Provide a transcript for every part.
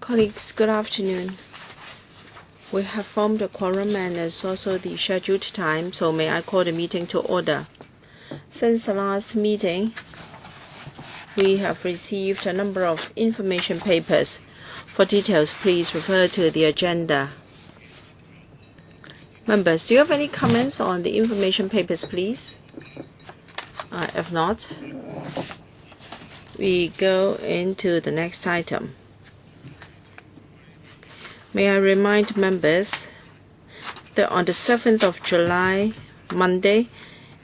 Colleagues, good afternoon. We have formed a quorum and it's also the scheduled time, so may I call the meeting to order. Since the last meeting, we have received a number of information papers. For details, please refer to the agenda. Members, do you have any comments on the information papers, please? If not, we go into the next item. May I remind members that on the 7th of July, Monday,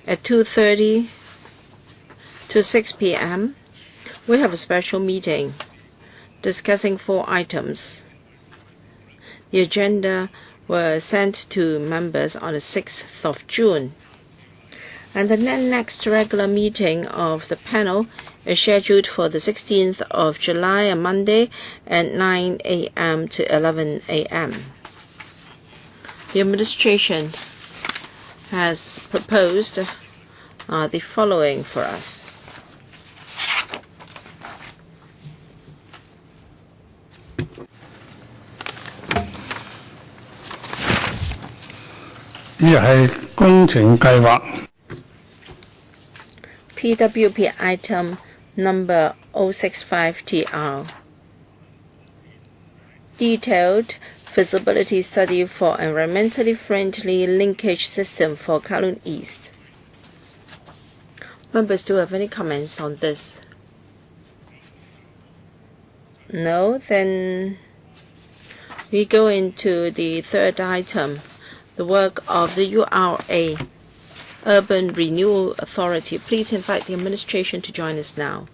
at 2:30 to 6 p.m., we have a special meeting discussing 4 items. The agenda was sent to members on the 6th of June. And the next regular meeting of the panel is scheduled for the 16th of July, a Monday, at 9 a.m. to 11 a.m. The administration has proposed the following for us. PWP item number 065TR. Detailed feasibility study for environmentally friendly linkage system for Kowloon East. Members, do you have any comments on this? No? Then we go into the third item, the work of the URA, Urban Renewal Authority. Please invite the administration to join us now.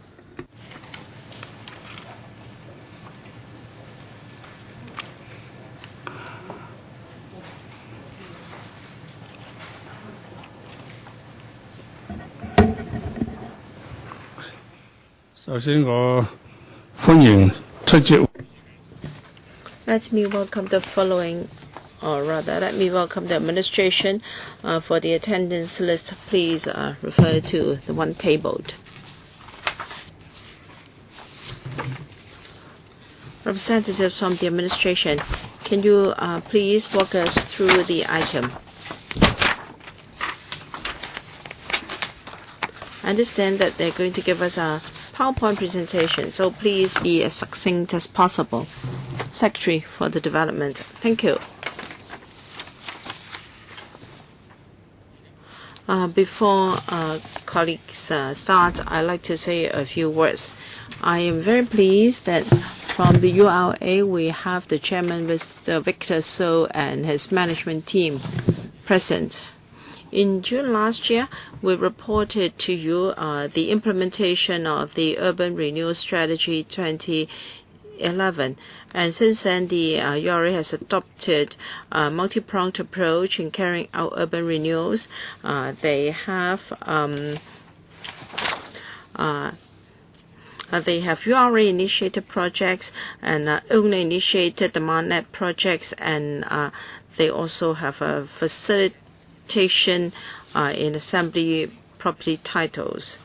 Let me welcome the following, or rather, let me welcome the administration for the attendance list. Please refer to the one tabled. Representatives from the administration, can you please walk us through the item? I understand that they're going to give us a PowerPoint presentation, so please be as succinct as possible. Secretary for the Development. Thank you. Before colleagues start, I'd like to say a few words. I am very pleased that from the URA we have the chairman, Mr. Victor So, and his management team present. In June last year, we reported to you the implementation of the Urban Renewal Strategy 2011. And since then, the URA has adopted a multi-pronged approach in carrying out urban renewals. They have URA-initiated projects and owner-initiated demand-led projects, and they also have a facilitation in assembly property titles.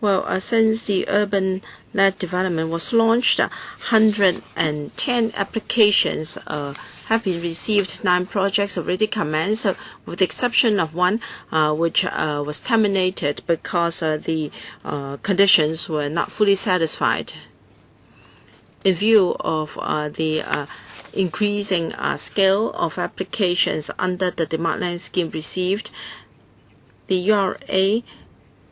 Well, since the urban-led development was launched, 110 applications have been received. 9 projects already commenced, with the exception of one which was terminated because the conditions were not fully satisfied. In view of the increasing scale of applications under the demand-led scheme received, the URA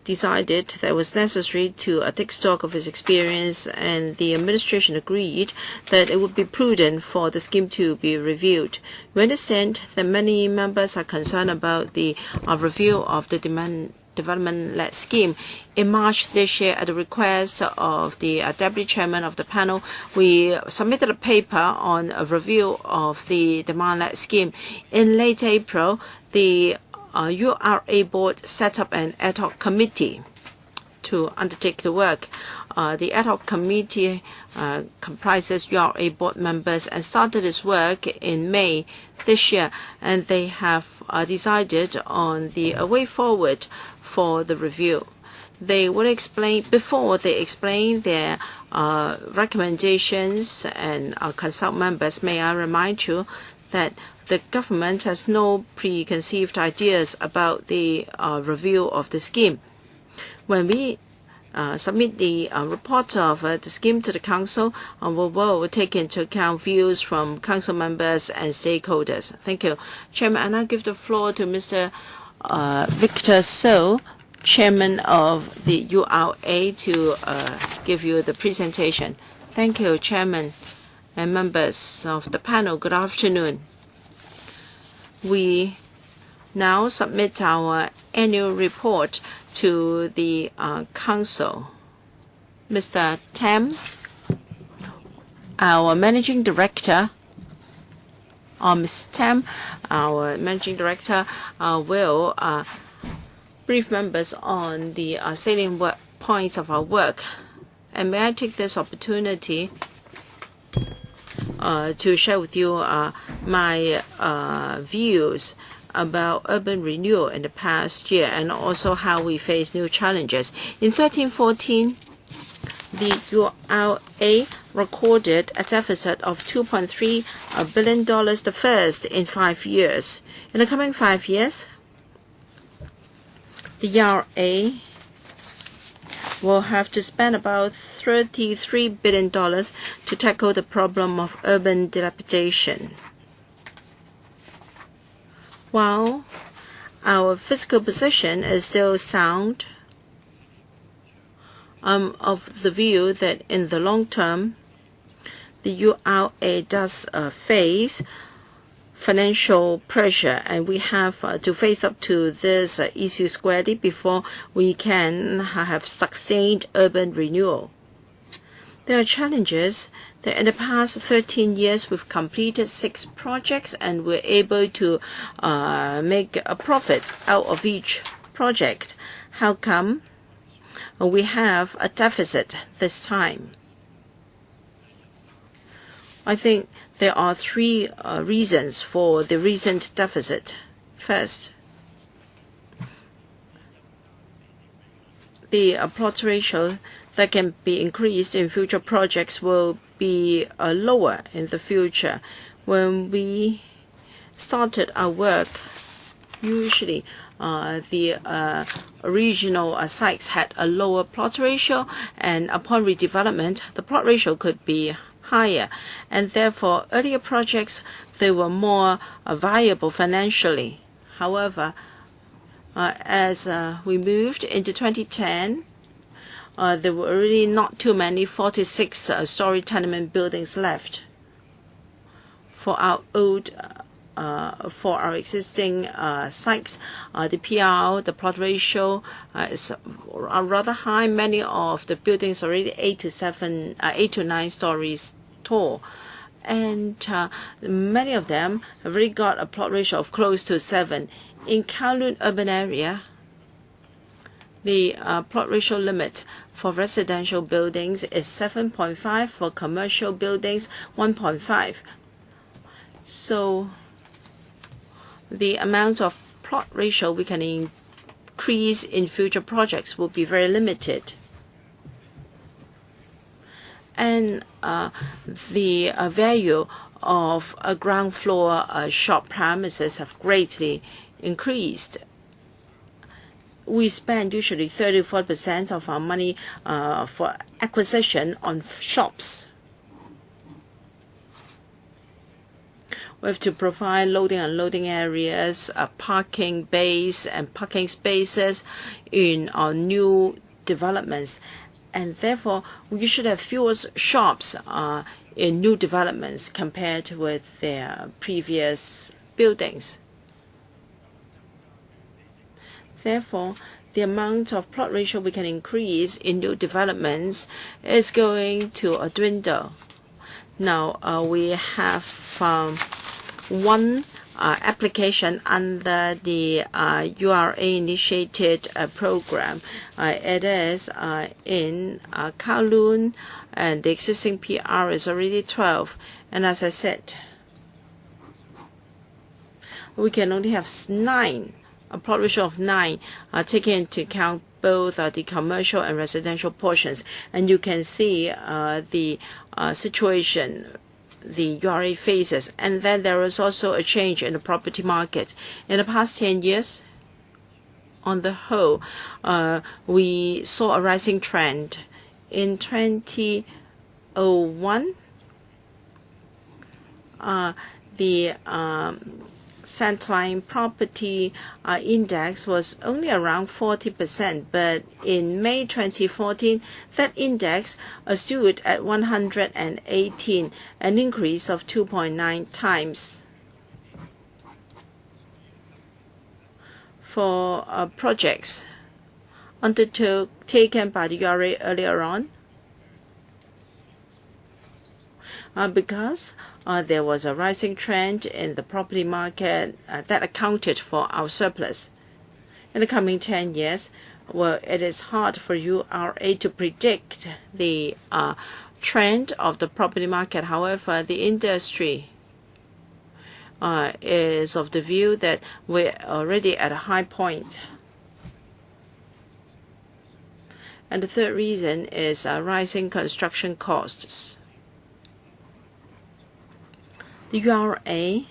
decided that it was necessary to take stock of its experience, and the administration agreed that it would be prudent for the scheme to be reviewed. We understand that many members are concerned about the review of the development-led scheme. In March this year, at the request of the Deputy Chairman of the panel, we submitted a paper on a review of the demand-led scheme. In late April, the URA board set up an ad hoc committee to undertake the work. The ad hoc committee comprises URA board members and started its work in May this year, and they have decided on the way forward for the review. They will explain, before they explain their recommendations and consult members, may I remind you that the government has no preconceived ideas about the review of the scheme. When we submit the report of the scheme to the Council, we will take into account views from Council members and stakeholders. Thank you. Chairman, I now give the floor to Mr. Victor So, Chairman of the URA, to give you the presentation. Thank you, Chairman and members of the panel. Good afternoon. We now submit our annual report to the Council. Mr. Tam, our Managing Director, Ms. Tam, our Managing Director, will brief members on the salient points of our work. And may I take this opportunity to share with you my views about urban renewal in the past year, and also how we face new challenges. In 13-14, the URA recorded a deficit of $2.3 billion, the first in 5 years. In the coming 5 years, the URA will have to spend about $33 billion to tackle the problem of urban dilapidation. While our fiscal position is still sound, of the view that in the long term, the URA does face financial pressure, and we have to face up to this issue squarely before we can have sustained urban renewal. There are challenges that in the past 13 years we've completed 6 projects and we're able to make a profit out of each project. How come we have a deficit this time? I think there are 3 reasons for the recent deficit. First, the plot ratio that can be increased in future projects will be lower in the future. When we started our work, usually the original sites had a lower plot ratio, and upon redevelopment, the plot ratio could be higher, and therefore earlier projects, they were more viable financially. However, as we moved into 2010, there were really not too many 46-story tenement buildings left. For our existing sites, the PR, the plot ratio is rather high. Many of the buildings are already 8 to 9 stories tall, and many of them have already got a plot ratio of close to 7. In Kowloon urban area, the plot ratio limit for residential buildings is 7.5, for commercial buildings 1.5. So the amount of plot ratio we can increase in future projects will be very limited. And the value of a ground floor shop premises have greatly increased. We spend usually 34% of our money for acquisition on shops. We have to provide loading and unloading areas, parking bays and parking spaces in our new developments. And therefore, we should have fewer shops in new developments compared with their previous buildings. Therefore, the amount of plot ratio we can increase in new developments is going to dwindle. Now, we have one application under the URA-initiated program. It is in Kowloon, and the existing PR is already 12. And as I said, we can only have 9, a plot ratio of 9, taking into account both the commercial and residential portions. And you can see the situation the URA faces. And then there is also a change in the property market. In the past 10 years, on the whole, we saw a rising trend. In 2001, the Centerline property index was only around 40%, but in May 2014, that index stood at 118, an increase of 2.9 times. For projects undertaken by the URA earlier on, because there was a rising trend in the property market that accounted for our surplus. In the coming 10 years, well, it is hard for URA to predict the trend of the property market. However, the industry is of the view that we're already at a high point. And the third reason is rising construction costs. The URA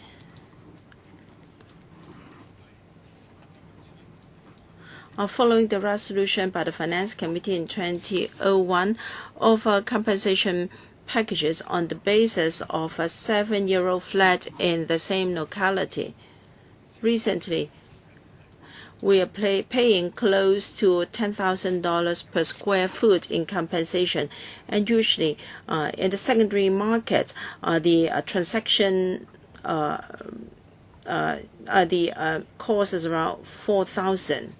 following the resolution by the Finance Committee in 2001 offer compensation packages on the basis of a 7-year-old flat in the same locality. Recently, we are paying close to $10,000 per square foot in compensation, and usually in the secondary market, the transaction cost is around $4,000.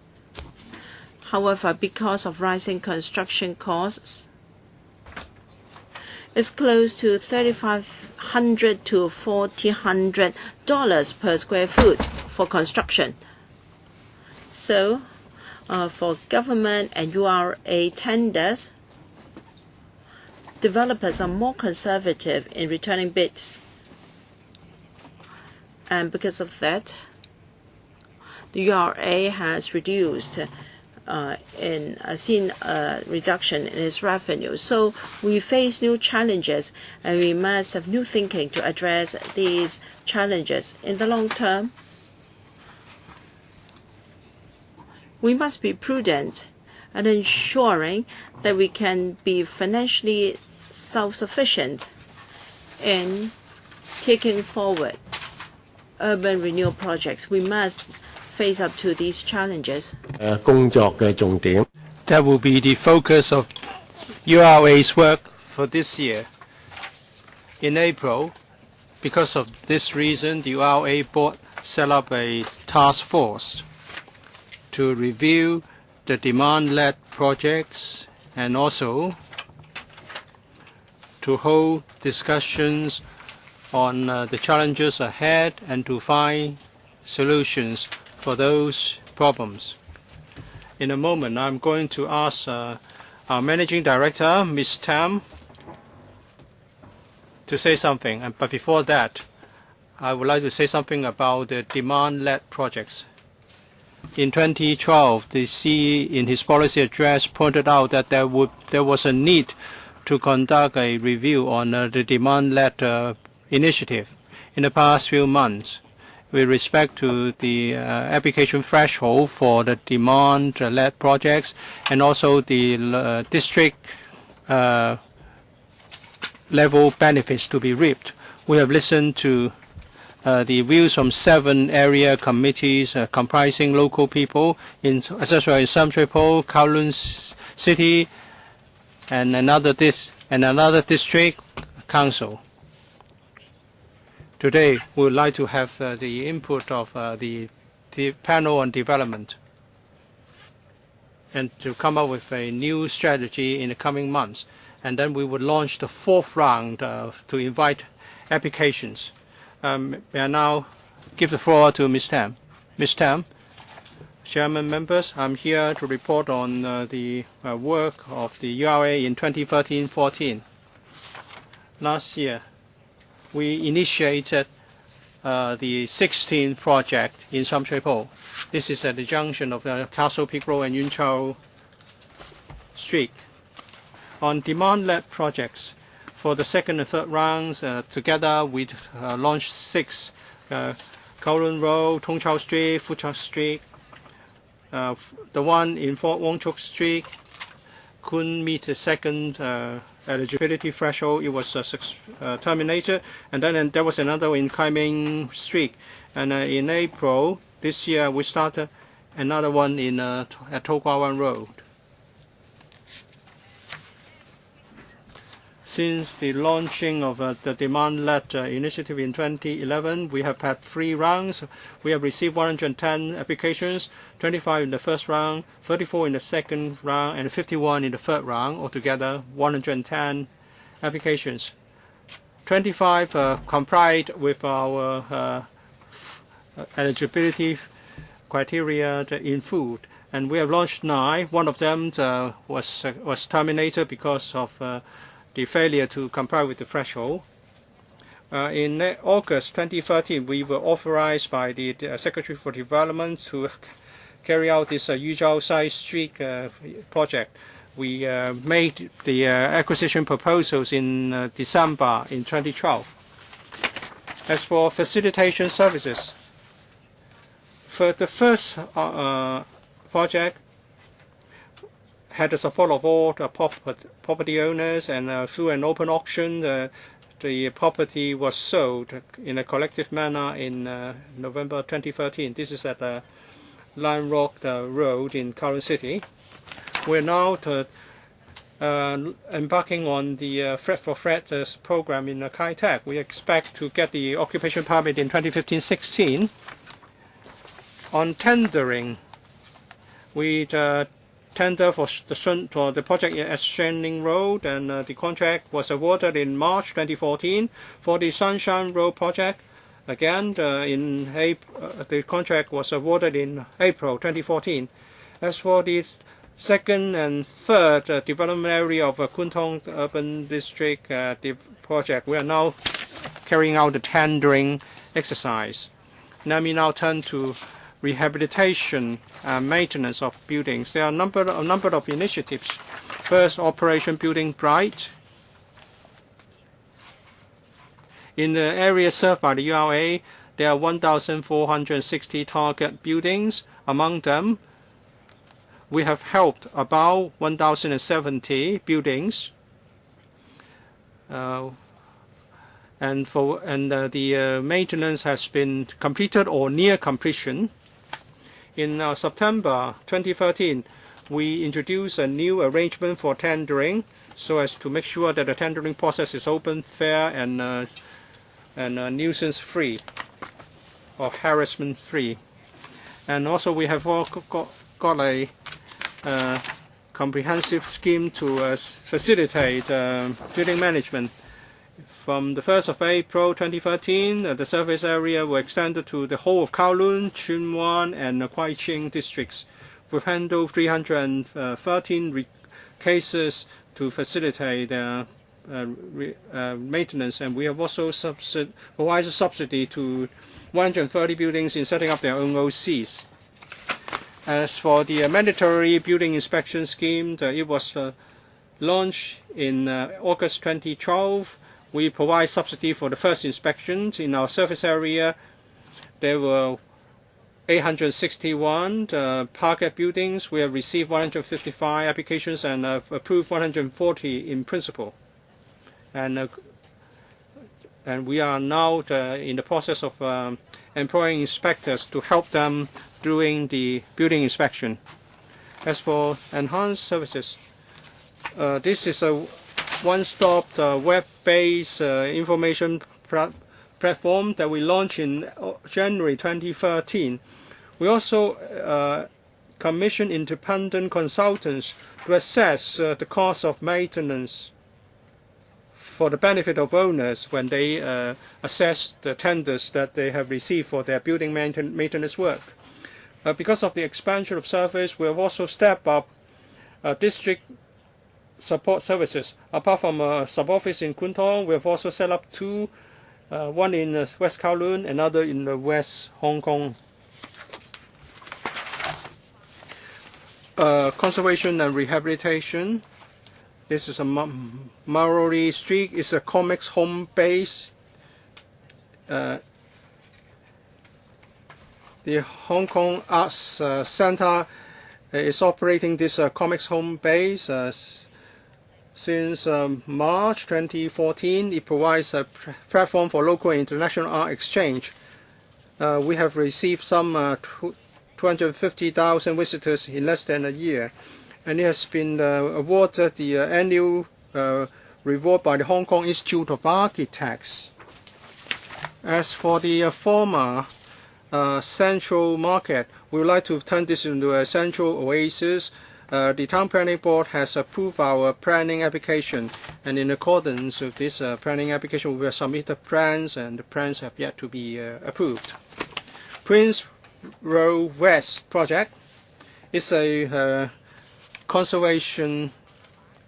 However, because of rising construction costs, it's close to $3,500 to $4,000 per square foot for construction. So, for government and URA tenders, developers are more conservative in returning bids. And because of that, the URA has seen a reduction in its revenue. So we face new challenges, and we must have new thinking to address these challenges. In the long term, we must be prudent and ensuring that we can be financially self-sufficient in taking forward urban renewal projects. We must face up to these challenges. That will be the focus of URA's work for this year. In April, because of this reason, the URA board set up a task force to review the demand-led projects and also to hold discussions on the challenges ahead and to find solutions for those problems. In a moment, I'm going to ask our Managing Director, Ms. Tam, to say something. But before that, I would like to say something about the demand-led projects. In 2012, the CE in his policy address pointed out that there was a need to conduct a review on the demand-led initiative. In the past few months, with respect to the application threshold for the demand-led projects and also the district level benefits to be reaped, we have listened to the views from 7 area committees comprising local people, especially in Sam Shui Po, Kowloon City, and another district council. Today, we would like to have the input of the panel on development and to come up with a new strategy in the coming months. And then we would launch the 4th round to invite applications. May I now give the floor to Ms. Tam. Ms. Tam, Chairman, members, I'm here to report on the work of the URA in 2013-14. Last year, we initiated the 16th project in Sam Shui Po. This is at the junction of Castle Peak Road and Yuen streak. On demand-led projects, for the second and third rounds, together we launched 6: Kowloon Road, Tung Chau Street, Fu Chau Street. The one in Fort Wong Chuk Street couldn't meet the second eligibility threshold. It was terminated. And then there was another in Kai Ming Street. And in April this year, we started another one at To Kwa Wan Road. Since the launching of the demand-led initiative in 2011, we have had 3 rounds. We have received 110 applications, 25 in the first round, 34 in the second round, and 51 in the third round. Altogether, 110 applications. 25 complied with our eligibility criteria in full, and we have launched 9. One of them was terminated because of the failure to comply with the threshold. In August 2013, we were authorized by the Secretary for Development to carry out this Yuzhou Side Street project. We made the acquisition proposals in December in 2012. As for facilitation services, for the first project, had the support of all the property owners, and through an open auction, the property was sold in a collective manner in November 2013. This is at Lion Rock Road in Kowloon City. We're now embarking on the Fred for Fred program in Kai Tak. We expect to get the occupation permit in 2015-16. On tendering, we tender for the project at Shanling Road, and the contract was awarded in March 2014. For the Sunshine Road project, again, the contract was awarded in April 2014. As for the second and third development area of Kwun Tong Urban District project, we are now carrying out the tendering exercise. Let me now turn to rehabilitation and maintenance of buildings. There are a number of initiatives. First, Operation Building Bright. In the area served by the URA, there are 1,460 target buildings. Among them, we have helped about 1,070 buildings. The maintenance has been completed or near completion. In September 2013, we introduced a new arrangement for tendering so as to make sure that the tendering process is open, fair, and nuisance-free or harassment-free. And also we have got a comprehensive scheme to facilitate building management. From the 1st of April 2013, the service area were extended to the whole of Kowloon, Tsuen Wan, and Kwai Ching districts. We've handled 313 cases to facilitate maintenance, and we have also provided subsidy to 130 buildings in setting up their own OCs. As for the mandatory building inspection scheme, it was launched in August 2012. We provide subsidy for the first inspections. In our service area, there were 861 target buildings. We have received 155 applications and approved 140 in principle. And we are now in the process of employing inspectors to help them during the building inspection. As for enhanced services, this is a one-stop web-based information platform that we launched in January 2013. We also commissioned independent consultants to assess the cost of maintenance for the benefit of owners when they assess the tenders that they have received for their building maintenance work. Because of the expansion of service, we have also stepped up district support services. Apart from a sub-office in Kwun Tong, we have also set up 2, one in West Kowloon, another in West Hong Kong. conservation and rehabilitation. This is a Marori Street. It's a comics home base. The Hong Kong Arts Center is operating this comics home base since March 2014. It provides a platform for local and international art exchange. We have received some 250,000 visitors in less than a year, and it has been awarded the annual reward by the Hong Kong Institute of Architects. As for the former Central Market, we would like to turn this into a central oasis. The Town Planning Board has approved our planning application, and in accordance with this planning application, we have submitted plans, and the plans have yet to be approved. Prince Road West project is a conservation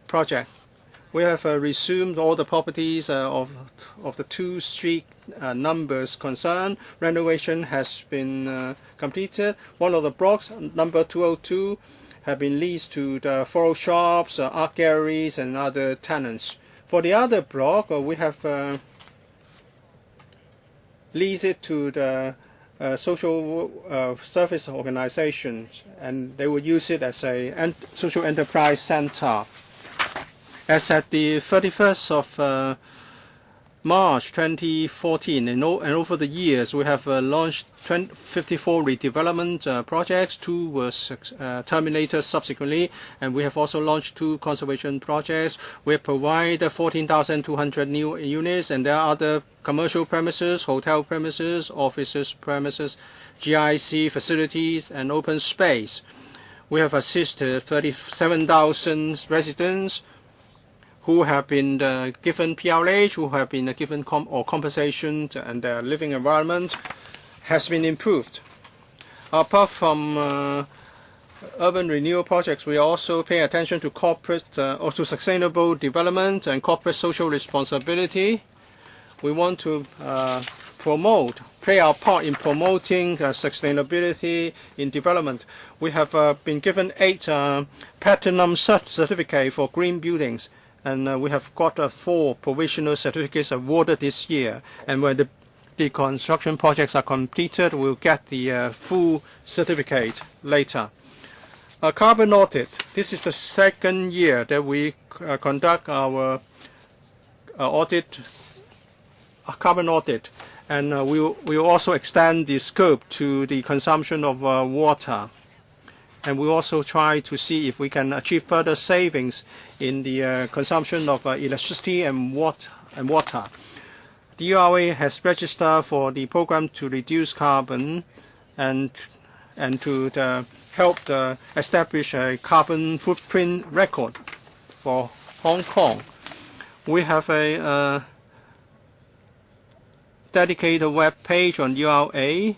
project. We have resumed all the properties of the two street numbers concerned. Renovation has been completed. One of the blocks, number 202, have been leased to the photo shops, art galleries, and other tenants. For the other block, we have leased it to the social service organizations, and they will use it as a social enterprise center. As at the 31st of March 2014, and over the years, we have launched 54 redevelopment projects. 2 were terminated subsequently, and we have also launched 2 conservation projects. We have provided 14,200 new units, and there are other commercial premises, hotel premises, offices premises, GIC facilities, and open space. We have assisted 37,000 residents who have been given PLH, who have been given compensation, and their living environment has been improved. Apart from urban renewal projects, we also pay attention to corporate or to sustainable development and corporate social responsibility. We want to play our part in promoting sustainability in development. We have been given 8 platinum certificates for green buildings, and we have got 4 provisional certificates awarded this year. And when the construction projects are completed, we'll get the full certificate later. A carbon audit. This is the second year that we conduct our carbon audit, and we will also extend the scope to the consumption of water. And we also try to see if we can achieve further savings in the consumption of electricity and water. DRA has registered for the program to reduce carbon and to help establish a carbon footprint record for Hong Kong. We have a dedicated web page on URA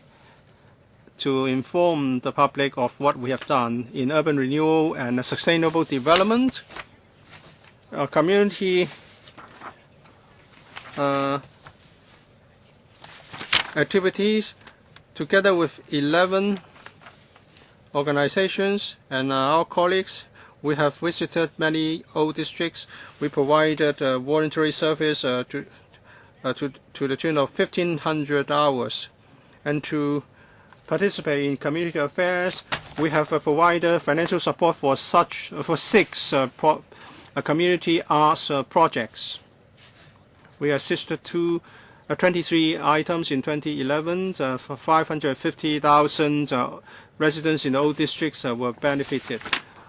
to inform the public of what we have done in urban renewal and sustainable development. Our community activities, together with 11 organizations and our colleagues, we have visited many old districts. We provided voluntary service to the tune of 1,500 hours. And to participate in community affairs, we have provided financial support for 6 community arts projects. We assisted 23 items in 2011. For 550,000 residents in the old districts were benefited.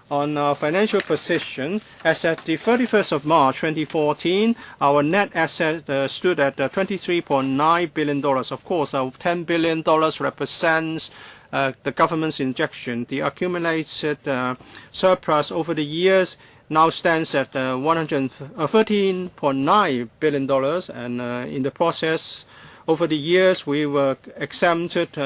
On our financial position, as at the 31st of March 2014, our net asset stood at $23.9 billion. Of course, $10 billion represents the government's injection. The accumulated surplus over the years now stands at $13.9 billion, and in the process, over the years, we were exempted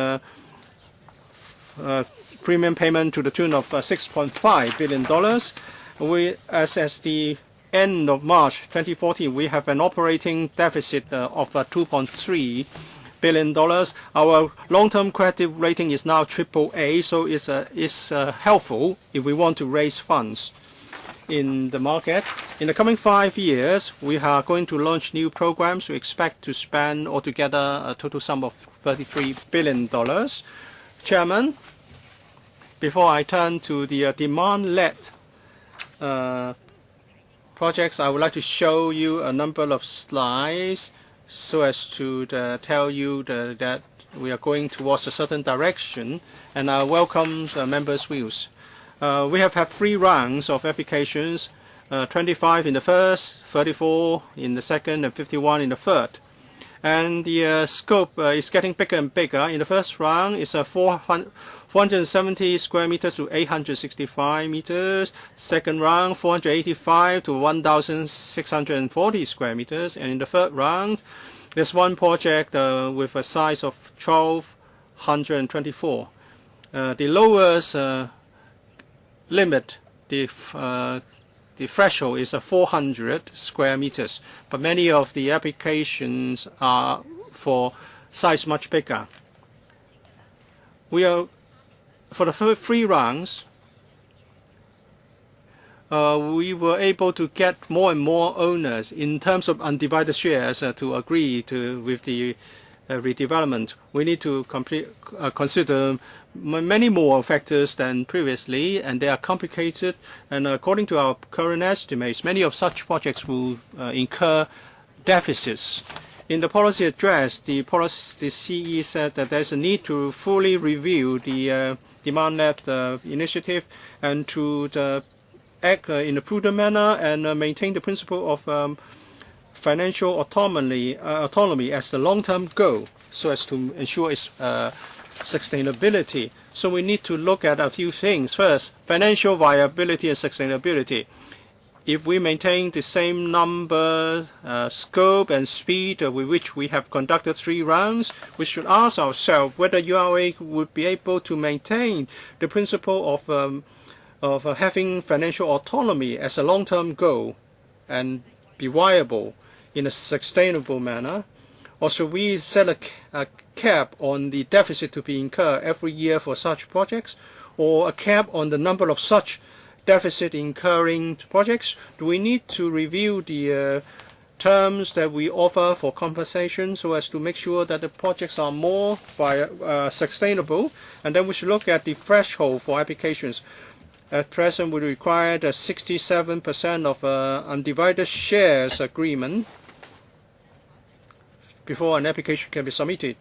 premium payment to the tune of $6.5 billion. As the end of March 2014, we have an operating deficit of $2.3 billion. Our long-term credit rating is now AAA, so it's helpful if we want to raise funds in the market. In the coming 5 years, we are going to launch new programs. We expect to spend altogether a total sum of $33 billion. Chairman, before I turn to the demand-led projects, I would like to show you a number of slides so as to tell you that we are going towards a certain direction, and I welcome the members' views. We have had 3 rounds of applications, 25 in the first, 34 in the second, and 51 in the third. And the scope is getting bigger and bigger. In the first round, it's 470 square meters to 865 meters. Second round, 485 to 1,640 square meters. And in the third round, there's one project with a size of 1,224. The lowest limit, the threshold is 400 square meters, but many of the applications are for size much bigger. We are, for the 3 rounds, we were able to get more and more owners in terms of undivided shares to agree with the redevelopment. We need to consider many more factors than previously, and they are complicated. And according to our current estimates, many of such projects will incur deficits. In the policy address, the CE said that there's a need to fully review the demand-led initiative and to act in a prudent manner and maintain the principle of financial autonomy as the long-term goal, so as to ensure its sustainability. So we need to look at a few things. First, financial viability and sustainability. If we maintain the same number, scope, and speed with which we have conducted 3 rounds, we should ask ourselves whether URA would be able to maintain the principle of having financial autonomy as a long-term goal and be viable in a sustainable manner. Or should we set a cap on the deficit to be incurred every year for such projects, or a cap on the number of such deficit incurring projects? Do we need to review the terms that we offer for compensation so as to make sure that the projects are more sustainable? And then we should look at the threshold for applications. At present, we require the 67% of undivided shares agreement before an application can be submitted.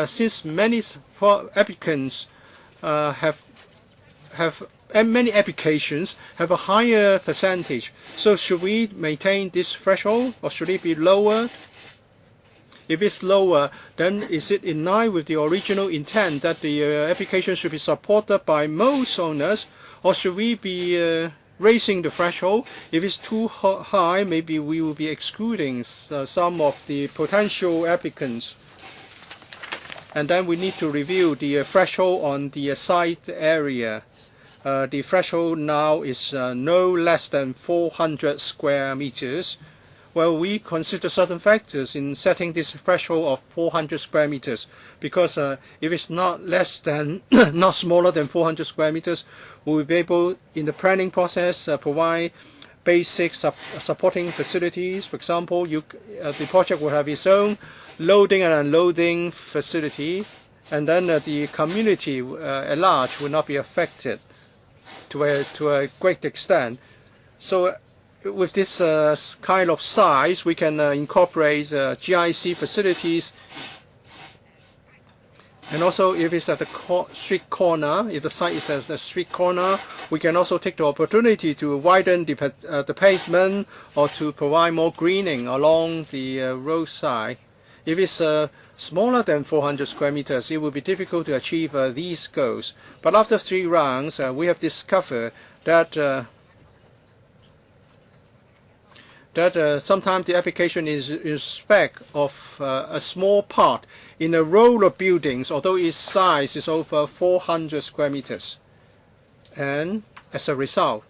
Since many applicants many applications have a higher percentage, so should we maintain this threshold or should it be lower? If it's lower, then is it in line with the original intent that the application should be supported by most owners, or should we be raising the threshold? If it's too high, maybe we will be excluding some of the potential applicants. And then we need to review the threshold on the site area. The threshold now is no less than 400 square meters. Well, we consider certain factors in setting this threshold of 400 square meters, because if it's not less than, not smaller than 400 square meters, we will be able, in the planning process, provide basic supporting facilities. For example, the project will have its own loading and unloading facility, and then the community at large will not be affected to a great extent. So with this kind of size, we can incorporate GIC facilities. And also, if it's at the street corner, if the site is at a street corner, we can also take the opportunity to widen the pavement or to provide more greening along the roadside. If it's smaller than 400 square meters, it will be difficult to achieve these goals. But after 3 rounds, we have discovered that sometimes the application is in respect of a small part in a row of buildings, although its size is over 400 square meters. And as a result,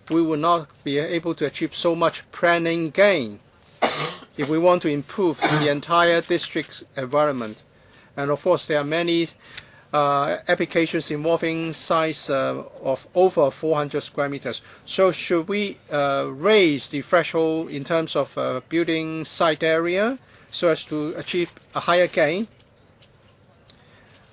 we will not be able to achieve so much planning gain. if we want to improve the entire district's environment. And of course, there are many applications involving size of over 400 square meters. So should we raise the threshold in terms of building site area so as to achieve a higher gain?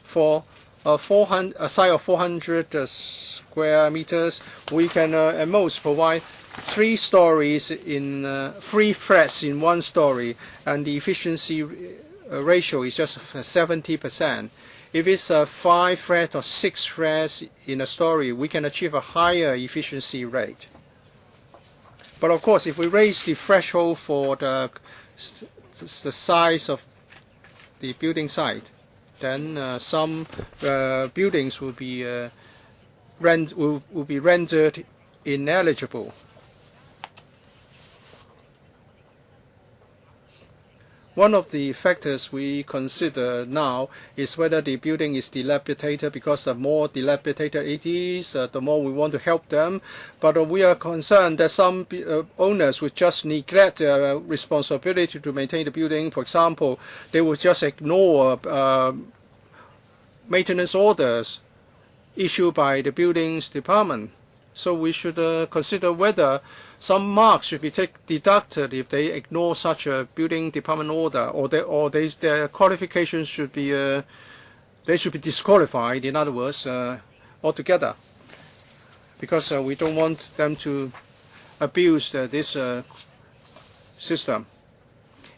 For a site of 400 square meters, we can at most provide 3 stories in 3 flats in 1 story, and the efficiency ratio is just 70%. If it's 5 flats or 6 flats in a story, we can achieve a higher efficiency rate. But of course, if we raise the threshold for the size of the building site, then some buildings will be rendered ineligible. One of the factors we consider now is whether the building is dilapidated, because the more dilapidated it is, the more we want to help them. But we are concerned that some owners would just neglect their responsibility to maintain the building. For example, they would just ignore maintenance orders issued by the buildings department. So we should consider whether some marks should be deducted if they ignore such a building department order, or their qualifications should be they should be disqualified. In other words, altogether, because we don't want them to abuse this system.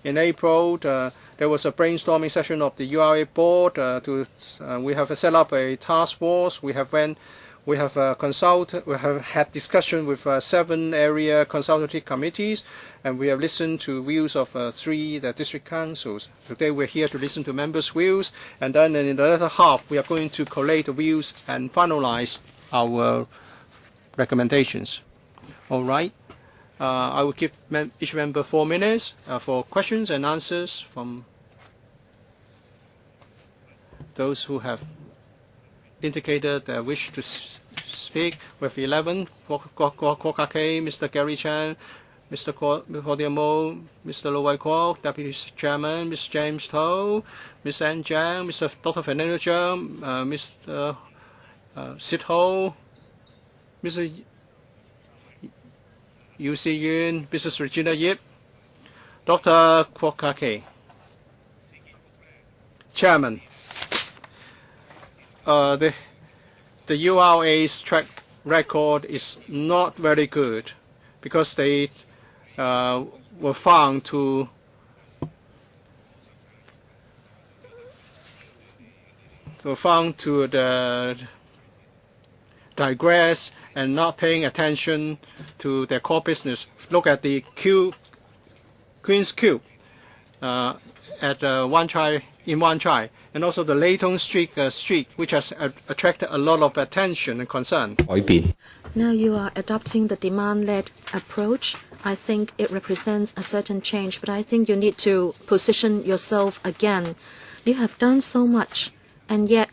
In April, there was a brainstorming session of the URA board. We have set up a task force. We have had discussion with 7 area consultative committees, and we have listened to views of 3 district councils. Today we're here to listen to members' views, and then in the latter half we are going to collate the views and finalize our recommendations. All right. I will give each member 4 minutes for questions and answers from those who have indicated their wish to speak. With 11, Kwok-wai, Mr. Gary Chan, Mr. Claudia Mo, Mr. Lo Wai Kwok, Deputy Chairman, Mr. James Toh, Mr. An Jiang, Mr. Dr. Fernando Zhang, Mr. Sid Ho, Mr. U.C. Yuen, Mrs. Regina Yip, Dr. Kwok-wai. Chairman, the URA's track record is not very good, because they were found to digress and not paying attention to their core business. Look at the Queen's Cube at Wan Chai, and also the Leighton Street, which has attracted a lot of attention and concern. Now you are adopting the demand-led approach. I think it represents a certain change, but I think you need to position yourself again. You have done so much, and yet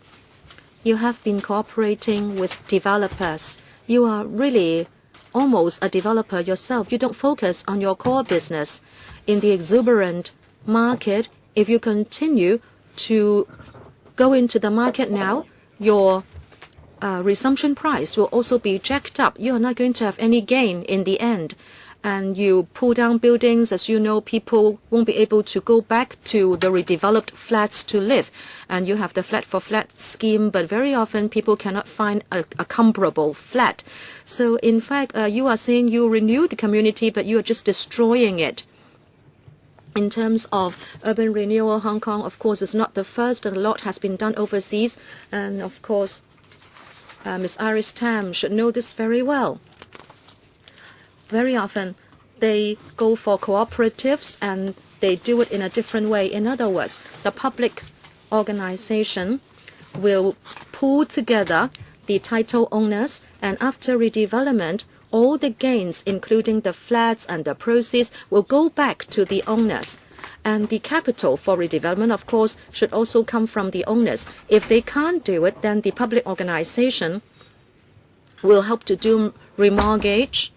you have been cooperating with developers. You are really almost a developer yourself. You don't focus on your core business. In the exuberant market, if you continue to go into the market now, your resumption price will also be jacked up. You are not going to have any gain in the end. And you pull down buildings, as you know, people won't be able to go back to the redeveloped flats to live. And you have the flat for flat scheme, but very often people cannot find a comparable flat. So in fact, you are saying you renew the community, but you are just destroying it. In terms of urban renewal, Hong Kong, of course, is not the first, and a lot has been done overseas. And of course, Ms. Iris Tam should know this very well. Very often, they go for cooperatives and they do it in a different way. In other words, the public organization will pull together the title owners, and after redevelopment, all the gains, including the flats and the proceeds, will go back to the owners. And the capital for redevelopment, of course, should also come from the owners. If they can't do it, then the public organization will help to do remortgage.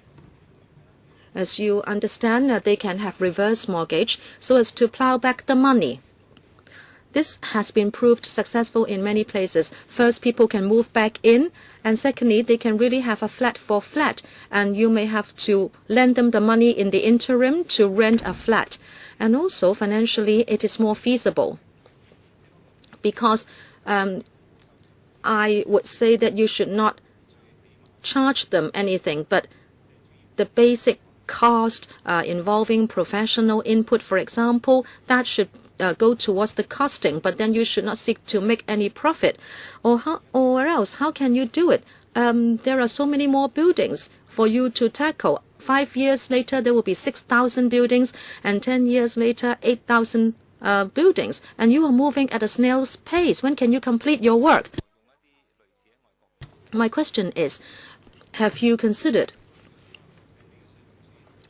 As you understand, they can have reverse mortgage so as to plow back the money. This has been proved successful in many places. First, people can move back in, and secondly, they can really have a flat for flat, and you may have to lend them the money in the interim to rent a flat. And also, financially, it is more feasible. Because I would say that you should not charge them anything, but the basic cost involving professional input, for example, that should go towards the costing, but then you should not seek to make any profit. Or else, how can you do it? There are so many more buildings for you to tackle. 5 years later, there will be 6,000 buildings, and 10 years later, 8,000 buildings, and you are moving at a snail's pace. When can you complete your work? My question is, have you considered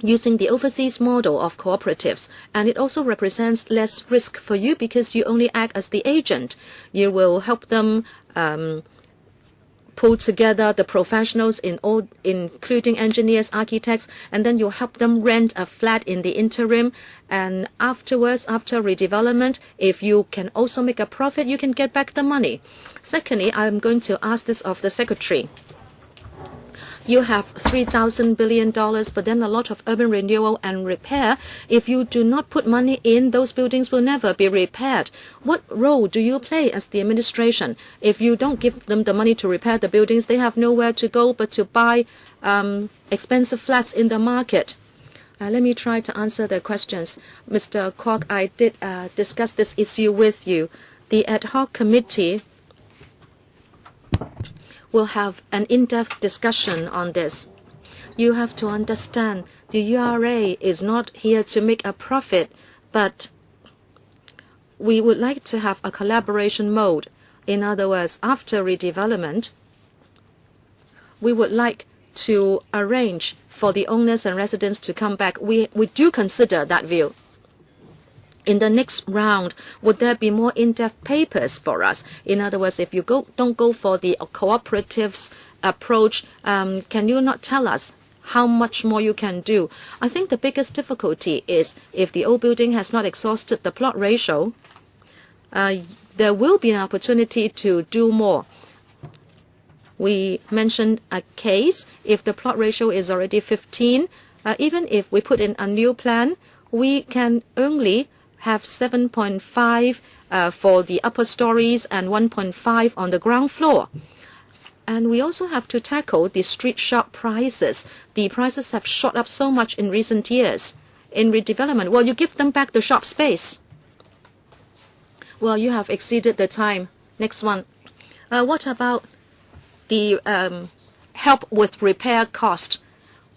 using the overseas model of cooperatives? And it also represents less risk for you because you only act as the agent. You will help them pull together the professionals including engineers, architects, and then you'll help them rent a flat in the interim. And afterwards, after redevelopment, if you can also make a profit, you can get back the money. Secondly, I'm going to ask this of the secretary. You have $3,000 billion, but then a lot of urban renewal and repair. If you do not put money in, those buildings will never be repaired. What role do you play as the administration? If you don't give them the money to repair the buildings, they have nowhere to go but to buy expensive flats in the market. Let me try to answer the questions. Mr. Kwok, I did discuss this issue with you. The ad hoc committee will have an in-depth discussion on this. You have to understand the URA is not here to make a profit, but we would like to have a collaboration mode. In other words, after redevelopment, we would like to arrange for the owners and residents to come back. We do consider that view. In the next round, would there be more in-depth papers for us? In other words, if you don't go for the cooperatives approach, can you not tell us how much more you can do? I think the biggest difficulty is if the old building has not exhausted the plot ratio, there will be an opportunity to do more. We mentioned a case, if the plot ratio is already 15, even if we put in a new plan, we can only have 7.5 for the upper stories and 1.5 on the ground floor. And we also have to tackle the street shop prices. The prices have shot up so much in recent years. In redevelopment, well, you give them back the shop space. Well, you have exceeded the time. Next one. What about the help with repair cost?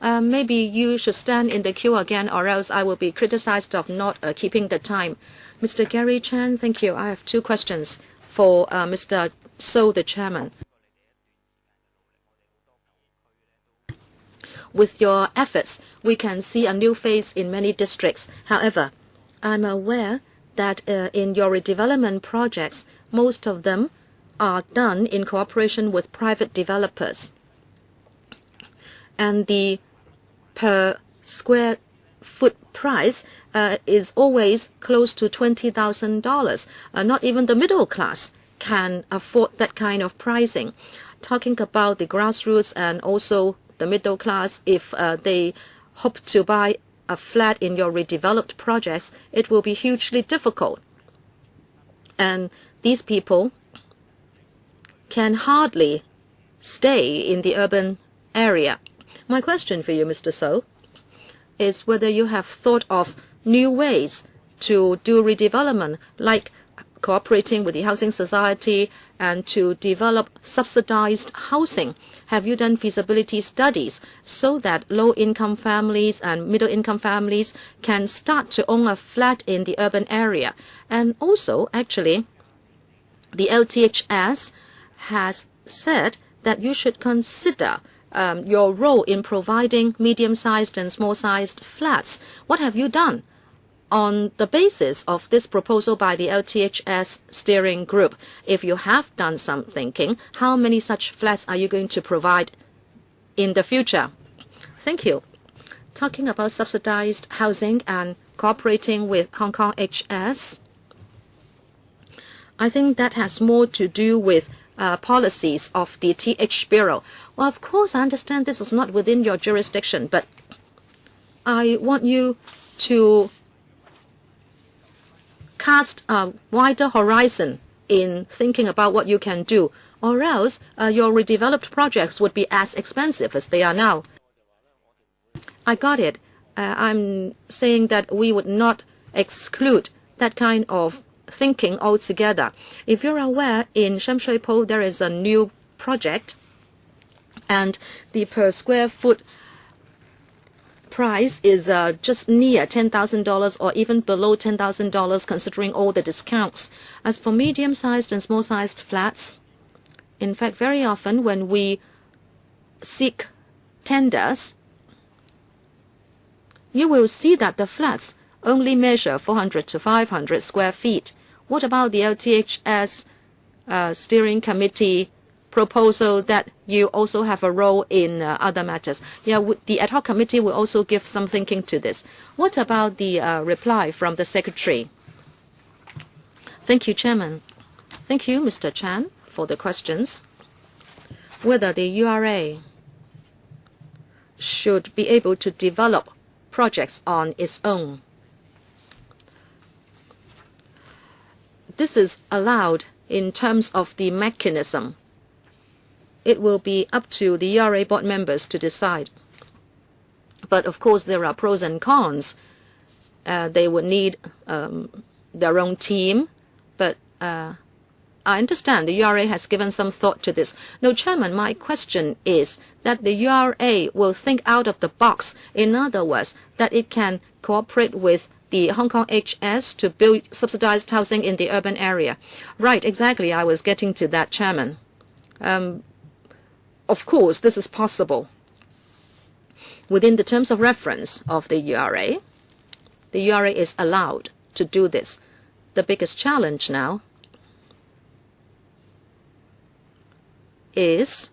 Maybe you should stand in the queue again, or else I will be criticized of not keeping the time. Mr. Gary Chan, thank you. I have two questions for Mr. So, the chairman. With your efforts, we can see a new phase in many districts. However, I'm aware that in your redevelopment projects, most of them are done in cooperation with private developers. And the per square foot price is always close to $20,000. Not even the middle class can afford that kind of pricing. Talking about the grassroots and also the middle class, if they hope to buy a flat in your redeveloped projects, it will be hugely difficult. And these people can hardly stay in the urban area. My question for you, Mr. So, is whether you have thought of new ways to do redevelopment, like cooperating with the housing society and to develop subsidized housing. Have you done feasibility studies so that low-income families and middle-income families can start to own a flat in the urban area? And also, actually, the LTHS has said that you should consider your role in providing medium-sized and small-sized flats. What have you done on the basis of this proposal by the LTHS steering group? If you have done some thinking, how many such flats are you going to provide in the future? Thank you. talking about subsidized housing and cooperating with Hong Kong HS, I think that has more to do with policies of the TH Bureau. Well, of course, I understand this is not within your jurisdiction, but I want you to cast a wider horizon in thinking about what you can do, or else your redeveloped projects would be as expensive as they are now. I got it. I'm saying that we would not exclude that kind of thinking altogether. If you're aware, in Sham Shui Po there is a new project, and the per square foot price is just near $10,000 or even below $10,000 considering all the discounts. As for medium-sized and small-sized flats, in fact, very often when we seek tenders, you will see that the flats only measure 400 to 500 square feet. What about the LTHS steering committee proposal that you also have a role in other matters? Yeah, the ad hoc committee will also give some thinking to this. What about the reply from the secretary? Thank you, Chairman. Thank you, Mr. Chan, for the questions. Whether the URA should be able to develop projects on its own. This is allowed in terms of the mechanism. It will be up to the URA board members to decide. But of course, there are pros and cons. They would need their own team. But I understand the URA has given some thought to this. No, Chairman, my question is that the URA will think out of the box. In other words, that it can cooperate with the Hong Kong HS to build subsidized housing in the urban area. Right, exactly. I was getting to that, Chairman. Of course, this is possible. Within the terms of reference of the URA is allowed to do this. The biggest challenge now is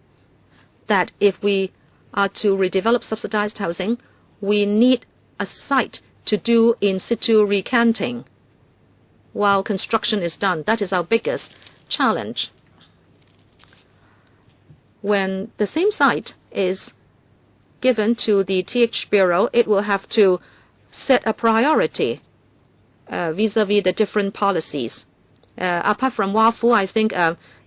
that if we are to redevelop subsidized housing, we need a site to do in situ recanting while construction is done. That is our biggest challenge. When the same site is given to the TH Bureau, it will have to set a priority vis-a-vis the different policies. Apart from Wafu, I think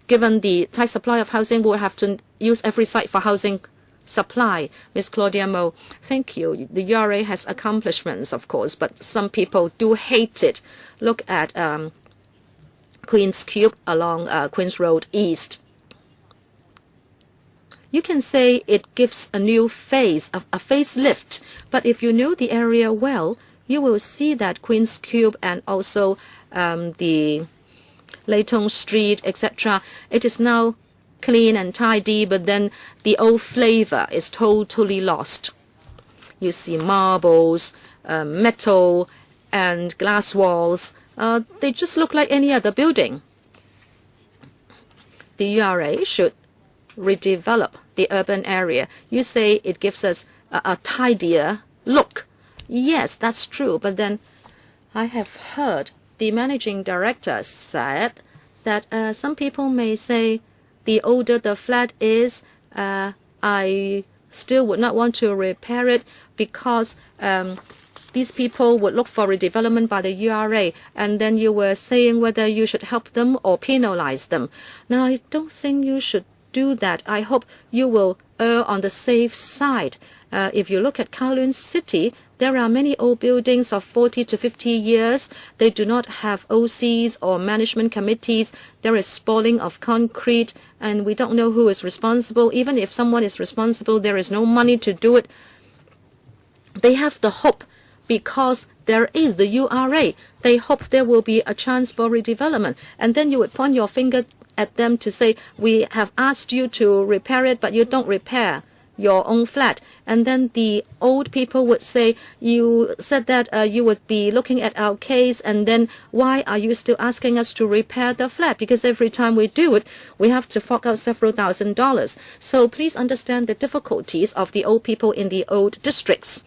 given the tight supply of housing, we'll have to use every site for housing supply. Ms. Claudia Mo, thank you. The URA has accomplishments, of course, but some people do hate it. Look at Queen's Cube along Queen's Road East. You can say it gives a new face, a facelift, but if you know the area well, you will see that Queen's Cube and also the Leighton Street, etc., it is now clean and tidy, but then the old flavor is totally lost. You see marbles, metal, and glass walls. They just look like any other building. The URA should redevelop the urban area. You say it gives us a tidier look. Yes, that's true, but then I have heard the managing director said that some people may say the older the flat is, I still would not want to repair it because these people would look for redevelopment by the URA, and then you were saying whether you should help them or penalize them. Now, I don't think you should do that. I hope you will err on the safe side. If you look at Kowloon City, there are many old buildings of 40 to 50 years. They do not have OCs or management committees. There is spalling of concrete, and we don't know who is responsible. Even if someone is responsible, there is no money to do it. They have the hope because there is the URA. They hope there will be a chance for redevelopment. And then you would point your finger at them to say, we have asked you to repair it, but you don't repair your own flat. And then the old people would say, you said that you would be looking at our case, and then why are you still asking us to repair the flat? Because every time we do it, we have to fork out several $1,000s. So please understand the difficulties of the old people in the old districts.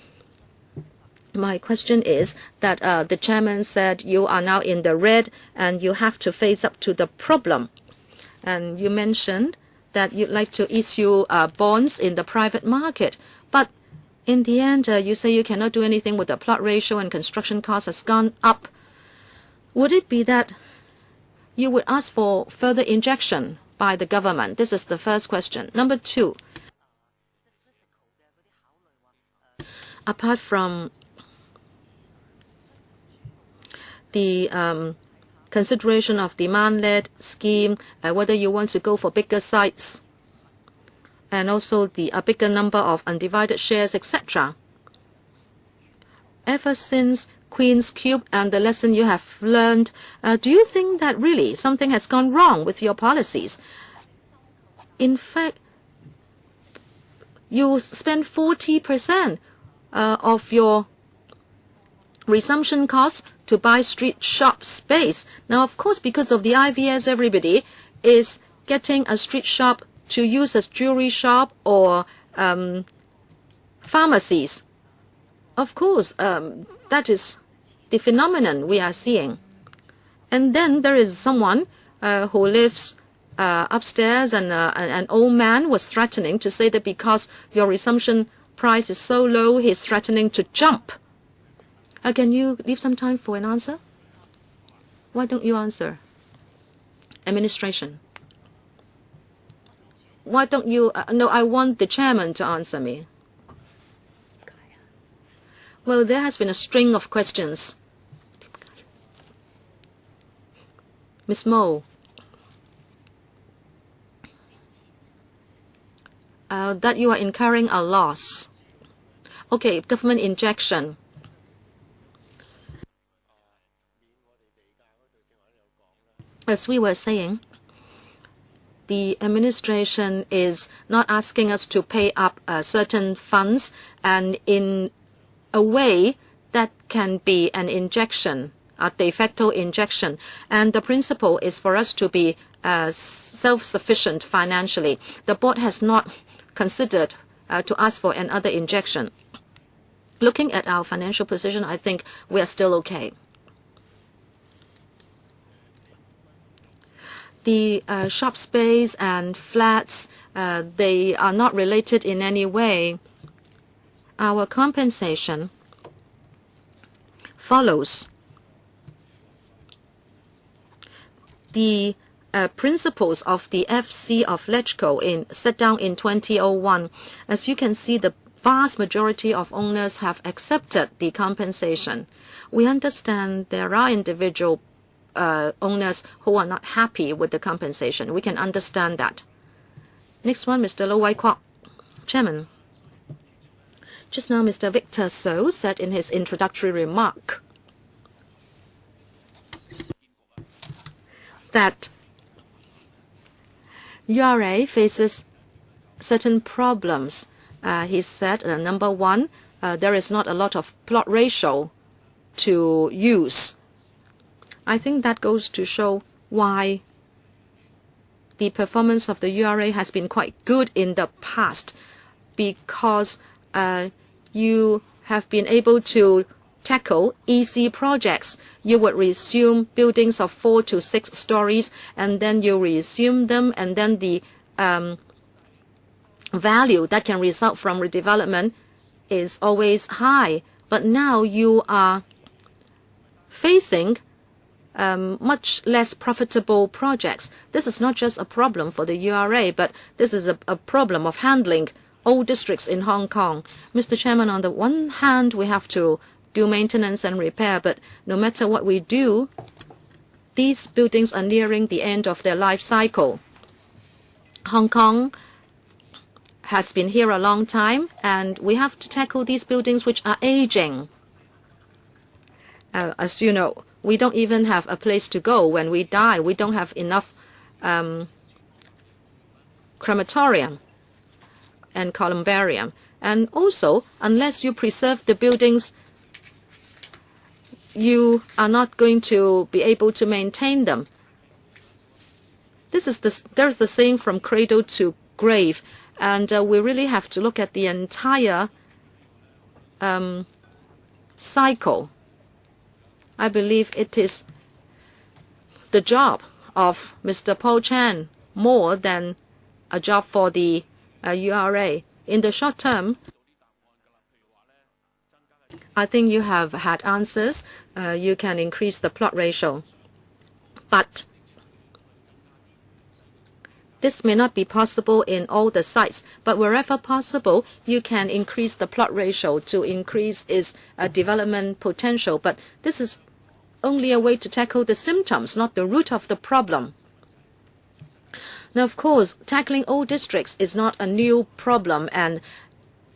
My question is that the chairman said you are now in the red and you have to face up to the problem. And you mentioned that you'd like to issue bonds in the private market. But in the end, you say you cannot do anything with the plot ratio and construction cost has gone up. Would it be that you would ask for further injection by the government? This is the first question. Number 2, apart from the consideration of demand-led scheme, whether you want to go for bigger sites, and also the bigger number of undivided shares, etc. Ever since Queen's Cube and the lesson you have learned, do you think that really something has gone wrong with your policies? In fact, you spend 40% of your resumption costs to buy street shop space. Now, of course, because of the IVS, everybody is getting a street shop to use as jewelry shop or pharmacies. Of course, that is the phenomenon we are seeing. And then there is someone who lives upstairs, and an old man was threatening to say that because your resumption price is so low, he's threatening to jump. Can you leave some time for an answer? Why don't you answer? Administration. Why don't you? No, I want the chairman to answer me. Well, there has been a string of questions. Ms. Mo, that you are incurring a loss. Okay, government injection. As we were saying, the administration is not asking us to pay up certain funds, and in a way that can be an injection, a de facto injection. And the principle is for us to be self-sufficient financially. The board has not considered to ask for another injection. Looking at our financial position, I think we are still okay. The shop space and flats, they are not related in any way. Our compensation follows the principles of the FC of LegCo set down in 2001. As you can see, the vast majority of owners have accepted the compensation. We understand there are individual owners who are not happy with the compensation. We can understand that. Next one, Mr. Lo Wai Kwok. Chairman, just now Mr. Victor So said in his introductory remark that URA faces certain problems. He said, number one, there is not a lot of plot ratio to use. I think that goes to show why the performance of the URA has been quite good in the past, because you have been able to tackle easy projects. You would resume buildings of 4 to 6 stories, and then you resume them, and then the value that can result from redevelopment is always high. But now you are facing much less profitable projects. This is not just a problem for the URA, but this is a problem of handling old districts in Hong Kong. Mr. Chairman, on the one hand, we have to do maintenance and repair, but no matter what we do, these buildings are nearing the end of their life cycle. Hong Kong has been here a long time, and we have to tackle these buildings which are aging. As you know, we don't even have a place to go when we die. We don't have enough crematorium and columbarium. And also, unless you preserve the buildings, you are not going to be able to maintain them. There's the saying from cradle to grave, and we really have to look at the entire cycle. I believe it is the job of Mr. Paul Chan more than a job for the URA. In the short term, I think you have had answers. You can increase the plot ratio. But this may not be possible in all the sites, but wherever possible, you can increase the plot ratio to increase its development potential. But this is only a way to tackle the symptoms, not the root of the problem. Now, of course, tackling all districts is not a new problem, and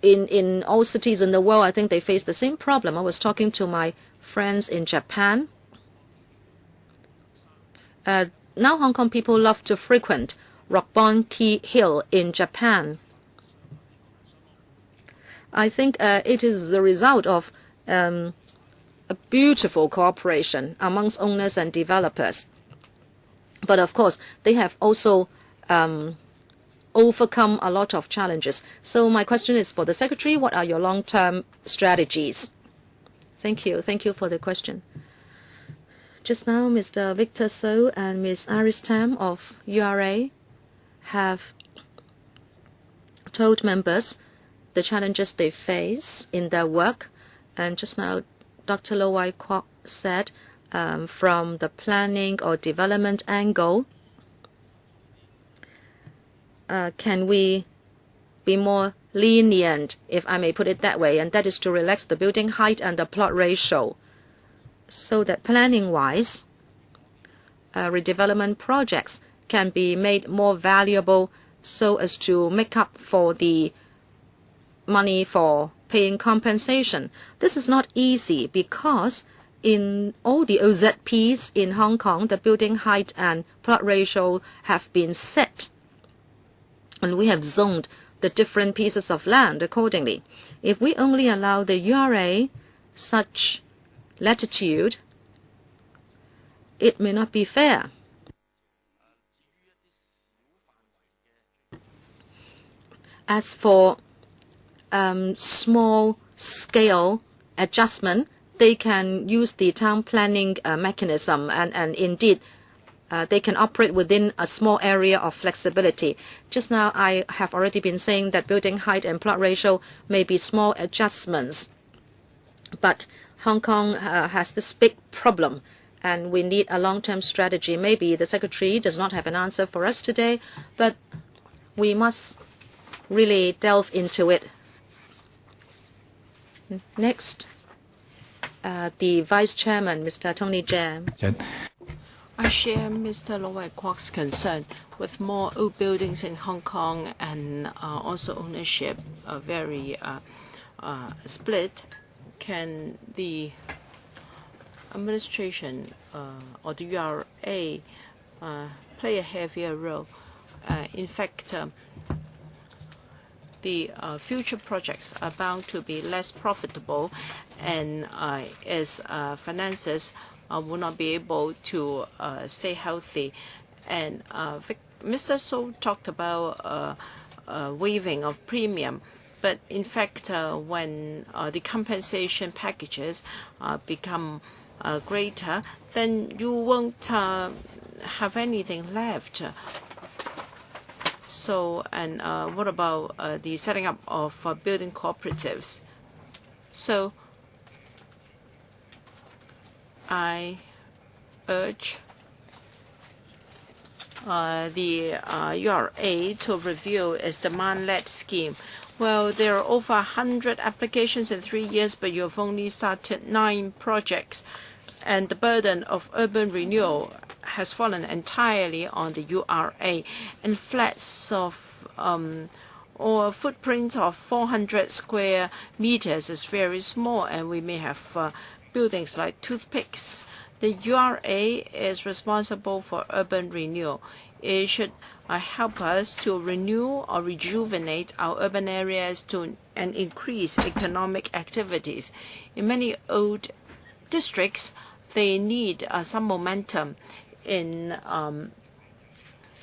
in all cities in the world, I think they face the same problem. I was talking to my friends in Japan. Now Hong Kong people love to frequent Roppongi Hill in Japan. I think it is the result of a beautiful cooperation amongst owners and developers. But of course, they have also overcome a lot of challenges. So my question is for the Secretary, what are your long-term strategies? Thank you. Thank you for the question. Just now, Mr. Victor So and Ms. Iris Tam of URA have told members the challenges they face in their work. And just now, Dr. Lo-wai Kwok said from the planning or development angle, can we be more lenient, if I may put it that way, and that is to relax the building height and the plot ratio, so that planning-wise, redevelopment projects can be made more valuable so as to make up for the money for paying compensation. This is not easy because in all the OZPs in Hong Kong, the building height and plot ratio have been set, and we have zoned the different pieces of land accordingly. If we only allow the URA such latitude, it may not be fair. As for small-scale adjustment, they can use the town planning mechanism, and indeed, they can operate within a small area of flexibility. Just now, I have already been saying that building height and plot ratio may be small adjustments. But Hong Kong has this big problem, and we need a long-term strategy. Maybe the Secretary does not have an answer for us today, but we must really delve into it. Next, the Vice Chairman, Mr. Tony Jam. I share Mr. Lo-wai Kwok's concern with more old buildings in Hong Kong and also ownership very split. Can the administration or the URA play a heavier role? In fact, the future projects are bound to be less profitable, and as finances will not be able to stay healthy. And Mr. So talked about waiving of premium, but in fact, when the compensation packages become greater, then you won't have anything left. So, and what about the setting up of building cooperatives? So, I urge the URA to review its demand-led scheme. Well, there are over 100 applications in 3 years, but you have only started 9 projects, and the burden of urban renewal has fallen entirely on the URA, and flats of or footprint of 400 square meters is very small, and we may have buildings like toothpicks. The URA is responsible for urban renewal. It should help us to renew or rejuvenate our urban areas and increase economic activities. In many old districts, they need some momentum in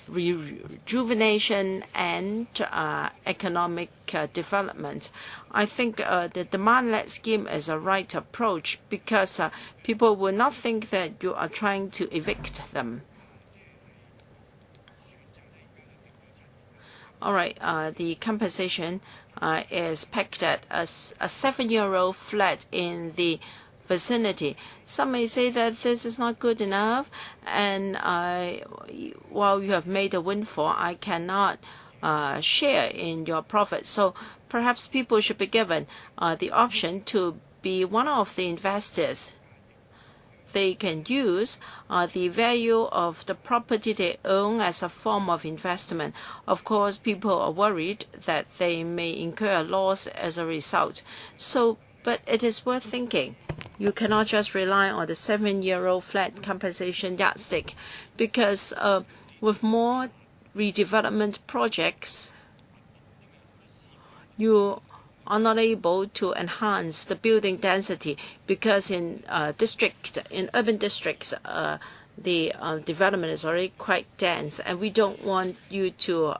rejuvenation and economic development. I think the demand-led scheme is a right approach because people will not think that you are trying to evict them. All right, the compensation is pegged at a 7-year-old flat in the vicinity. Some may say that this is not good enough, and while you have made a windfall, I cannot share in your profit. So perhaps people should be given the option to be one of the investors. They can use the value of the property they own as a form of investment. Of course, people are worried that they may incur a loss as a result. But it is worth thinking. You cannot just rely on the 7-year-old flat compensation yardstick, because with more redevelopment projects, you are not able to enhance the building density, because in urban districts, the development is already quite dense, and we don't want you to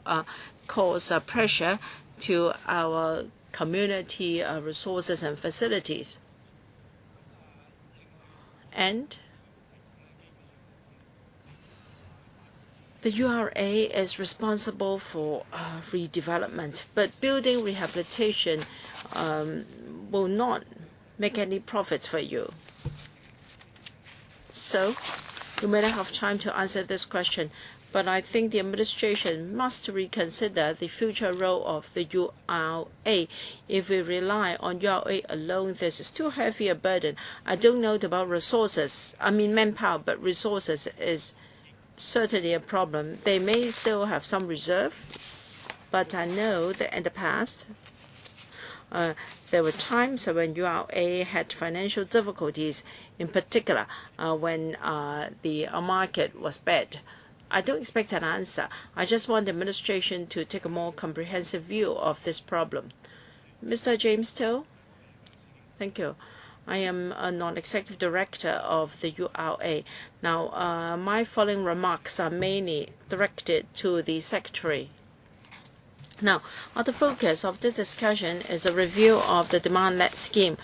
cause pressure to our community resources and facilities. And the URA is responsible for redevelopment, but building rehabilitation will not make any profits for you. So you may not have time to answer this question, but I think the administration must reconsider the future role of the URA. If we rely on URA alone, this is too heavy a burden. I don't know about manpower, but resources is certainly a problem. They may still have some reserves, but I know that in the past, there were times when URA had financial difficulties, in particular when the market was bad. I don't expect an answer. I just want the administration to take a more comprehensive view of this problem. Mr. James Toh? Thank you. I am a non-executive director of the URA. Now, my following remarks are mainly directed to the Secretary. Now, the focus of this discussion is a review of the demand-led scheme.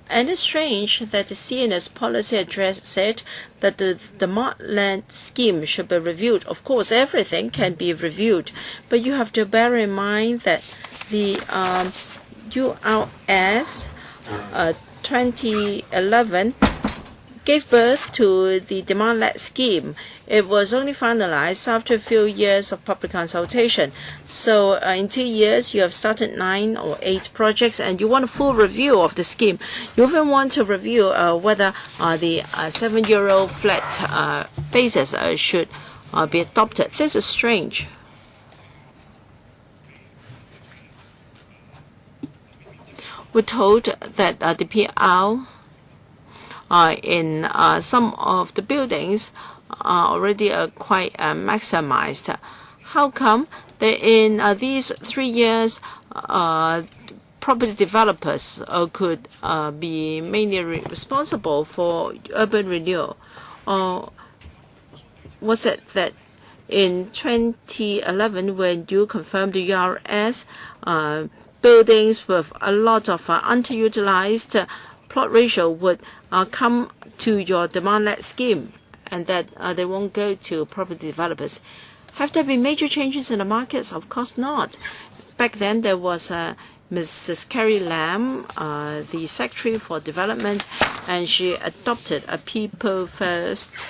And it's strange that the CNS policy address said that the demand-led scheme should be reviewed. Of course, everything can be reviewed, but you have to bear in mind that the URS 2011 gave birth to the demand-led scheme. It was only finalized after a few years of public consultation. So in 2 years, you have started 9 or 8 projects, and you want a full review of the scheme. You even want to review whether the 7-year-old flat basis should be adopted. This is strange. We're told that the PL in some of the buildings are already quite maximized. How come that in these 3 years, property developers could be mainly responsible for urban renewal? Or was it that in 2011, when you confirmed the URS, buildings with a lot of underutilized plot ratio would come to your demand-led scheme, and that they won't go to property developers? Have there been major changes in the markets? Of course not. Back then, there was Mrs. Carrie Lam, the Secretary for Development, and she adopted a people first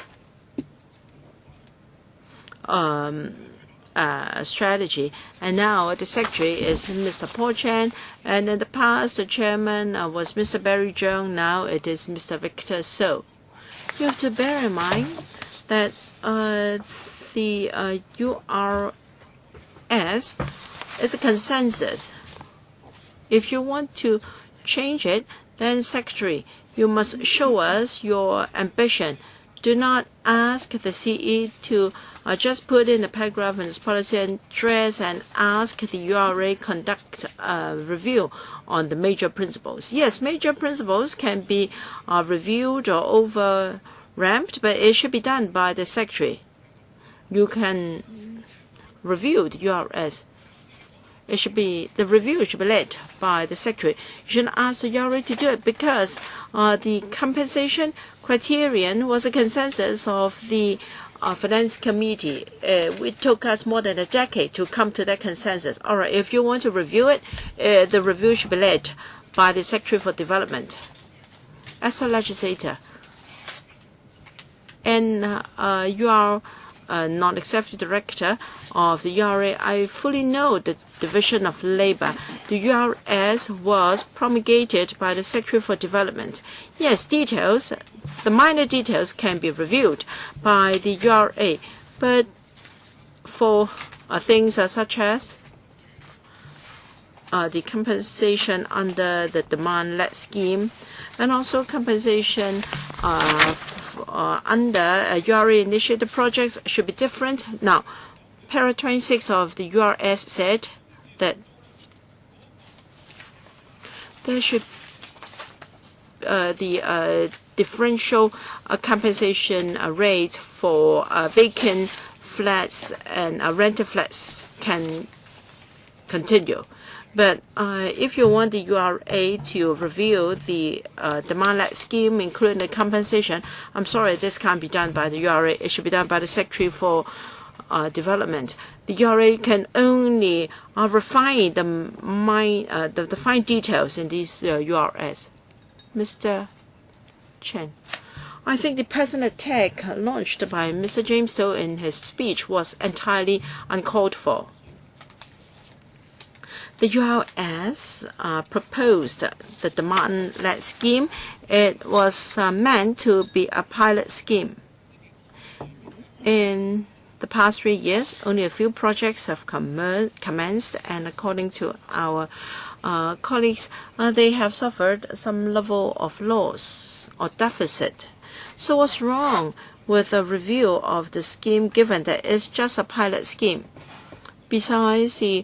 strategy. And now the Secretary is Mr. Paul Chan, and in the past the Chairman was Mr. Barry Zhang. Now it is Mr. Victor So. You have to bear in mind that the URS is a consensus. If you want to change it, then Secretary, you must show us your ambition. Do not ask the CE to just put in a paragraph in its policy address and ask the URA conduct a review on the major principles. Yes, major principles can be reviewed or over-ramped, but it should be done by the Secretary. You can review the URS. The review should be led by the Secretary. You shouldn't ask the URA to do it because the compensation criterion was a consensus of the Finance Committee. It took us more than a decade to come to that consensus. All right, if you want to review it, the review should be led by the Secretary for Development. As a legislator, and you are a non-executive director of the URA, I fully know the division of labor. The URS was promulgated by the Secretary for Development. Yes, details, the minor details can be reviewed by the URA, but for things such as the compensation under the demand-led scheme, and also compensation under URA-initiated projects should be different. Now, Para 26 of the URS said that there should the differential compensation rate for vacant flats and rented flats can continue. But if you want the URA to review the demand-led scheme, including the compensation, I'm sorry, this can't be done by the URA. It should be done by the Secretary for Development. The URA can only refine the fine details in these URS. Mr. Chen, I think the personal attack launched by Mr. James Do in his speech was entirely uncalled for. The URS proposed the demand-led scheme. It was meant to be a pilot scheme. In the past 3 years, only a few projects have commenced, and according to our colleagues, they have suffered some level of loss or deficit. So what's wrong with a review of the scheme given that it's just a pilot scheme? Besides, the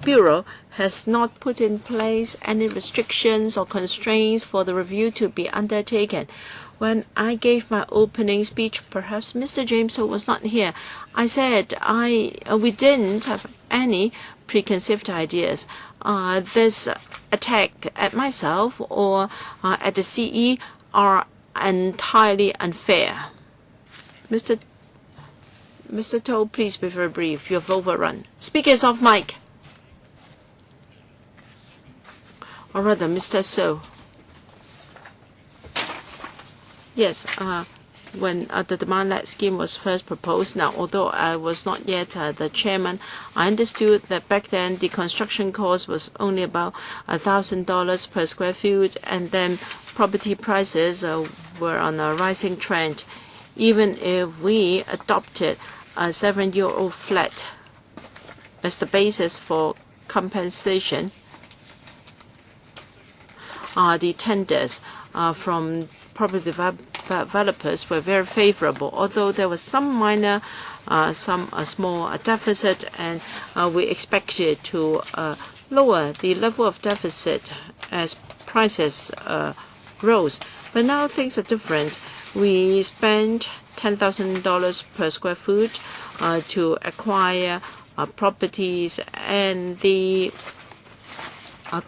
Bureau has not put in place any restrictions or constraints for the review to be undertaken. When I gave my opening speech, perhaps Mr. James was not here, I said we didn't have any preconceived ideas. This attack at myself or at the CE are entirely unfair. Mr. To, please be very brief. You have overrun. Speakers off mic. Or rather, Mr. So. Yes, when the demand-led scheme was first proposed, now, although I was not yet the chairman, I understood that back then the construction cost was only about $1,000 per square feet, and then property prices were on a rising trend. Even if we adopted a 7-year-old flat as the basis for compensation, the tenders from property developers were very favorable, although there was some minor, some small deficit, and we expected to lower the level of deficit as prices rose. But now things are different. We spent $10,000 per square foot to acquire properties, and the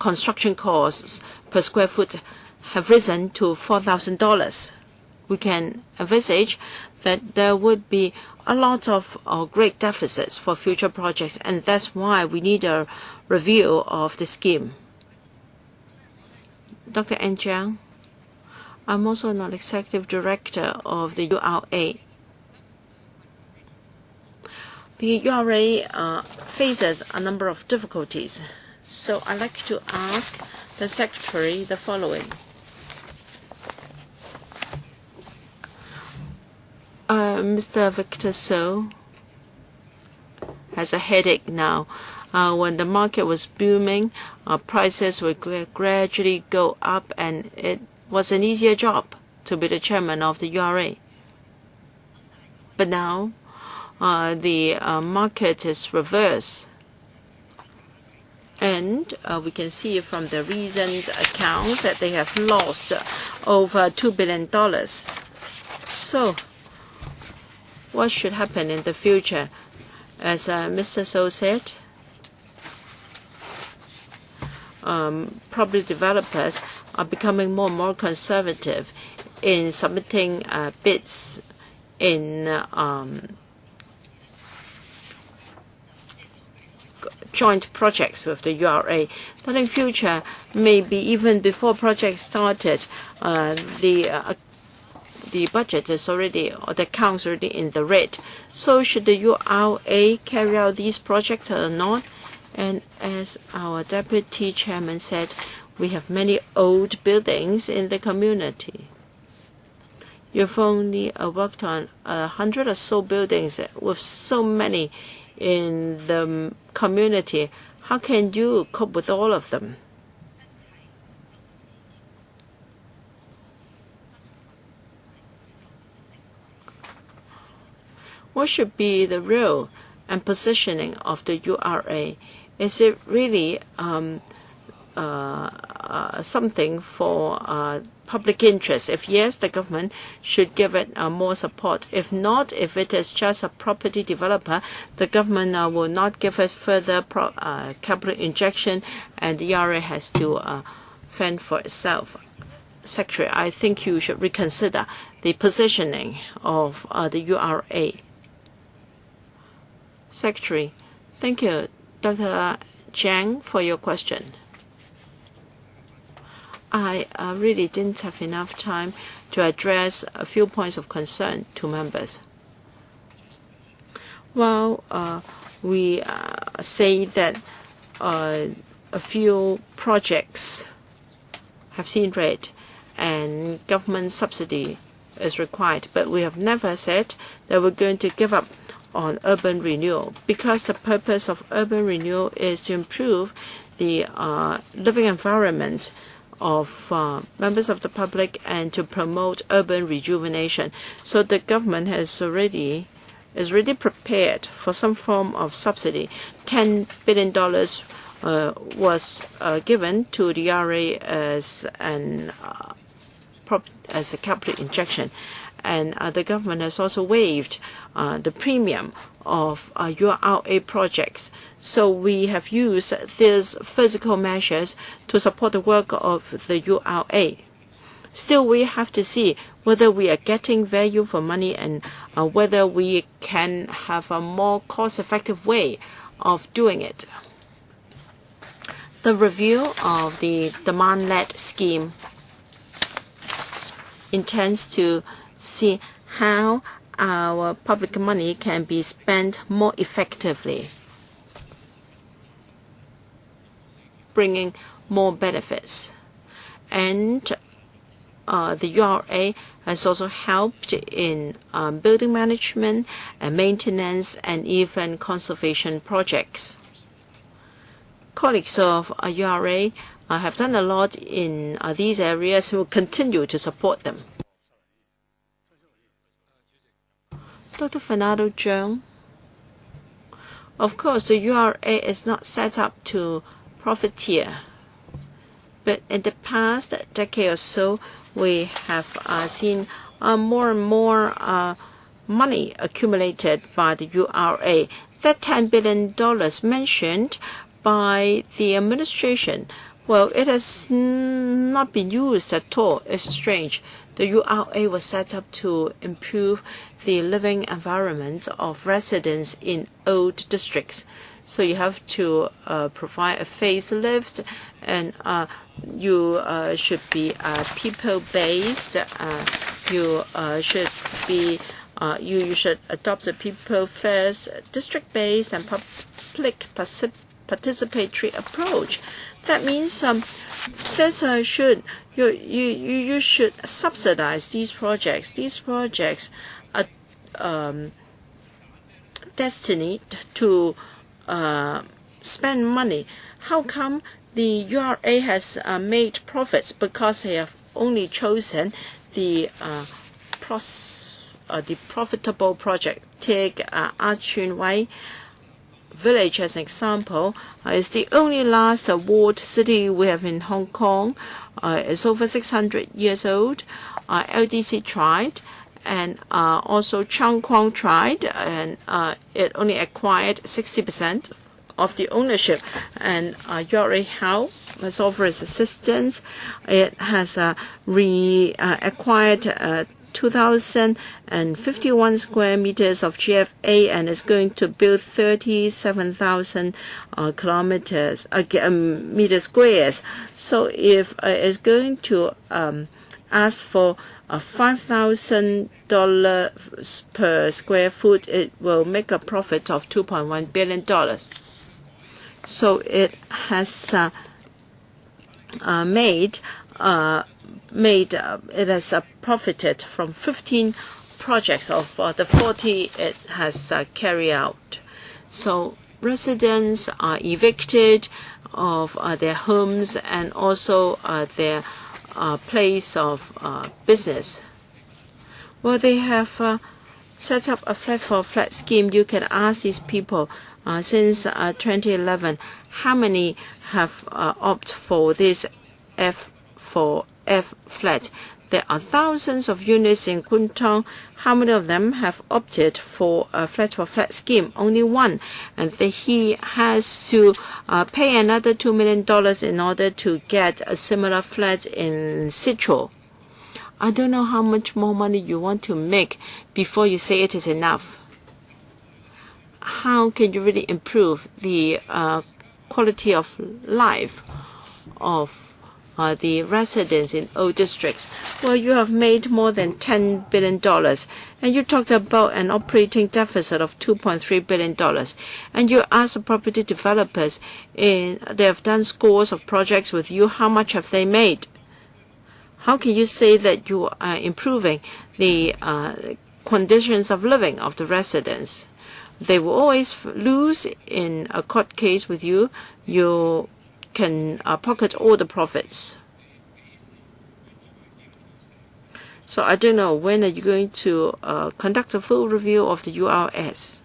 construction costs per square foot have risen to $4,000. We can envisage that there would be a lot of great deficits for future projects, and that's why we need a review of the scheme. Dr. N. Jiang, I'm also a non-executive director of the URA. The URA faces a number of difficulties, so I'd like to ask the Secretary the following. Mr. Victor So has a headache now. When the market was booming, prices would gradually go up, and it was an easier job to be the chairman of the URA. But now, the market is reversed. And we can see from the recent accounts that they have lost over $2 billion. So, what should happen in the future. As Mr. So said, property developers are becoming more and more conservative in submitting bids in joint projects with the URA. That in future, maybe even before projects started, the budget is already, or the accounts already in the red. So should the URA carry out these projects or not? And as our deputy chairman said, we have many old buildings in the community. You've only worked on 100 or so buildings with so many in the community. How can you cope with all of them? What should be the role and positioning of the URA? Is it really something for public interest? If yes, the government should give it more support. If not, if it is just a property developer, the government will not give it further capital injection, and the URA has to fend for itself. Secretary, I think you should reconsider the positioning of the URA. Secretary, thank you, Dr. Jiang, for your question. I really didn't have enough time to address a few points of concern to members. Well, we say that a few projects have seen red and government subsidy is required, but we have never said that we're going to give up on urban renewal, because the purpose of urban renewal is to improve the living environment of members of the public and to promote urban rejuvenation. So the government is already prepared for some form of subsidy. $10 billion was given to the RA as a capital injection. And the government has also waived the premium of URA projects. So we have used these physical measures to support the work of the URA. Still, we have to see whether we are getting value for money and whether we can have a more cost-effective way of doing it. The review of the demand-led scheme intends to see how our public money can be spent more effectively, bringing more benefits. And the URA has also helped in building management and maintenance and even conservation projects. Colleagues of URA have done a lot in these areas. We will continue to support them. Dr. Fernando Zhang, of course, the URA is not set up to profiteer, but in the past decade or so, we have seen more and more money accumulated by the URA. That $10 billion mentioned by the administration, well, it has not been used at all. It's strange. The URA was set up to improve the living environment of residents in old districts. So you have to provide a facelift, and you should be people-based. You should adopt a people-first, district-based, and public participatory approach. That means you should subsidize these projects. These projects are destined to spend money. How come the URA has made profits? Because they have only chosen the profitable project. Take Kwok-wai Village as an example. It's the only last walled city we have in Hong Kong. It's over 600 years old. LDC tried, and also Chang Kwong tried, and it only acquired 60% of the ownership, and Yori Hao has offered its assistance. It has acquired 2,051 square meters of GFA and is going to build 37,000 meter squares. So if it's going to ask for $5,000 per square foot, it will make a profit of $2.1 billion. So it has it has profited from 15 projects of the 40 it has carried out. So residents are evicted of their homes and also their place of business. Well, they have set up a flat-for-flat scheme. You can ask these people since 2011, how many have opted for this F4F flat? There are thousands of units in Kwun Tong. How many of them have opted for a flat-for-flat scheme? Only one. And he has to pay another $2 million in order to get a similar flat in Sichuan. I don't know how much more money you want to make before you say it is enough. How can you really improve the quality of life of the residents in old districts? Well, you have made more than $10 billion, and you talked about an operating deficit of $2.3 billion. And you asked the property developers, they have done scores of projects with you, how much have they made? How can you say that you are improving the conditions of living of the residents? They will always lose in a court case with you. You can pocket all the profits. So I don't know, when are you going to conduct a full review of the URS?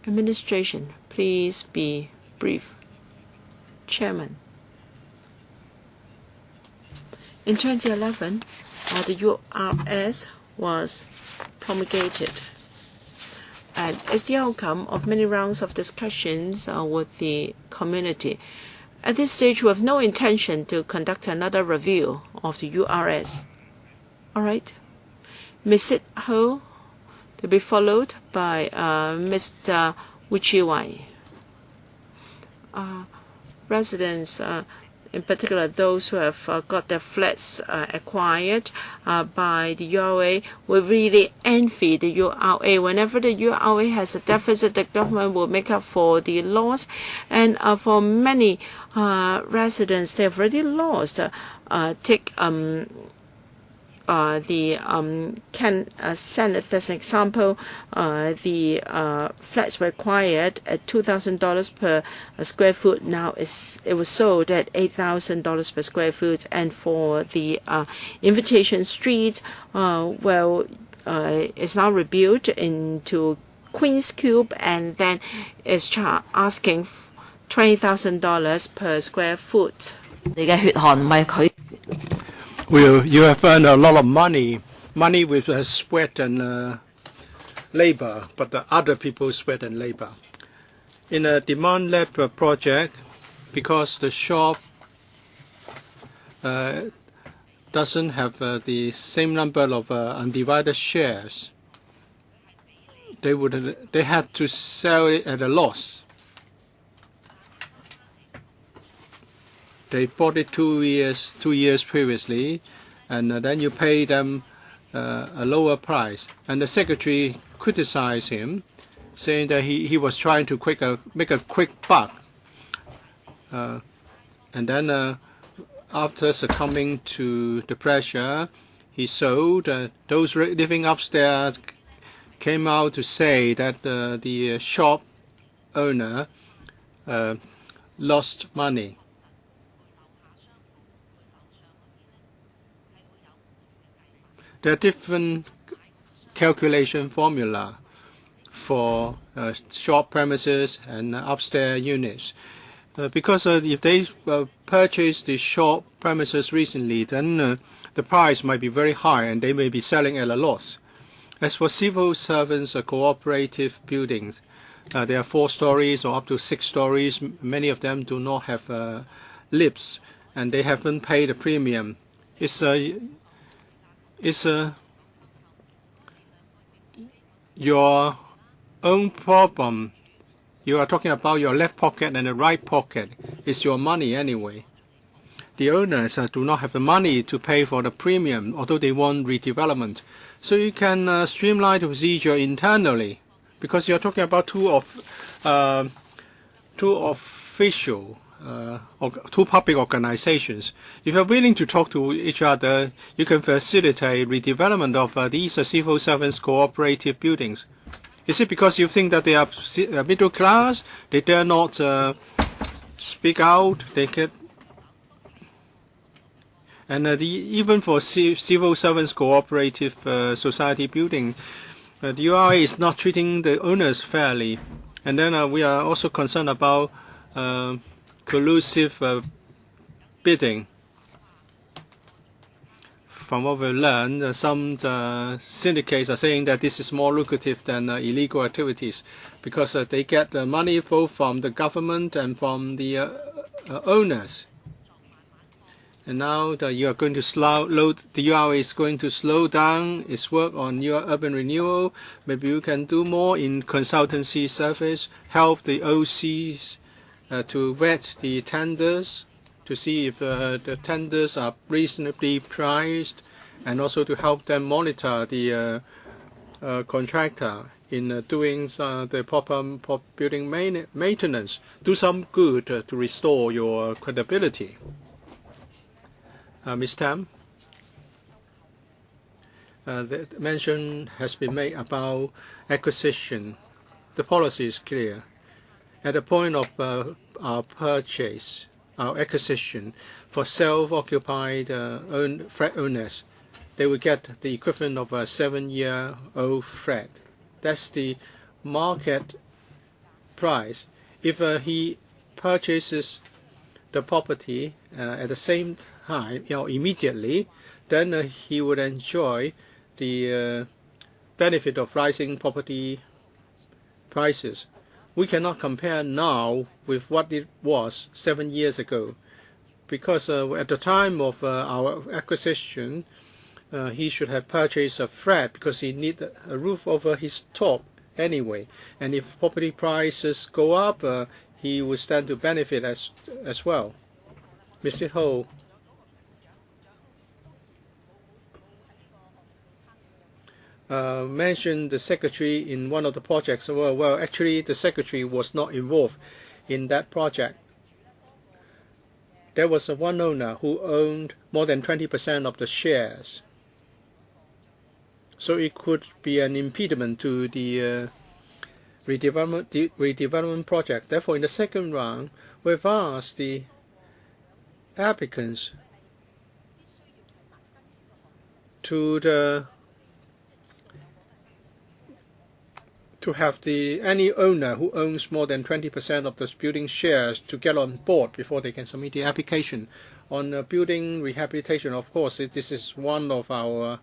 Administration, please be brief. Chairman. In 2011, the URS was promulgated, and it's the outcome of many rounds of discussions with the community. At this stage, we have no intention to conduct another review of the URS. All right. Ms. Sit Ho, to be followed by Mr. Kwok-wai. Residents, in particular those who have got their flats acquired by the URA, will really envy the URA. Whenever the URA has a deficit, the government will make up for the loss. And for many residents, they have already lost. Take the Kenneth as an example. The flats were acquired at $2,000 per square foot. Now it was sold at $8,000 per square foot. And for the Invitation Street, it's now rebuilt into Queen's Cube, and then is asking $20,000 per square foot. Well, you have earned a lot of money with sweat and labor, but the other people's sweat and labor. In a demand-led project, because the shop doesn't have the same number of undivided shares, they had to sell it at a loss. They bought it 2 years previously, and then you pay them a lower price. And the secretary criticized him, saying that he was trying to make a quick buck. And then after succumbing to the pressure, he sold. Those living upstairs came out to say that the shop owner lost money. There are different calculation formula for short premises and upstairs units. Because if they purchased the short premises recently, then the price might be very high and they may be selling at a loss. As for civil servants cooperative buildings, there are 4 stories or up to 6 stories. Many of them do not have lifts, and they haven't paid a premium. It's your own problem. You are talking about your left pocket and the right pocket. It's your money anyway. The owners do not have the money to pay for the premium, although they want redevelopment. So you can streamline the procedure internally, because you're talking about two official or two public organizations. If you're willing to talk to each other, you can facilitate redevelopment of these civil servants cooperative buildings. Is it because you think that they are middle class? They dare not speak out? They can. And even for civil servants cooperative society building, the URA is not treating the owners fairly. And then we are also concerned about collusive bidding. From what we've learned, some syndicates are saying that this is more lucrative than illegal activities, because they get money both from the government and from the owners. And now you are going to the URA is going to slow down its work on your urban renewal. Maybe you can do more in consultancy service, help the OCs to vet the tenders, to see if the tenders are reasonably priced, and also to help them monitor the contractor in doing the proper building maintenance. Do some good to restore your credibility. Ms. Tam, the mention has been made about acquisition. The policy is clear. At the point of our purchase, our acquisition for self-occupied flat owners, they will get the equivalent of a 7-year-old flat. That's the market price. If he purchases the property at the same time, immediately, then he would enjoy the benefit of rising property prices. We cannot compare now with what it was 7 years ago, because at the time of our acquisition, he should have purchased a flat because he needed a roof over his top anyway. And if property prices go up, he would stand to benefit as well. Mr. Ho, mentioned the secretary in one of the projects. Well, actually, the secretary was not involved in that project. There was one owner who owned more than 20% of the shares. So it could be an impediment to the redevelopment project. Therefore, in the second round, we've asked the applicants to have any owner who owns more than 20% of the building shares to get on board before they can submit the application. On building rehabilitation, of course, this is one of our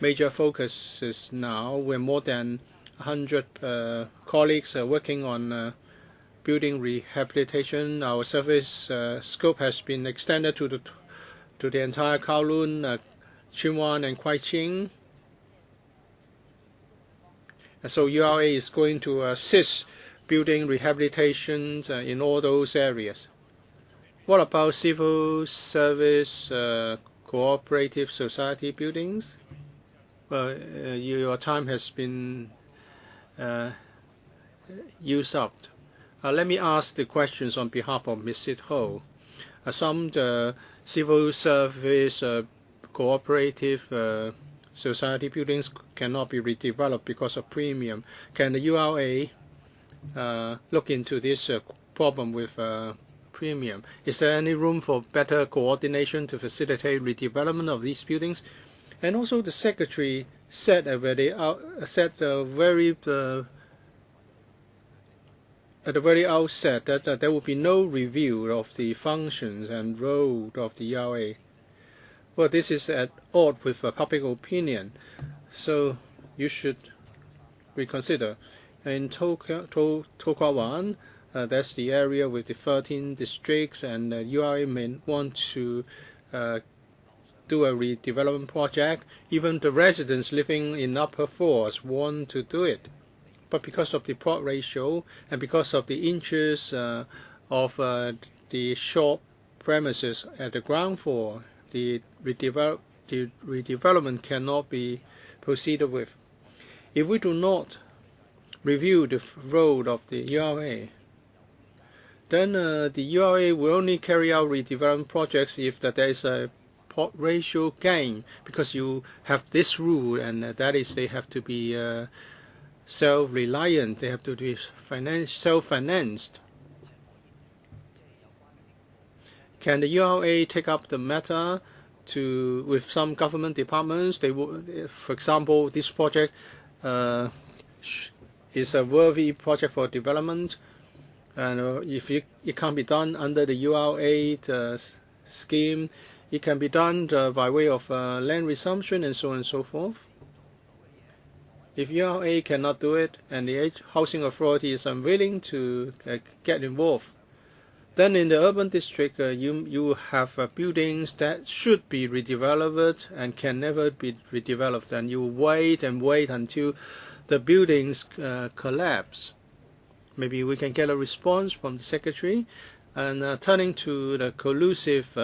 major focuses now. We're more than 100 colleagues working on building rehabilitation. Our service scope has been extended to the entire Kowloon, Tsuen Wan, and Kwai Ching. So URA is going to assist building rehabilitation in all those areas. What about civil service cooperative society buildings? Well, your time has been used up. Let me ask the questions on behalf of Ms. Sit Ho. Some civil service cooperative society buildings cannot be redeveloped because of premium. Can the URA look into this problem with premium? Is there any room for better coordination to facilitate redevelopment of these buildings? And also, the secretary said at the very outset that there will be no review of the functions and role of the URA. Well, this is at odds with public opinion, so you should reconsider. In Kwok-wai, that's the area with the 13 districts, and URA may want to do a redevelopment project. Even the residents living in upper floors want to do it. But because of the plot ratio and because of the inches of the shop premises at the ground floor, the redevelopment cannot be proceeded with. If we do not review the road of the URA, then the URA will only carry out redevelopment projects if there is a plot ratio gain, because you have this rule, and that is they have to be self-reliant, they have to be self-financed. Can the URA take up the matter with some government departments? For example, this project is a worthy project for development, and if it can't be done under the URA scheme, it can be done by way of land resumption and so on and so forth. If URA cannot do it and the housing authority is unwilling to get involved, then in the urban district you have buildings that should be redeveloped and can never be redeveloped, and you wait and wait until the buildings collapse. Maybe we can get a response from the secretary. And turning to the collusive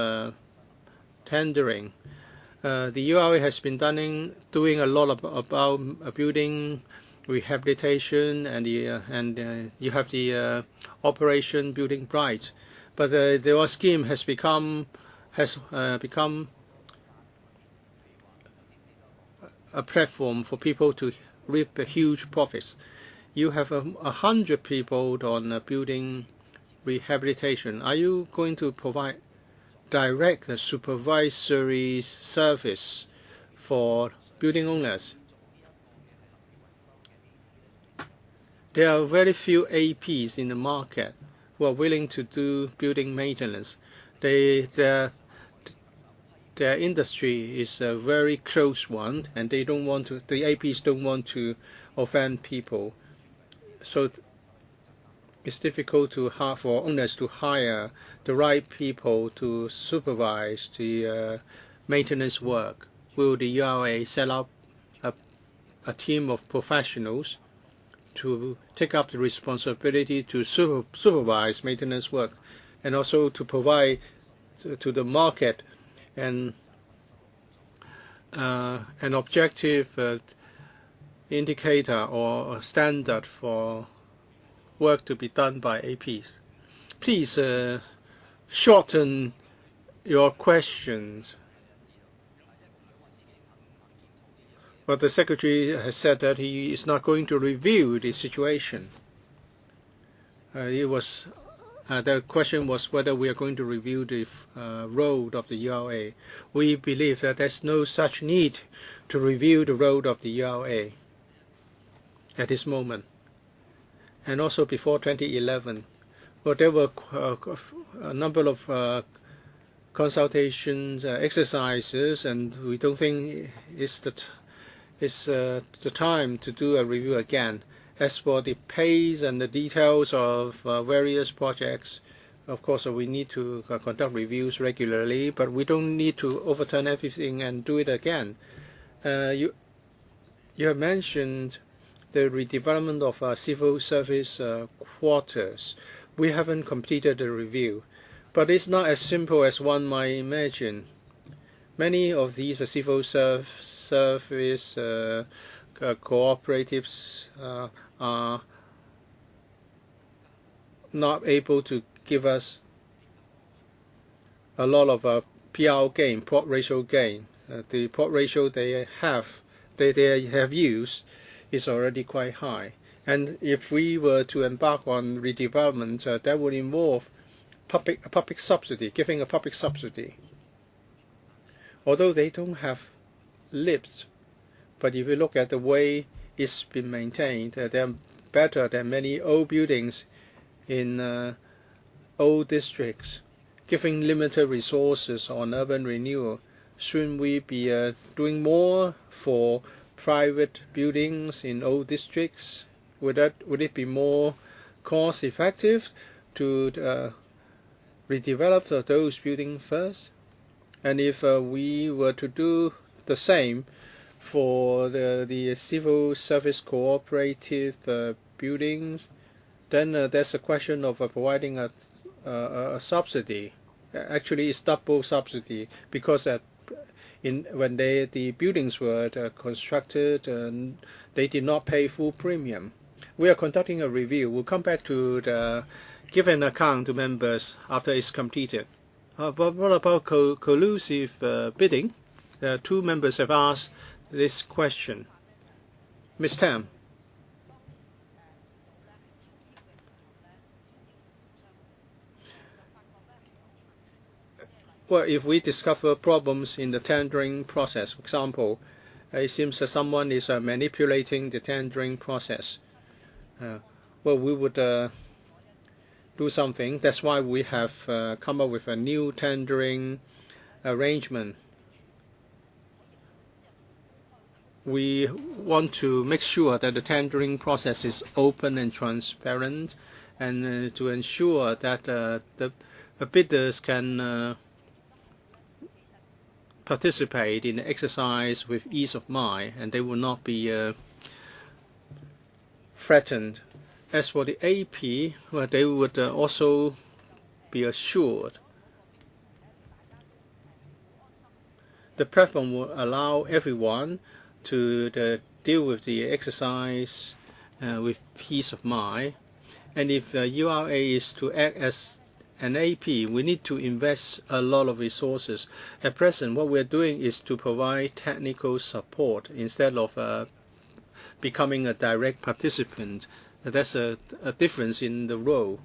tendering, the URA has been doing a lot about building rehabilitation, and you have the Operation Building Bright, but the scheme has become a platform for people to reap huge profits. You have 100 people on building rehabilitation. Are you going to provide direct supervisory service for building owners? There are very few APs in the market who are willing to do building maintenance. Their industry is a very close one, and they don't want to. The APs don't want to offend people, so it's difficult for owners to hire the right people to supervise the maintenance work. Will the URA set up a team of professionals to take up the responsibility to supervise maintenance work, and also to provide to the market an objective indicator or standard for work to be done by APs? Please shorten your questions. But the Secretary has said that he is not going to review the situation. The question was whether we are going to review the road of the URA. We believe that there's no such need to review the road of the URA at this moment. And also before 2011, well, there were a number of consultations, exercises, and we don't think it's the time to do a review again. As for the pace and the details of various projects, of course, we need to conduct reviews regularly, but we don't need to overturn everything and do it again. You have mentioned the redevelopment of civil service quarters. We haven't completed the review, but it's not as simple as one might imagine. Many of these civil service cooperatives are not able to give us a lot of PR gain, plot ratio gain. The plot ratio they have used is already quite high. And if we were to embark on redevelopment, that would involve a public subsidy, giving a public subsidy. Although they don't have lifts, but if you look at the way it's been maintained, they're better than many old buildings in old districts. Giving limited resources on urban renewal Shouldn't we be doing more for private buildings in old districts? Would it be more cost effective to redevelop those buildings first? And if we were to do the same for the civil service cooperative buildings, then there's a question of providing a subsidy. Actually, it's double subsidy because when the buildings were constructed, they did not pay full premium. We are conducting a review. We'll come back to give an account to members after it's completed. But what about collusive bidding? 2 members have asked this question. Ms. Tam. Well, if we discover problems in the tendering process, for example, it seems that someone is manipulating the tendering process, well, we would do something. That's why we have come up with a new tendering arrangement. We want to make sure that the tendering process is open and transparent, and to ensure that the bidders can participate in the exercise with ease of mind, and they will not be threatened. As for the AP, well, they would also be assured. The platform will allow everyone to deal with the exercise with peace of mind. And if URA is to act as an AP, we need to invest a lot of resources. At present, what we're doing is to provide technical support instead of becoming a direct participant. That's a difference in the role.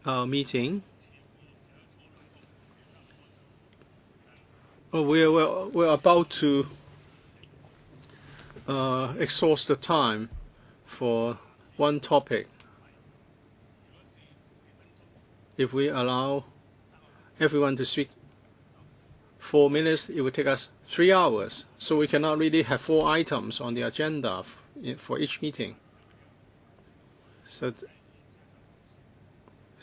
Our meeting. We're about to exhaust the time for one topic. If we allow everyone to speak 4 minutes, it would take us 3 hours. So we cannot really have 4 items on the agenda for each meeting. So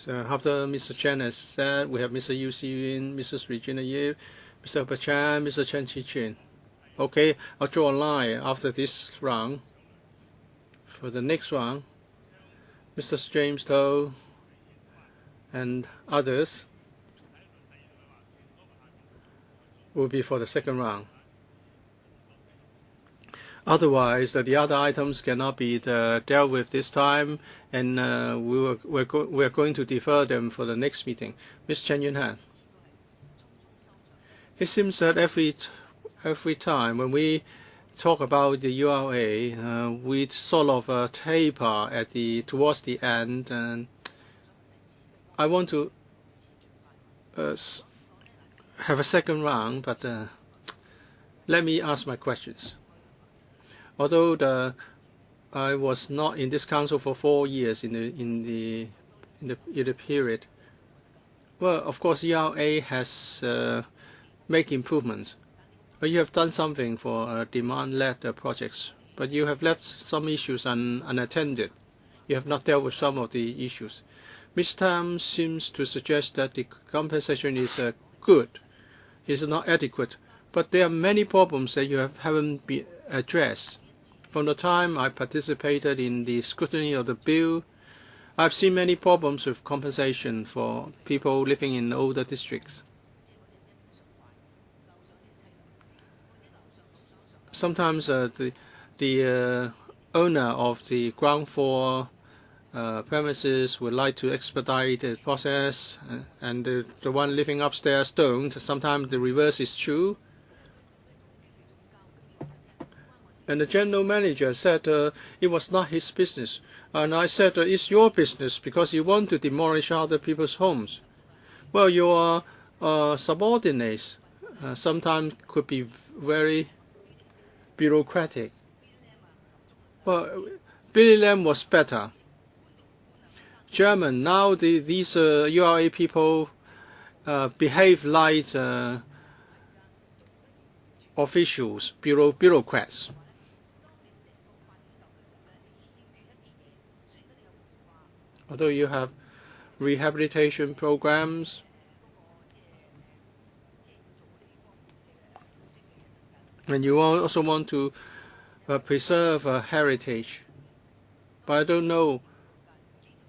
after Mr. Chen has said, we have Mr. Yu Si-yun, Mrs. Regina Yu, Mr. Bachan, Mr. Chen Chi-chin. Okay, I'll draw a line after this round. For the next round, Mr. James Toh and others will be for the second round. Otherwise, the other items cannot be dealt with this time, and we're going to defer them for the next meeting. Ms. Chen Yun-han. It seems that every time when we talk about the URA, we sort of taper towards the end, and I want to have a second round, but let me ask my questions. Although I was not in this council for 4 years in the period, well, of course, ERA has made improvements. But you have done something for demand-led projects, but you have left some issues unattended. You have not dealt with some of the issues. Ms. Tam seems to suggest that the compensation is good, is not adequate, but there are many problems that you haven't been addressed. From the time I participated in the scrutiny of the bill, I've seen many problems with compensation for people living in older districts. Sometimes the owner of the ground floor premises would like to expedite the process, and the one living upstairs don't. Sometimes the reverse is true. And the general manager said it was not his business. And I said, it's your business because you want to demolish other people's homes. Well, your subordinates sometimes could be very bureaucratic. Well, Billy Lam was better. German, now these URA people behave like officials, bureaucrats. Although you have rehabilitation programs, and you also want to preserve a heritage, but I don't know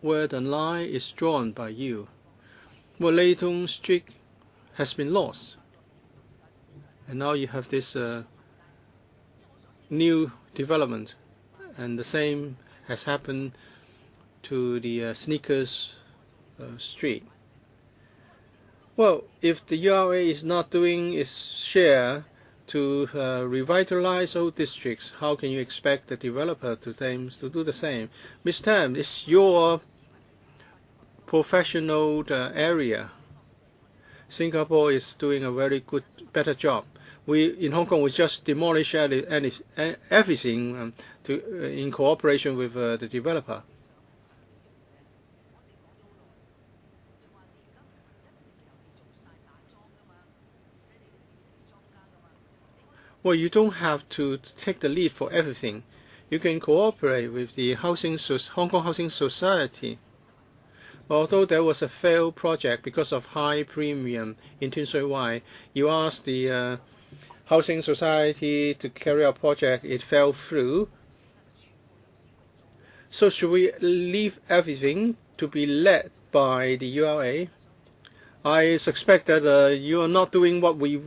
where the line is drawn by you. Well, Leighton Street has been lost, and now you have this new development, and the same has happened to the Sneakers Street. Well, if the URA is not doing its share to revitalize old districts, how can you expect the developer to do the same? Ms. Tam, it's your professional area. Singapore is doing a very better job. In Hong Kong, we just demolish everything in cooperation with the developer. Well, you don't have to take the lead for everything. You can cooperate with the Hong Kong Housing Society. Although there was a failed project because of high premium in Tuen Shui Wai, you asked the Housing Society to carry out a project, it fell through. So should we leave everything to be led by the URA? I suspect that you are not doing what we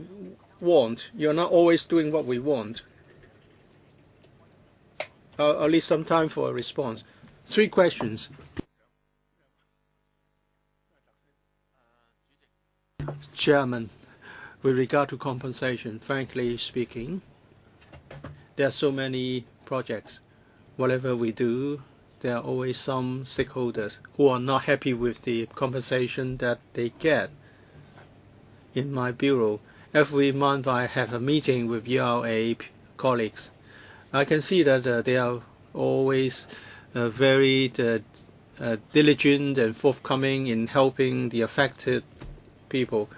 want. You're not always doing what we want. I'll leave some time for a response. 3 questions. Chairman, with regard to compensation, frankly speaking, there are so many projects. Whatever we do, there are always some stakeholders who are not happy with the compensation that they get. In my bureau, every month I have a meeting with URA colleagues. I can see that they are always very diligent and forthcoming in helping the affected people.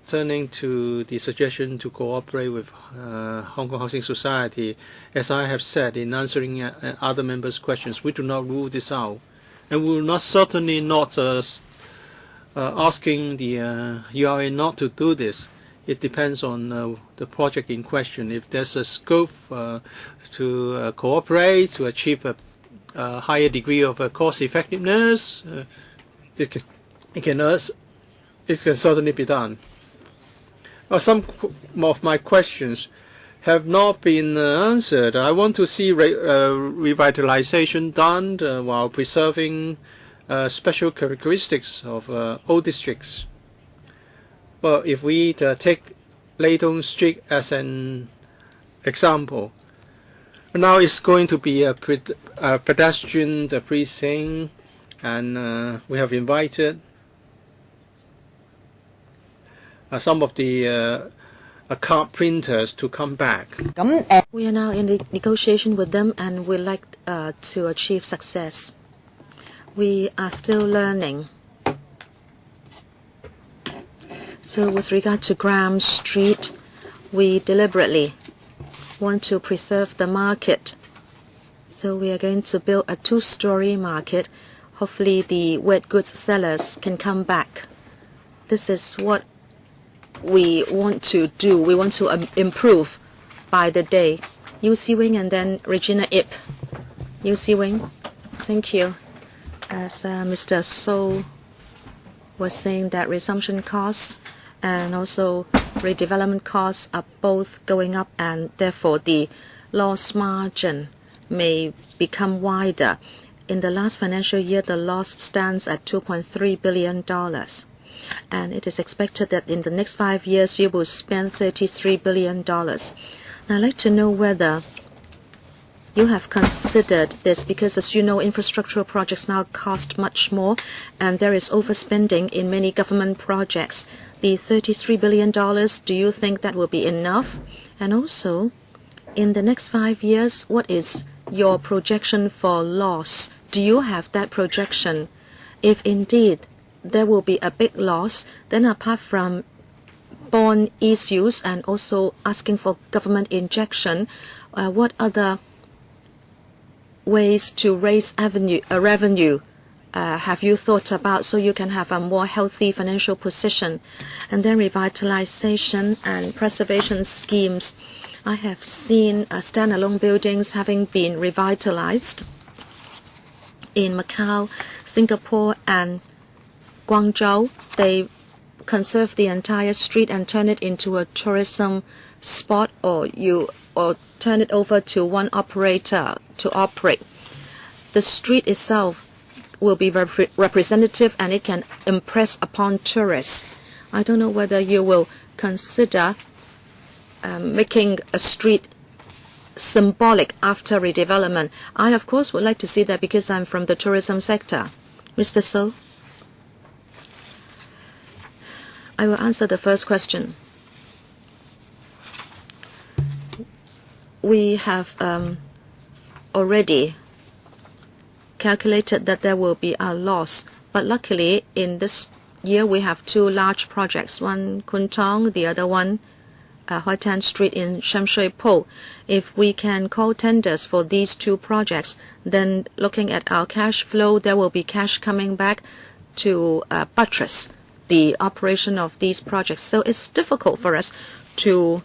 Turning to the suggestion to cooperate with Hong Kong Housing Society, as I have said in answering other members' questions, we do not rule this out. And we will certainly not asking the URA not to do this. It depends on the project in question. If there's a scope to cooperate, to achieve a higher degree of cost effectiveness, it can certainly be done. Some of my questions have not been answered. I want to see revitalization done while preserving special characteristics of old districts. Well, if we take Leighton Street as an example, now it's going to be a pedestrian precinct, and we have invited some of the card printers to come back. We are now in the negotiation with them, and we'd like to achieve success. We are still learning. So with regard to Graham Street, we deliberately want to preserve the market. So we are going to build a 2-story market. Hopefully the wet goods sellers can come back. This is what we want to do. We want to improve by the day. Yu Si-wing and then Regina Ip. Yu Si-wing, thank you. As Mr. So was saying, that resumption costs and also redevelopment costs are both going up, and therefore the loss margin may become wider. In the last financial year, the loss stands at $2.3 billion. And it is expected that in the next 5 years you will spend $33 billion. Now, I'd like to know whether you have considered this, because as you know, infrastructural projects now cost much more, and there is overspending in many government projects. The $33 billion, do you think that will be enough? And also, in the next 5 years, what is your projection for loss? Do you have that projection? If indeed there will be a big loss. Then apart from bond issues and also asking for government injection, what other ways to raise revenue have you thought about so you can have a more healthy financial position? And then revitalization and preservation schemes. I have seen standalone buildings having been revitalized in Macau, Singapore, and Guangzhou. They conserve the entire street and turn it into a tourism spot, or turn it over to one operator to operate. The street itself will be representative and it can impress upon tourists. I don't know whether you will consider making a street symbolic after redevelopment. I, of course, would like to see that because I'm from the tourism sector. Mr. So, I will answer the first question. We have already calculated that there will be a loss, but luckily in this year we have two large projects, one Kwun Tong, the other one Hoi Tan Street in Sham Shui Po. If we can call tenders for these two projects, then looking at our cash flow, there will be cash coming back to buttress the operation of these projects. So it's difficult for us to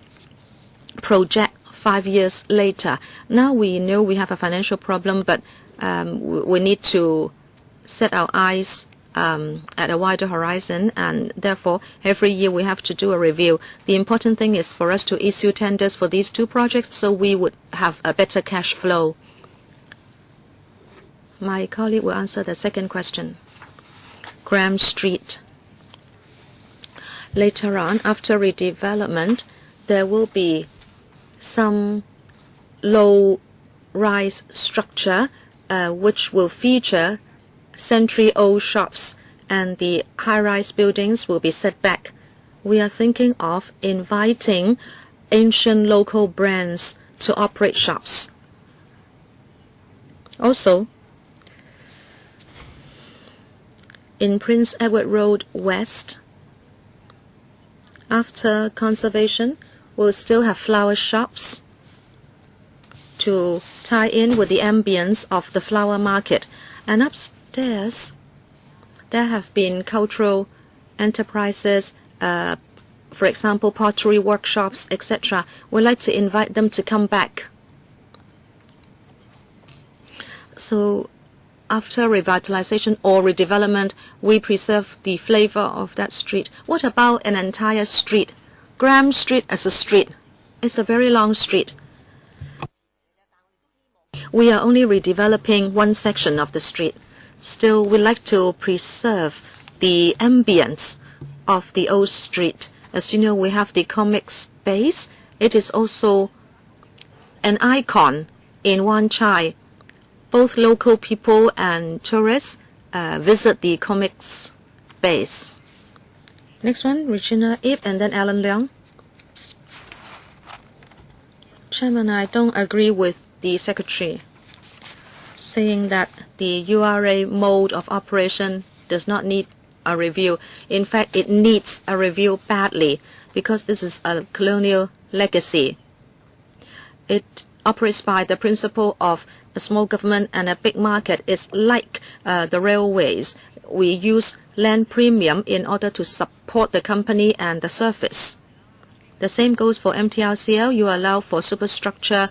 project 5 years later. Now we know we have a financial problem, but we need to set our eyes at a wider horizon, and therefore every year we have to do a review. The important thing is for us to issue tenders for these two projects so we would have a better cash flow. My colleague will answer the second question. Graham Street. Later on, after redevelopment, there will be some low-rise structure which will feature century-old shops, and the high-rise buildings will be set back. We are thinking of inviting ancient local brands to operate shops. Also, in Prince Edward Road West, after conservation, we'll still have flower shops to tie in with the ambience of the flower market. And upstairs, there have been cultural enterprises, for example, pottery workshops, etc. We'd like to invite them to come back. So after revitalization or redevelopment, we preserve the flavor of that street. What about an entire street? Graham Street as a street. It's a very long street. We are only redeveloping one section of the street. Still, we like to preserve the ambience of the old street. As you know, we have the comic space. It is also an icon in Wan Chai. Both local people and tourists visit the comic space. Next one, Regina Ip and then Alan Leong. Chairman, I don't agree with the Secretary saying that the URA mode of operation does not need a review. In fact, it needs a review badly because this is a colonial legacy. It operates by the principle of a small government and a big market. It's like the railways. We use land premium in order to support the company and the service. The same goes for MTRCL. You allow for superstructure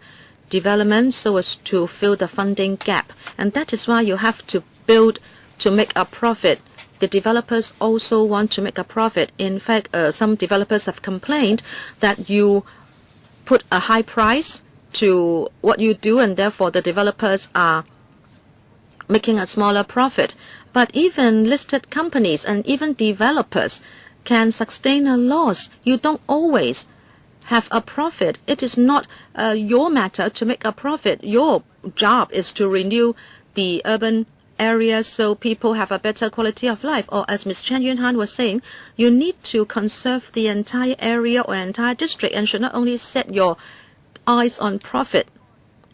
development so as to fill the funding gap. And that is why you have to build to make a profit. The developers also want to make a profit. In fact, some developers have complained that you put a high price to what you do, and therefore the developers are making a smaller profit. But even listed companies and even developers can sustain a loss. You don't always have a profit. It is not your matter to make a profit. Your job is to renew the urban areas so people have a better quality of life. Or as Ms. Chen Yunhan was saying, you need to conserve the entire area or entire district and should not only set your eyes on profit.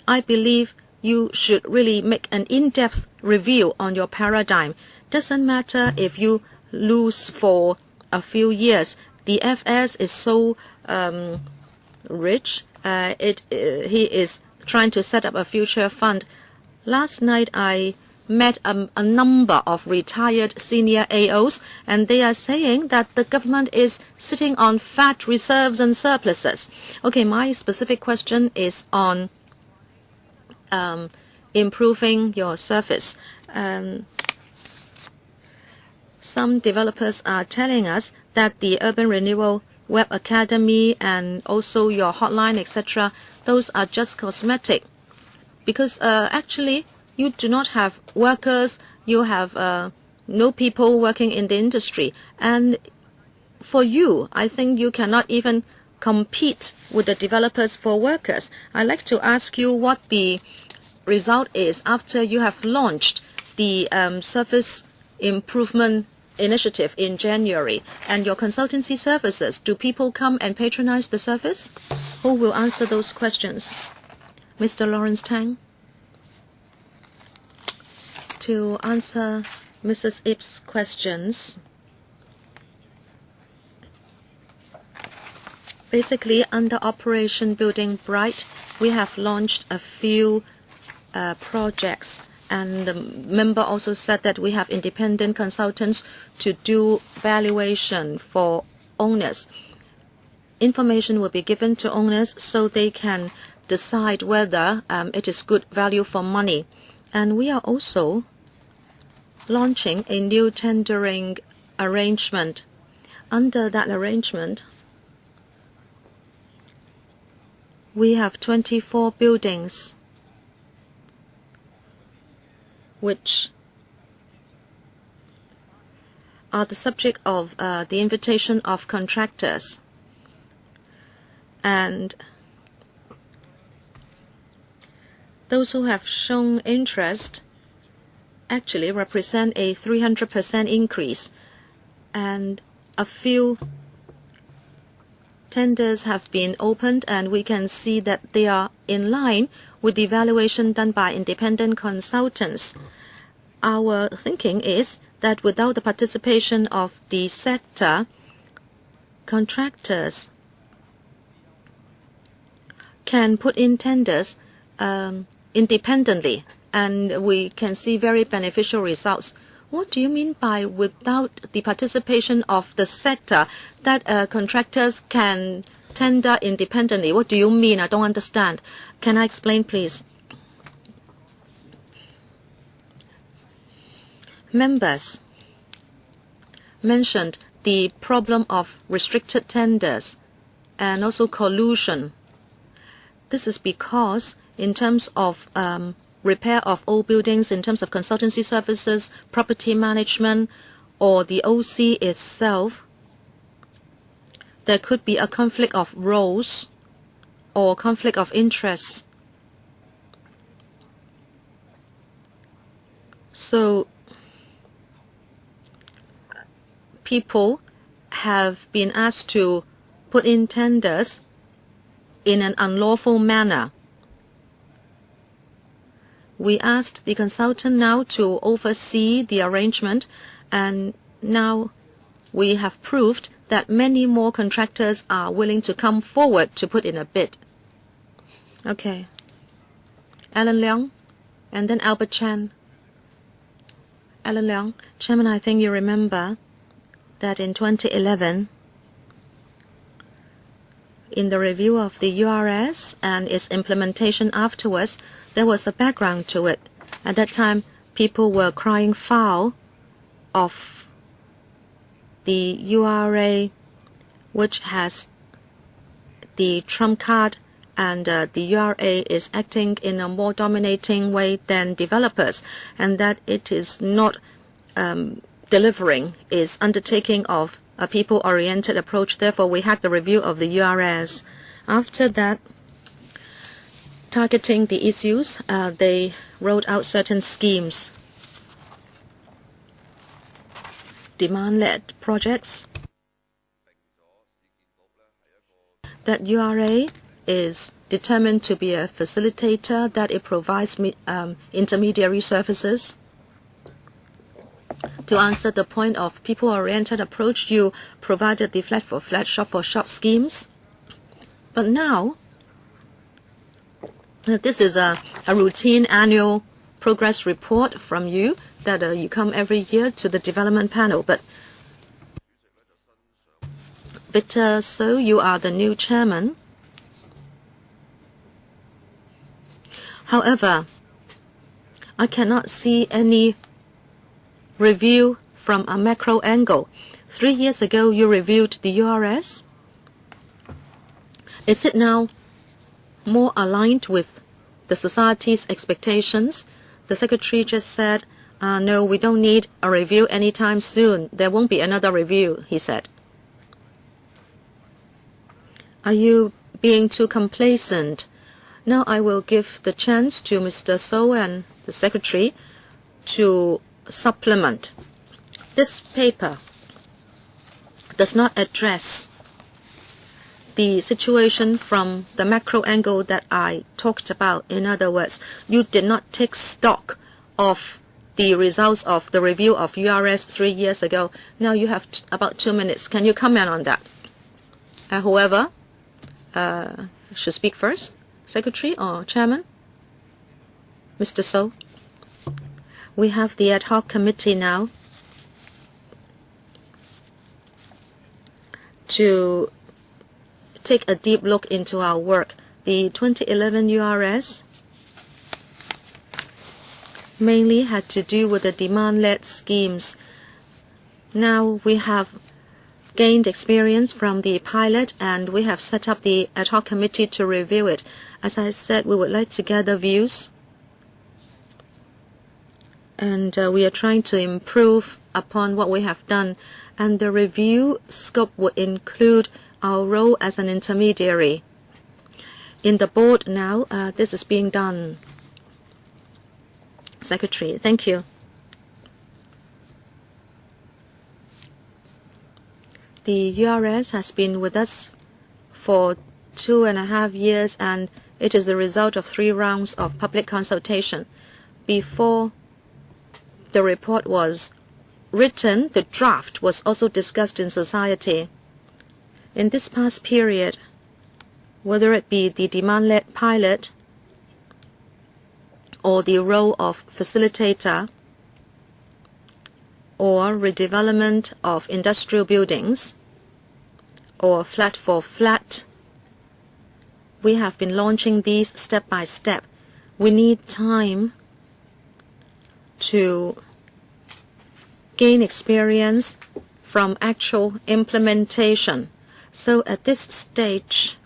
I believe you should really make an in-depth review on your paradigm. Doesn't matter if you lose for a few years. The FS is so rich. He is trying to set up a future fund. Last night I met a number of retired senior AOs, and they are saying that the government is sitting on fat reserves and surpluses. Okay, my specific question is on improving your service. Some developers are telling us that the Urban Renewal Web Academy and also your hotline, etc., those are just cosmetic. Because actually, you do not have workers, you have no people working in the industry. And for you, I think you cannot even compete with the developers for workers. I'd like to ask you what the result is after you have launched the service improvement initiative in January and your consultancy services. Do people come and patronize the service? Who will answer those questions? Mr. Lawrence Tang. To answer Mrs. Ip's questions, basically under Operation Building Bright, we have launched a few projects, and the member also said that we have independent consultants to do valuation for owners. Information will be given to owners so they can decide whether it is good value for money. And we are also launching a new tendering arrangement. Under that arrangement, we have 24 buildings which are the subject of the invitation of contractors. And those who have shown interest actually represent a 300% increase, and a few tenders have been opened, and we can see that they are in line with the evaluation done by independent consultants. Our thinking is that without the participation of the sector, contractors can put in tenders independently, and we can see very beneficial results. What do you mean by without the participation of the sector, that contractors can tender independently? What do you mean? I don't understand. Can I explain, please? Members mentioned the problem of restricted tenders and also collusion. This is because in terms of repair of old buildings, in terms of consultancy services, property management, or the OC itself, there could be a conflict of roles or conflict of interests. So people have been asked to put in tenders in an unlawful manner. We asked the consultant now to oversee the arrangement, and now we have proved that many more contractors are willing to come forward to put in a bid. Okay. Alan Leong, and then Albert Chan. Alan Leong, Chairman, I think you remember that in 2011, in the review of the URS and its implementation afterwards, there was a background to it. At that time, people were crying foul of the URA, which has the trump card, and the URA is acting in a more dominating way than developers, and that it is not delivering its undertaking of a people-oriented approach. Therefore, we had the review of the URS. After that, targeting the issues, they wrote out certain schemes. Demand-led projects. That URA is determined to be a facilitator, that it provides intermediary services. To answer the point of people-oriented approach, you provided the flat-for-flat, shop-for-shop schemes. But now, this is a routine annual progress report from you that you come every year to the development panel. But Victor, so you are the new chairman. However, I cannot see any review from a macro angle. 3 years ago, you reviewed the URS. Is it now more aligned with the society's expectations? The secretary just said, no, we don't need a review anytime soon. There won't be another review, he said. Are you being too complacent? Now I will give the chance to Mr. So and the secretary to supplement. This paper does not address the situation from the macro angle that I talked about. In other words, you did not take stock of the results of the review of URS 3 years ago. Now you have about 2 minutes. Can you comment on that? Whoever should speak first, secretary or chairman? Mr. So. We have the ad hoc committee now to take a deep look into our work. The 2011 URS mainly had to do with the demand-led schemes. Now we have gained experience from the pilot and we have set up the ad hoc committee to review it. As I said, we would like to gather views and we are trying to improve upon what we have done. And the review scope would include our role as an intermediary. In the board now, this is being done. Secretary, thank you. The URS has been with us for 2.5 years and it is the result of 3 rounds of public consultation. Before the report was written, the draft was also discussed in society. In this past period, whether it be the demand-led pilot or the role of facilitator or redevelopment of industrial buildings or flat-for-flat, we have been launching these step by step. We need time to gain experience from actual implementation. So at this stage,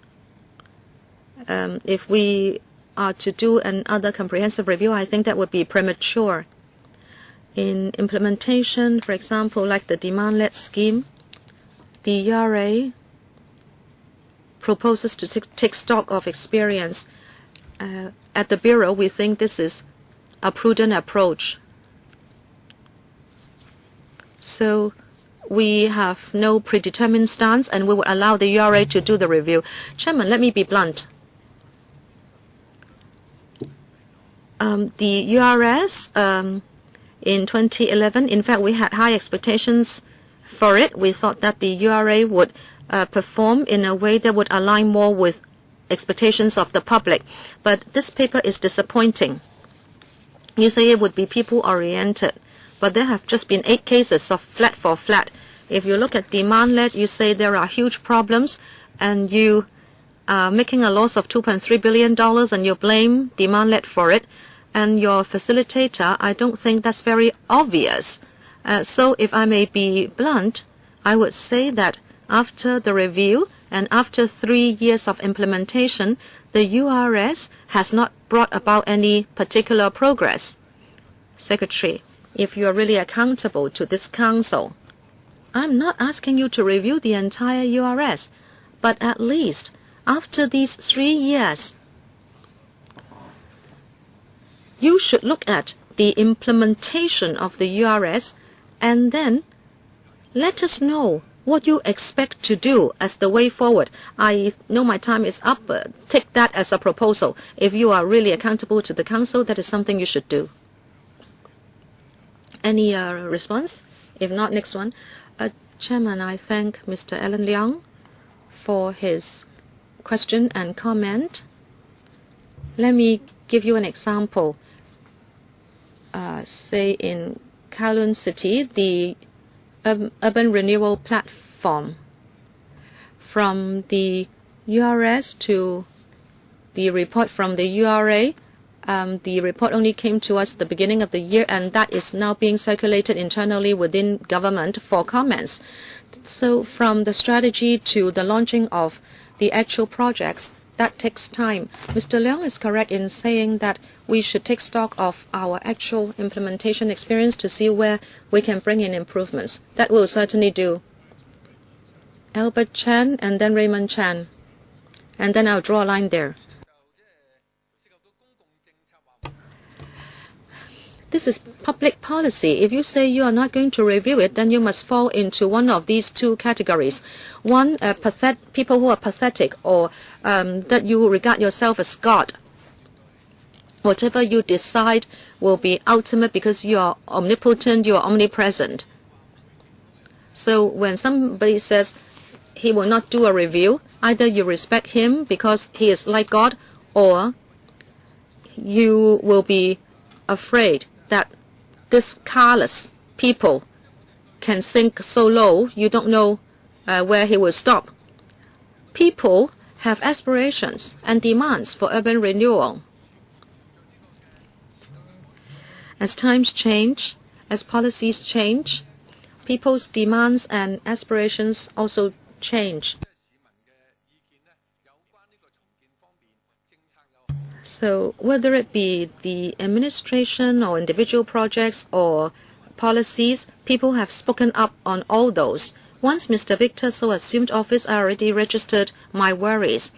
if we are to do another comprehensive review, I think that would be premature. In implementation, for example, like the demand-led scheme, the ERA proposes to take stock of experience. At the Bureau, we think this is a prudent approach. So we have no predetermined stance and we will allow the URA to do the review. Chairman, let me be blunt. The URS in 2011, in fact, we had high expectations for it. We thought that the URA would perform in a way that would align more with expectations of the public. But this paper is disappointing. You say it would be people-oriented, but there have just been 8 cases of flat-for-flat. If you look at demand-led, you say there are huge problems, and you are making a loss of $2.3 billion, and you blame demand-led for it. And your facilitator, I don't think that's very obvious. So if I may be blunt, I would say that after the review and after 3 years of implementation, the URS has not brought about any particular progress. Secretary, if you are really accountable to this council, I'm not asking you to review the entire URS, but at least after these 3 years, you should look at the implementation of the URS and then let us know what you expect to do as the way forward. I know my time is up. Take that as a proposal. If you are really accountable to the council, that is something you should do. Any response? If not, next one. Chairman, I thank Mr. Alan Leong for his question and comment. Let me give you an example. Say in Kowloon City, the urban renewal platform, from the URS to the report from the URA, the report only came to us at the beginning of the year, and that is now being circulated internally within government for comments. So from the strategy to the launching of the actual projects, that takes time. Mr. Leong is correct in saying that we should take stock of our actual implementation experience to see where we can bring in improvements. That will certainly do. Albert Chan and then Raymond Chan. And then I'll draw a line there. This is public policy. If you say you are not going to review it, then you must fall into one of these two categories. One, people who are pathetic, or that you regard yourself as God. Whatever you decide will be ultimate because you are omnipotent, you are omnipresent. So when somebody says he will not do a review, either you respect him because he is like God, or you will be afraid that this careless people can sink so low you don't know where he will stop. People have aspirations and demands for urban renewal. As times change, as policies change, people's demands and aspirations also change. So whether it be the administration or individual projects or policies, people have spoken up on all those. Once Mr. Victor So assumed office, I already registered my worries.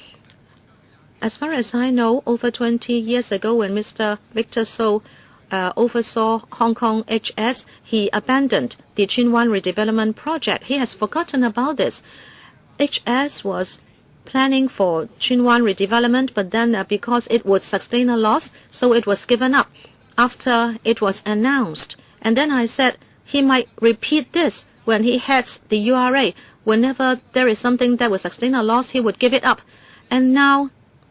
As far as I know, over 20 years ago when Mr. Victor So oversaw Hong Kong HS, he abandoned the Tsuen Wan redevelopment project. He has forgotten about this. HS was planning for Tsuen Wan redevelopment, but then because it would sustain a loss, so it was given up after it was announced. And then I said he might repeat this when he heads the URA. Whenever there is something that will sustain a loss, he would give it up. And now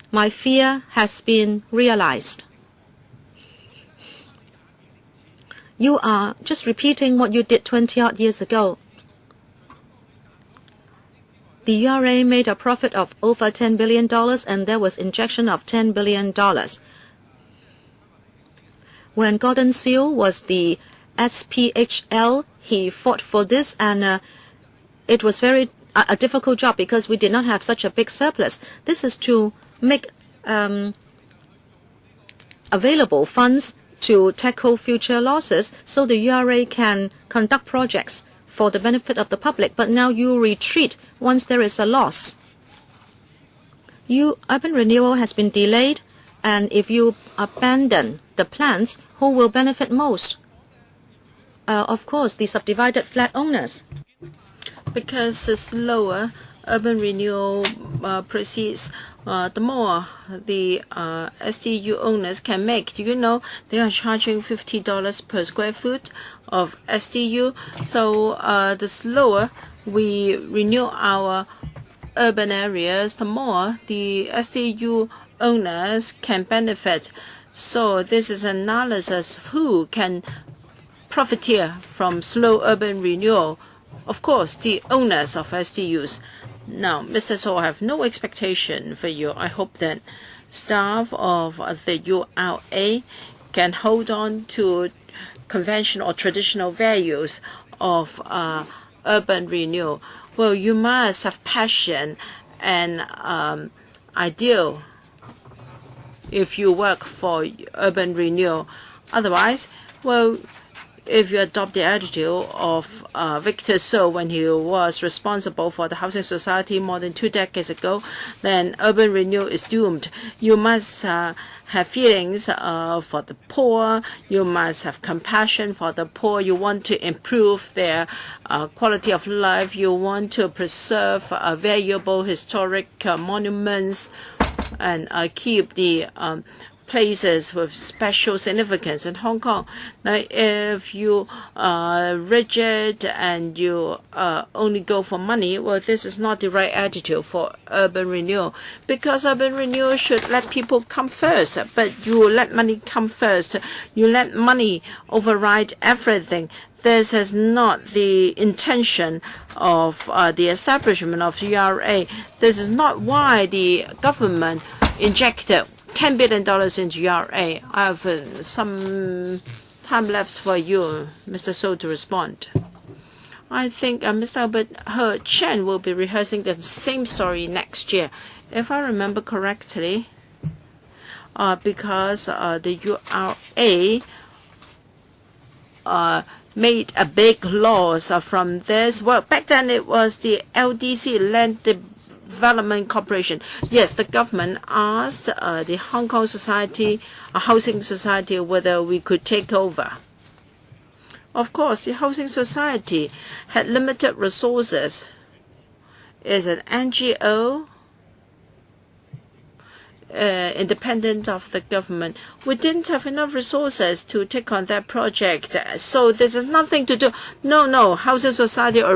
my fear has been realized. You are just repeating what you did 20-odd years ago. The URA made a profit of over $10 billion and there was injection of $10 billion. When Gordon Seal was the SPHL, he fought for this, and it was a difficult job because we did not have such a big surplus. This is to make available funds to tackle future losses so the URA can conduct projects for the benefit of the public, but now you retreat once there is a loss. Urban renewal has been delayed, and if you abandon the plans, who will benefit most? Of course, the subdivided flat owners. Because the slower urban renewal proceeds, the more the SDU owners can make. Do you know they are charging $50 per square foot of SDU? So the slower we renew our urban areas, the more the SDU owners can benefit. So this is analysis of who can profiteer from slow urban renewal. Of course, the owners of SDUs. Now, Mr. So, I have no expectation for you. I hope that staff of the URA can hold on to conventional or traditional values of urban renewal. Well, you must have passion and ideal if you work for urban renewal. Otherwise, well, if you adopt the attitude of Victor So when he was responsible for the housing society more than 2 decades ago, then urban renewal is doomed. You must have feelings for the poor. You must have compassion for the poor. You want to improve their quality of life. You want to preserve valuable historic monuments and keep the places with special significance in Hong Kong. Now, if you are rigid and you only go for money, well, this is not the right attitude for urban renewal, because urban renewal should let people come first, but you let money come first. You let money override everything. This is not the intention of the establishment of URA. This is not why the government injected $10 billion into URA. I have some time left for you, Mr. So, to respond. I think Mr. Albert He Chen will be rehearsing the same story next year, if I remember correctly, because the URA made a big loss from this. Well, back then it was the LDC, Land Development Corporation. Yes, the government asked the Hong Kong Society, Housing Society, whether we could take over. Of course, the Housing Society had limited resources. It's an NGO, independent of the government. We didn't have enough resources to take on that project, so this has nothing to do. No, Housing Society had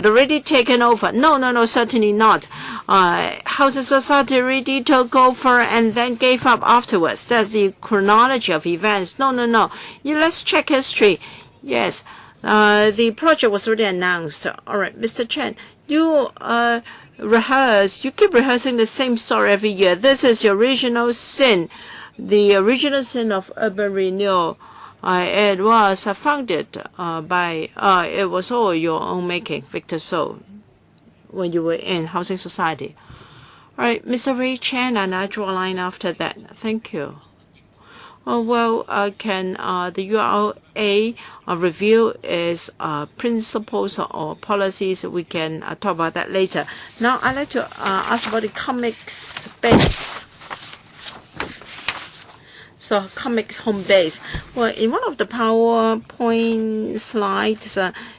already taken over. No, certainly not. Housing Society already took over and then gave up afterwards. That's the chronology of events. No. Let's check history. Yes, the project was already announced. All right, Mr. Chen, you keep rehearsing the same story every year. This is your original sin, the original sin of urban renewal. It was founded it was all your own making, Victor So, when you were in Housing Society. All right, Mr. Ray Chen, and I draw a line after that. Thank you. Can the URA review its principles or policies? We can talk about that later. Now, I'd like to ask about the comics base. So, comics home base. Well, in one of the PowerPoint slides,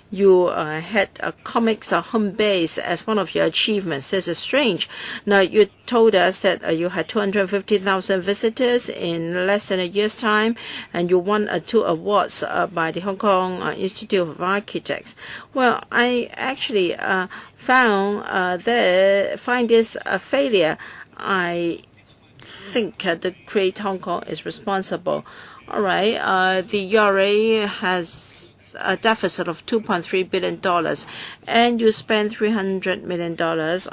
you had a comics home base as one of your achievements. This is strange. Now, you told us that you had 250,000 visitors in less than a year's time, and you won 2 awards by the Hong Kong Institute of Architects. Well, I actually find this a failure. I think the Create Hong Kong is responsible. All right, the URA has a deficit of $2.3 billion, and you spend $300 million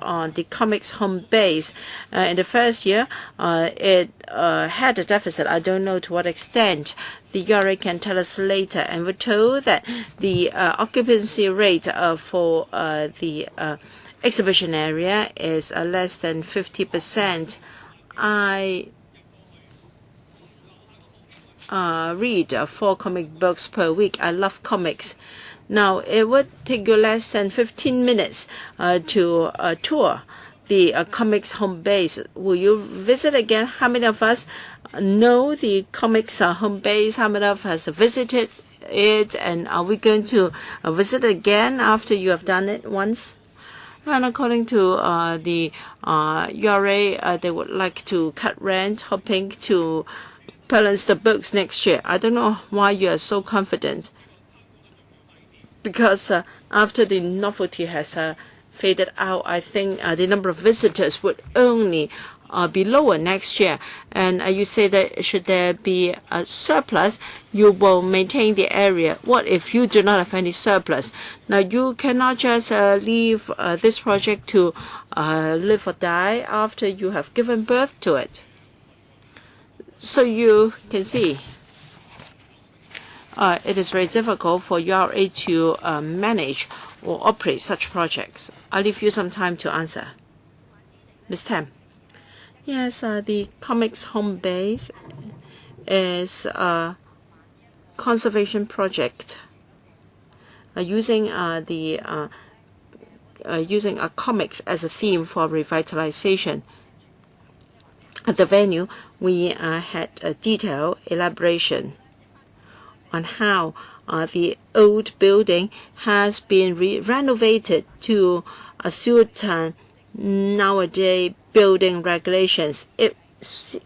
on the comics home base. In the first year, it had a deficit. I don't know to what extent. The URA can tell us later. And we're told that the occupancy rate for the exhibition area is less than 50%. I read 4 comic books per week. I love comics. Now, it would take you less than 15 minutes to tour the comics home base. Will you visit again? How many of us know the comics home base? How many of us visited it? And are we going to visit again after you have done it once? And according to the URA, they would like to cut rent, hoping to balance the books next year. I don't know why you are so confident, because after the novelty has faded out, I think the number of visitors would only be lower next year. And you say that should there be a surplus, you will maintain the area. What if you do not have any surplus? Now, you cannot just leave this project to live or die after you have given birth to it. So you can see it is very difficult for URA to manage or operate such projects. I'll leave you some time to answer. Ms. Tam. Yes, the comics home base is a conservation project using comics as a theme for revitalization. At the venue, we had a detailed elaboration on how the old building has been renovated to suit nowadays building regulations. It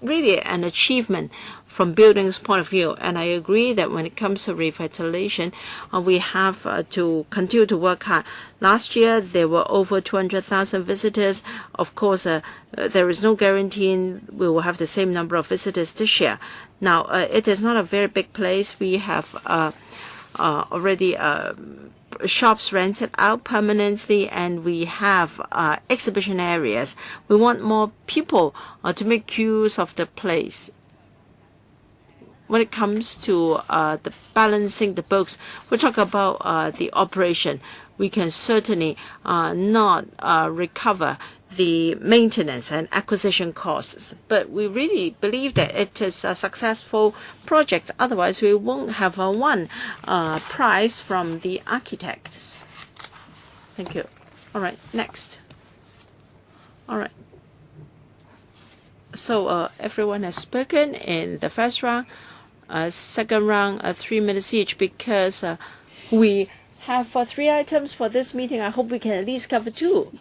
really an achievement from buildings point of view. And I agree that when it comes to revitalization, we have to continue to work hard. Last year, there were over 200,000 visitors. Of course, there is no guarantee we will have the same number of visitors this year. Now, it is not a very big place. We have already shops rented out permanently, and we have exhibition areas. We want more people to make use of the place. When it comes to the balancing the books, we talk about the operation. We can certainly not recover the maintenance and acquisition costs, but we really believe that it is a successful project. Otherwise, we won't have one prize from the architects. Thank you. All right, next. All right. So everyone has spoken in the first round. Second round, 3 minutes each, because we have 3 items for this meeting. I hope we can at least cover 2.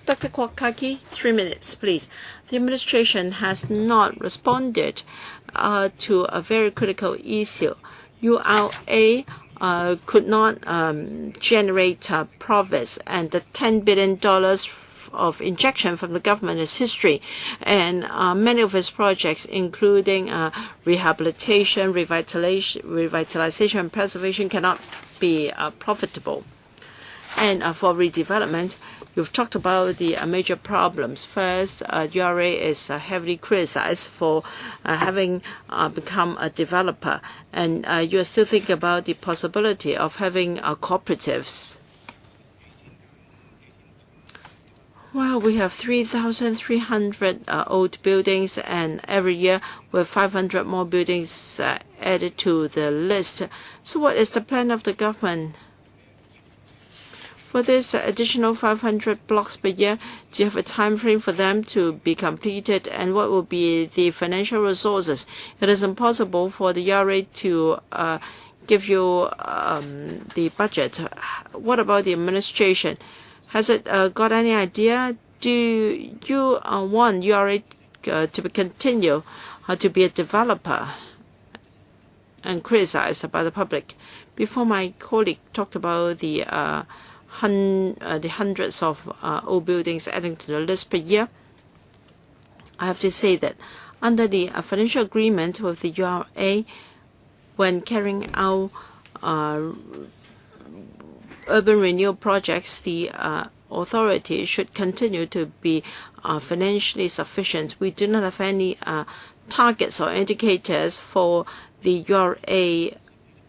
Dr. Kwok-wai, 3 minutes, please. The administration has not responded to a very critical issue. URA could not generate profits, and the $10 billion of injection from the government is history, and many of its projects, including rehabilitation, revitalization, and preservation, cannot be profitable. And for redevelopment, you've talked about the major problems. First, URA is heavily criticized for having become a developer, and you're still thinking about the possibility of having cooperatives. Well, we have 3,300 old buildings, and every year with 500 more buildings added to the list. So what is the plan of the government? For this additional 500 blocks per year, do you have a time frame for them to be completed, and what will be the financial resources? It is impossible for the URA to give you the budget. What about the administration? Has it got any idea? Do you want URA to continue to be a developer and criticized by the public? Before, my colleague talked about the hundreds of old buildings adding to the list per year. I have to say that under the financial agreement with the URA, when carrying out urban renewal projects, the authority should continue to be financially sufficient. We do not have any targets or indicators for the URA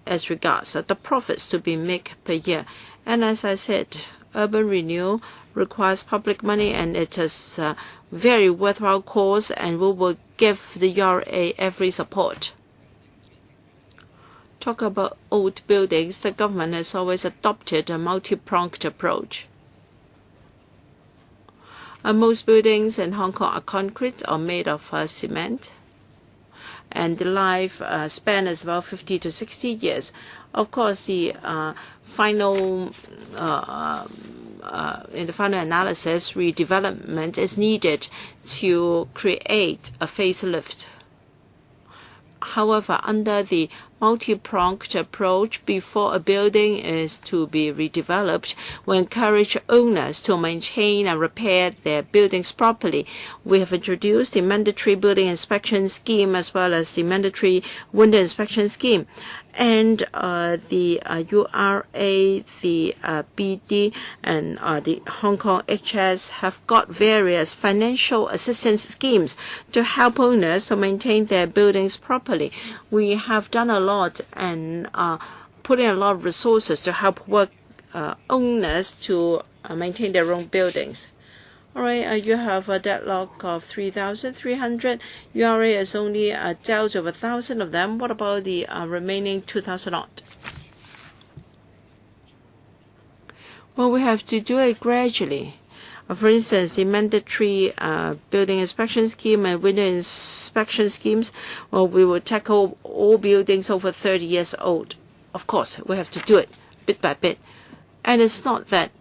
as regards the profits to be made per year. And as I said, urban renewal requires public money, and it is a very worthwhile cause, and we will give the URA every support. Talk about old buildings, the government has always adopted a multi-pronged approach. Most buildings in Hong Kong are concrete or made of cement, and the life span is about 50 to 60 years. Of course, the final in the final analysis, redevelopment is needed to create a facelift. However, under the multi-pronged approach, before a building is to be redeveloped, we encourage owners to maintain and repair their buildings properly. We have introduced the mandatory building inspection scheme as well as the mandatory window inspection scheme. And the URA, the BD, and the Hong Kong HS have got various financial assistance schemes to help owners to maintain their buildings properly. We have done a lot and put in a lot of resources to help owners to maintain their own buildings. All right, you have a deadlock of 3,300. URA has only dealt with 1,000 of them. What about the remaining 2,000 odd? Well, we have to do it gradually. For instance, the mandatory building inspection scheme and window inspection schemes, well, we will tackle all buildings over 30 years old. Of course, we have to do it bit by bit. And it's not that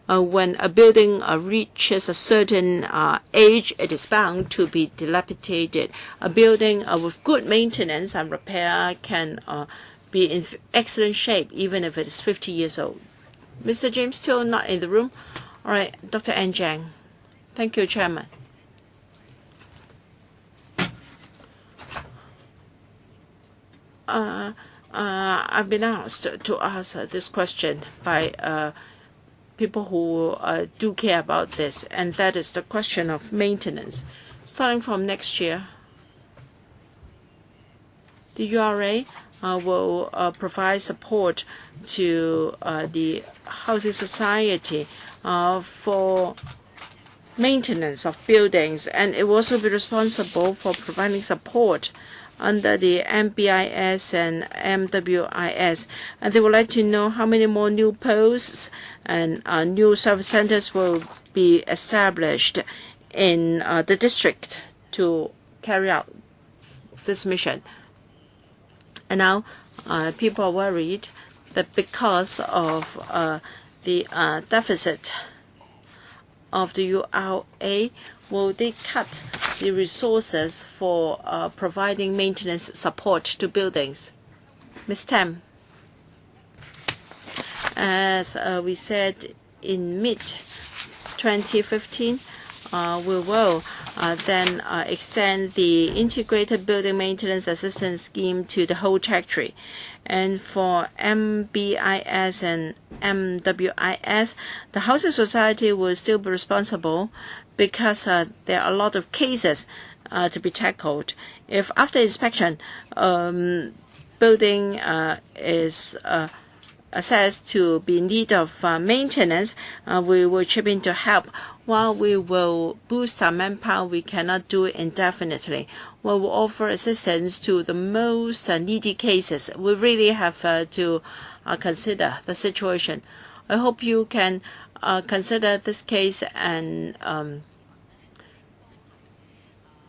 when a building reaches a certain age, it is bound to be dilapidated. A building with good maintenance and repair can be in excellent shape, even if it is 50 years old. Mr. James still not in the room. All right, Dr. N. Jiang. Thank you, Chairman. I've been asked to answer this question by people who do care about this, and that is the question of maintenance. Starting from next year, the URA will provide support to the housing society for maintenance of buildings, and it will also be responsible for providing support under the MBIS and MWIS, and they would like to know how many more new posts and new service centers will be established in the district to carry out this mission. And now people are worried that because of the deficit of the URA, will they cut the resources for providing maintenance support to buildings? Ms. Tam, as we said in mid-2015, we will then extend the integrated building maintenance assistance scheme to the whole territory. And for MBIS and MWIS, the housing society will still be responsible because there are a lot of cases to be tackled. If after inspection, building is assessed to be in need of maintenance, we will chip in to help. While we will boost our manpower, we cannot do it indefinitely. We will offer assistance to the most needy cases. We really have to consider the situation. I hope you can consider this case and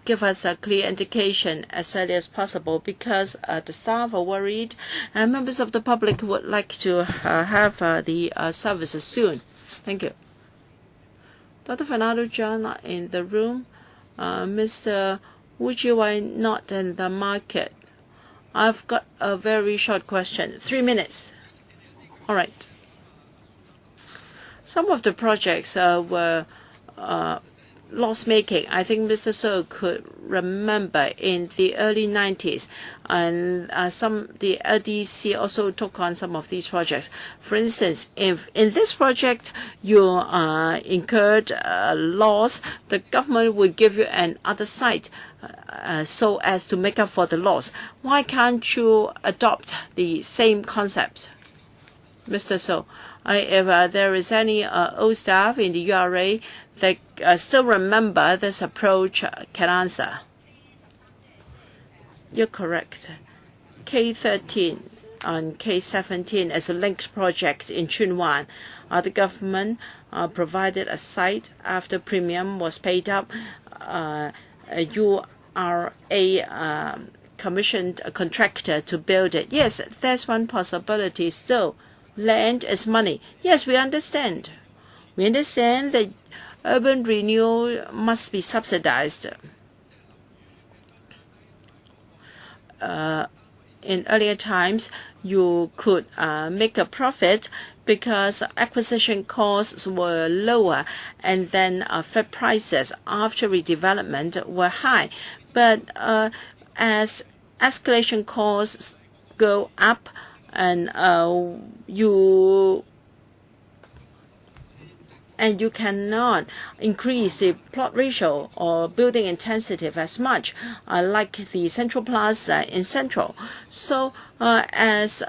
give us a clear indication as early as possible, because the staff are worried and members of the public would like to have the services soon. Thank you. Dr. Fernando John not in the room. Mr. Kwok-wai not in the market. I've got a very short question. 3 minutes. All right. Some of the projects were loss-making. I think Mr. So could remember in the early 90s, and the LDC also took on some of these projects. For instance, if in this project you incurred a loss, the government would give you another site so as to make up for the loss. Why can't you adopt the same concept, Mr. So? If there is any old staff in the URA that still remember this approach, can answer. You're correct. K13 and K17 as a linked project in Chunwan. The government provided a site after premium was paid up. URA commissioned a contractor to build it. Yes, there's one possibility still. Land is money. Yes, we understand. We understand that urban renewal must be subsidized. In earlier times, you could make a profit because acquisition costs were lower, and then flat prices after redevelopment were high. But as escalation costs go up, and you cannot increase the plot ratio or building intensity as much, like the Central Plaza in Central. So as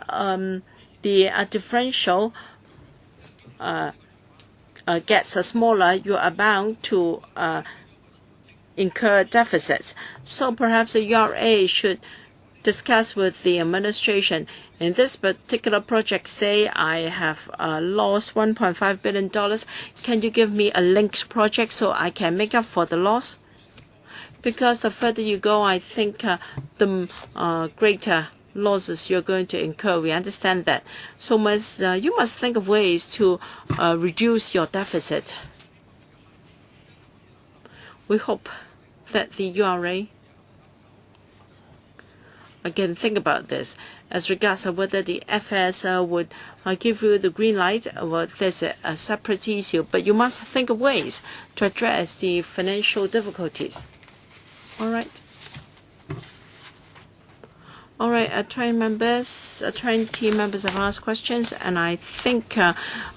the differential gets smaller, you are bound to incur deficits. So perhaps the URA should discuss with the administration. In this particular project, say I have lost $1.5 billion. Can you give me a linked project so I can make up for the loss? Because the further you go, I think the greater losses you're going to incur. We understand that. So you must think of ways to reduce your deficit. We hope that the URA again think about this as regards to whether the FS would give you the green light. Well, there's a separate issue, but you must think of ways to address the financial difficulties. All right. All right, 20 members have asked questions, and I think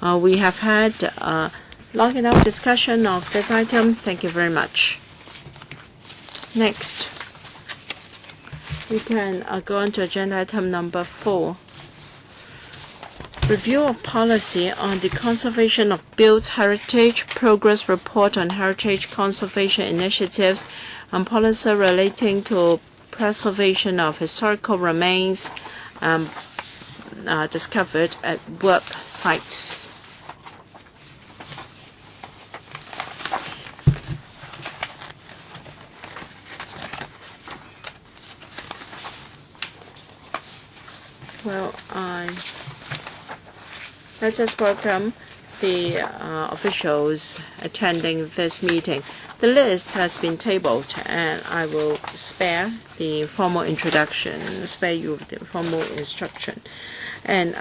we have had long enough discussion of this item. Thank you very much. Next, we can go on to agenda item number 4. Review of policy on the conservation of built heritage, progress report on heritage conservation initiatives, and policy relating to preservation of historical remains discovered at work sites. Well, let us welcome the officials attending this meeting. The list has been tabled, and I will spare you the formal instruction. And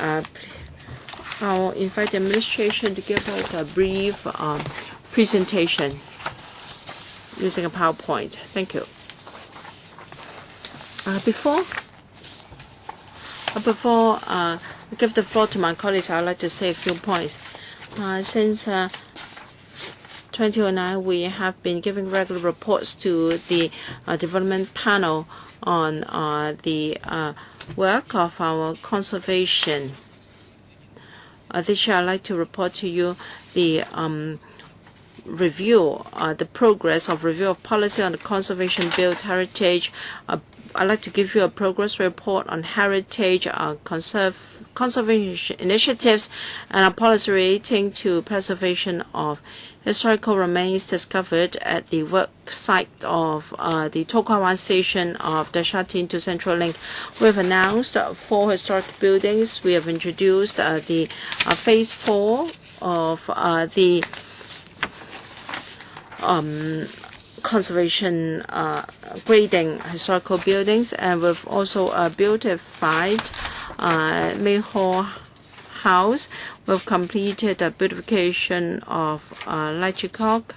I'll invite the administration to give us a brief presentation using a PowerPoint. Thank you. Before I give the floor to my colleagues, I'd like to say a few points. Since 2009, we have been giving regular reports to the development panel on the work of our conservation. This year, I'd like to report to you the the progress of review of policy on the conservation built heritage. I'd like to give you a progress report on heritage, conservation initiatives, and a policy relating to preservation of historical remains discovered at the work site of the Kwok-wai station of the Shatin to Central Link. We have announced 4 historic buildings. We have introduced the phase 4 of the conservation grading historical buildings, and we've also beautified May Hall House. We've completed a beautification of Kwok,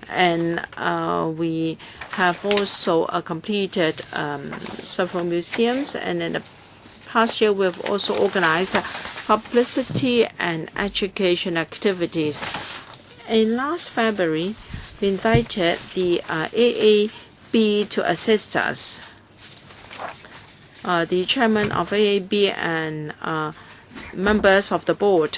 and we have also completed several museums, and in the past year we've also organized publicity and education activities. In last February, we invited the AAB to assist us. The chairman of AAB and members of the board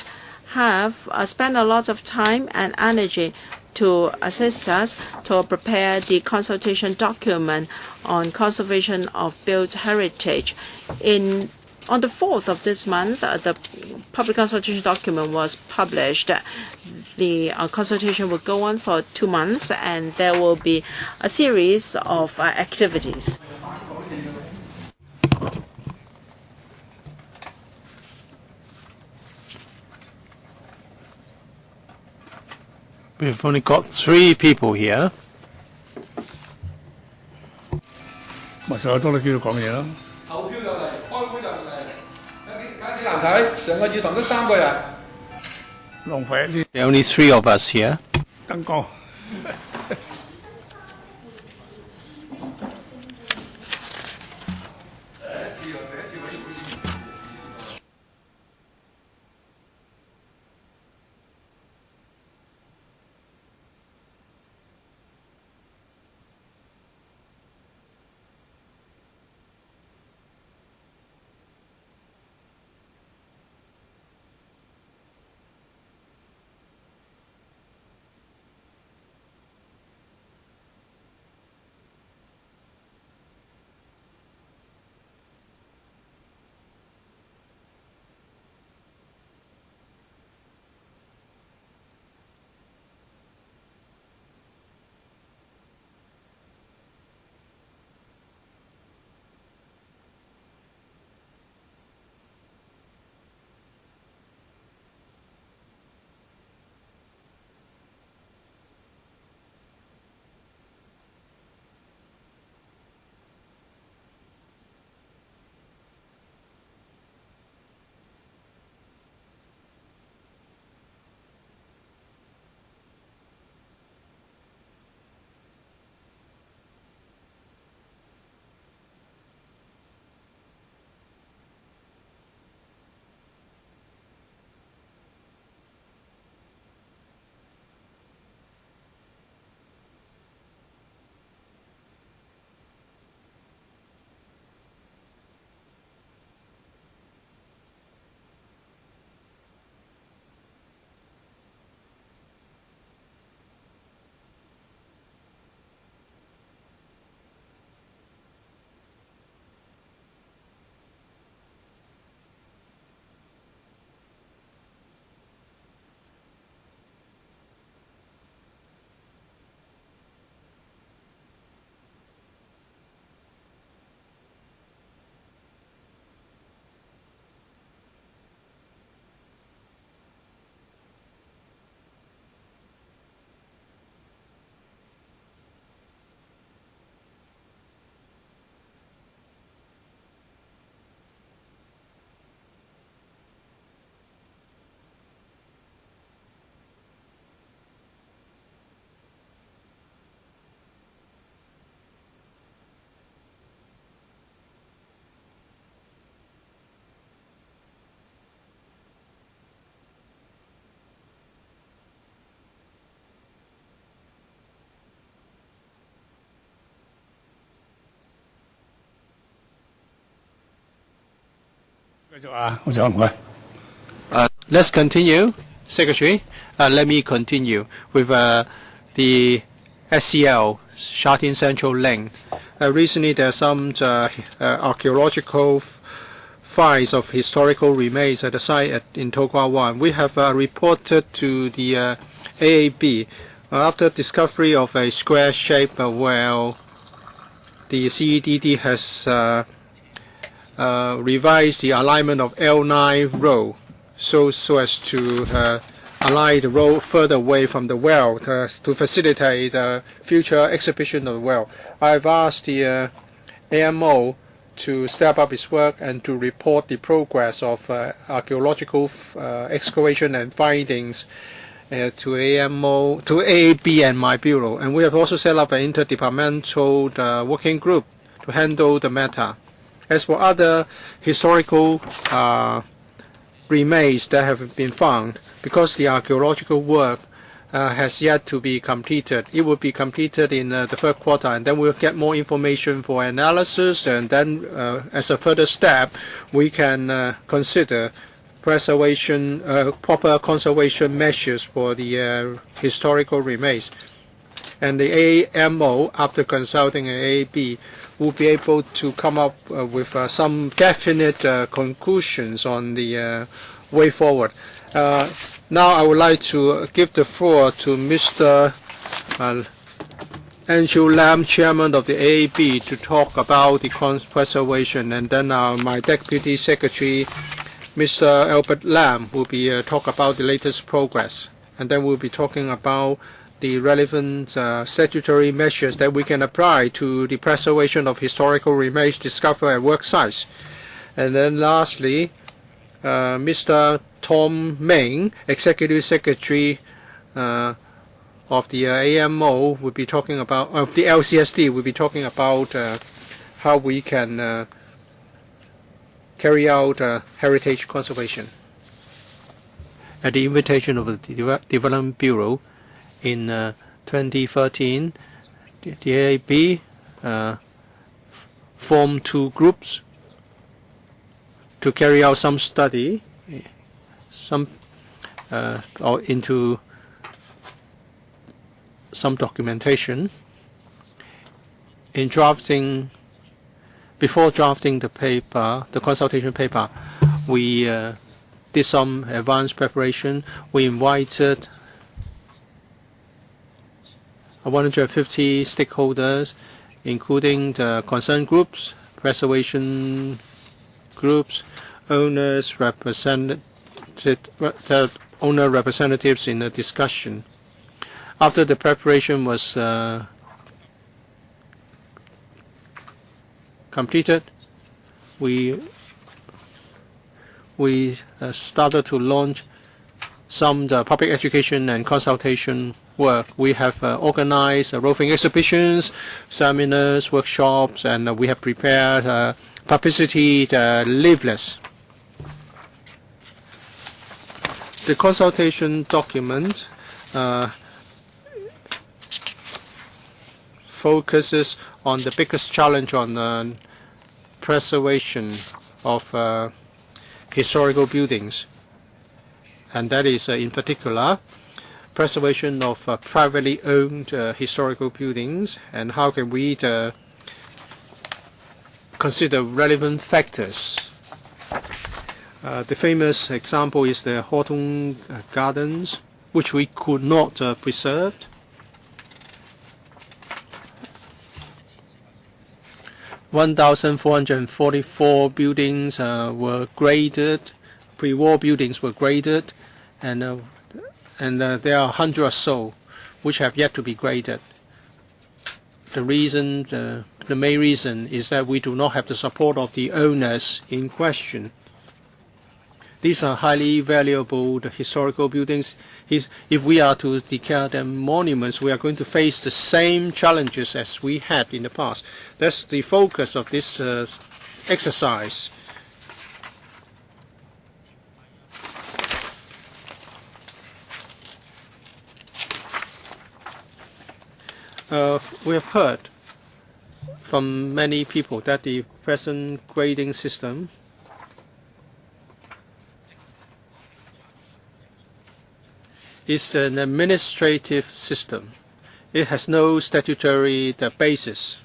have spent a lot of time and energy to assist us to prepare the consultation document on conservation of built heritage. On the 4th of this month, the public consultation document was published. The consultation will go on for 2 months, and there will be a series of activities. We've only got 3 people here. 咪就係多你叫佢講嘢啦。投票就嚟，開會就嚟，幾難睇？成個議堂得3個人，浪費啲。There are only 3 of us here. 燈光。Let's continue, Secretary. Let me continue with the SCL, Shatin Central Link. Recently, there are some archaeological finds of historical remains at the site in Kwok-wai. We have reported to the AAB after discovery of a square-shaped well. The CEDD has revised the alignment of L9 road so as to align the road further away from the well to facilitate future exhibition of the well. I've asked the AMO to step up its work and to report the progress of archaeological excavation and findings to AMO, to AAB and my bureau. And we have also set up an interdepartmental working group to handle the matter. As for other historical remains that have been found, because the archaeological work has yet to be completed, it will be completed in the third quarter, and then we'll get more information for analysis, and then as a further step, we can consider preservation, proper conservation measures for the historical remains. And the AMO, after consulting AAB, will be able to come up with some definite conclusions on the way forward. Now I would like to give the floor to Mr. Andrew Lam, Chairman of the AAB, to talk about the preservation, and then my Deputy Secretary, Mr. Albert Lam, will be talk about the latest progress, and then we'll be talking about the relevant statutory measures that we can apply to the preservation of historical remains discovered at work sites. And then lastly, Mr. Tom Ming, Executive Secretary of the AMO, will be talking about, of the LCSD, will be talking about how we can carry out heritage conservation. At the invitation of the Development Bureau, in 2013, the AAB formed two groups to carry out some study, or into some documentation. In drafting, before drafting the paper, the consultation paper, we did some advanced preparation. We invited 150 stakeholders, including the concerned groups, preservation groups, owners, owner representatives in the discussion. After the preparation was completed, we started to launch some public education and consultation work. We have organized roving exhibitions, seminars, workshops, and we have prepared publicity leaflets. The consultation document focuses on the biggest challenge on preservation of historical buildings, and that is in particular preservation of privately owned historical buildings, and how can we consider relevant factors. The famous example is the Horton Gardens, which we could not preserve. (1,444) buildings were graded, pre-war buildings were graded, and there are 100 or so which have yet to be graded. The reason, the main reason, is that we do not have the support of the owners in question. These are highly valuable historical buildings. If we are to declare them monuments, we are going to face the same challenges as we had in the past. That's the focus of this exercise. We have heard from many people that the present grading system is an administrative system. It has no statutory basis.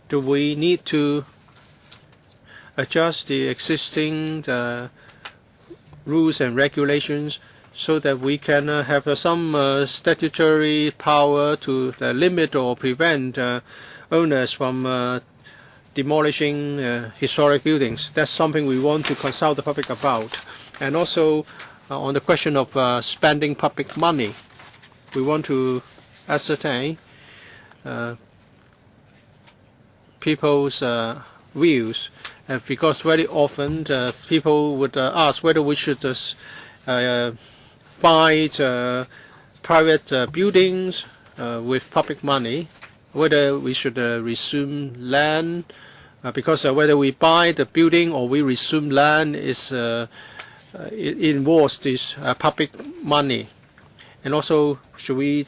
Do we need to adjust the existing rules and regulations so that we can have some statutory power to limit or prevent owners from demolishing historic buildings? That's something we want to consult the public about. And also on the question of spending public money, we want to ascertain people's views, because very often people would ask whether we should just buy private buildings with public money, whether we should resume land, because whether we buy the building or we resume land is it involves this public money. And also, should we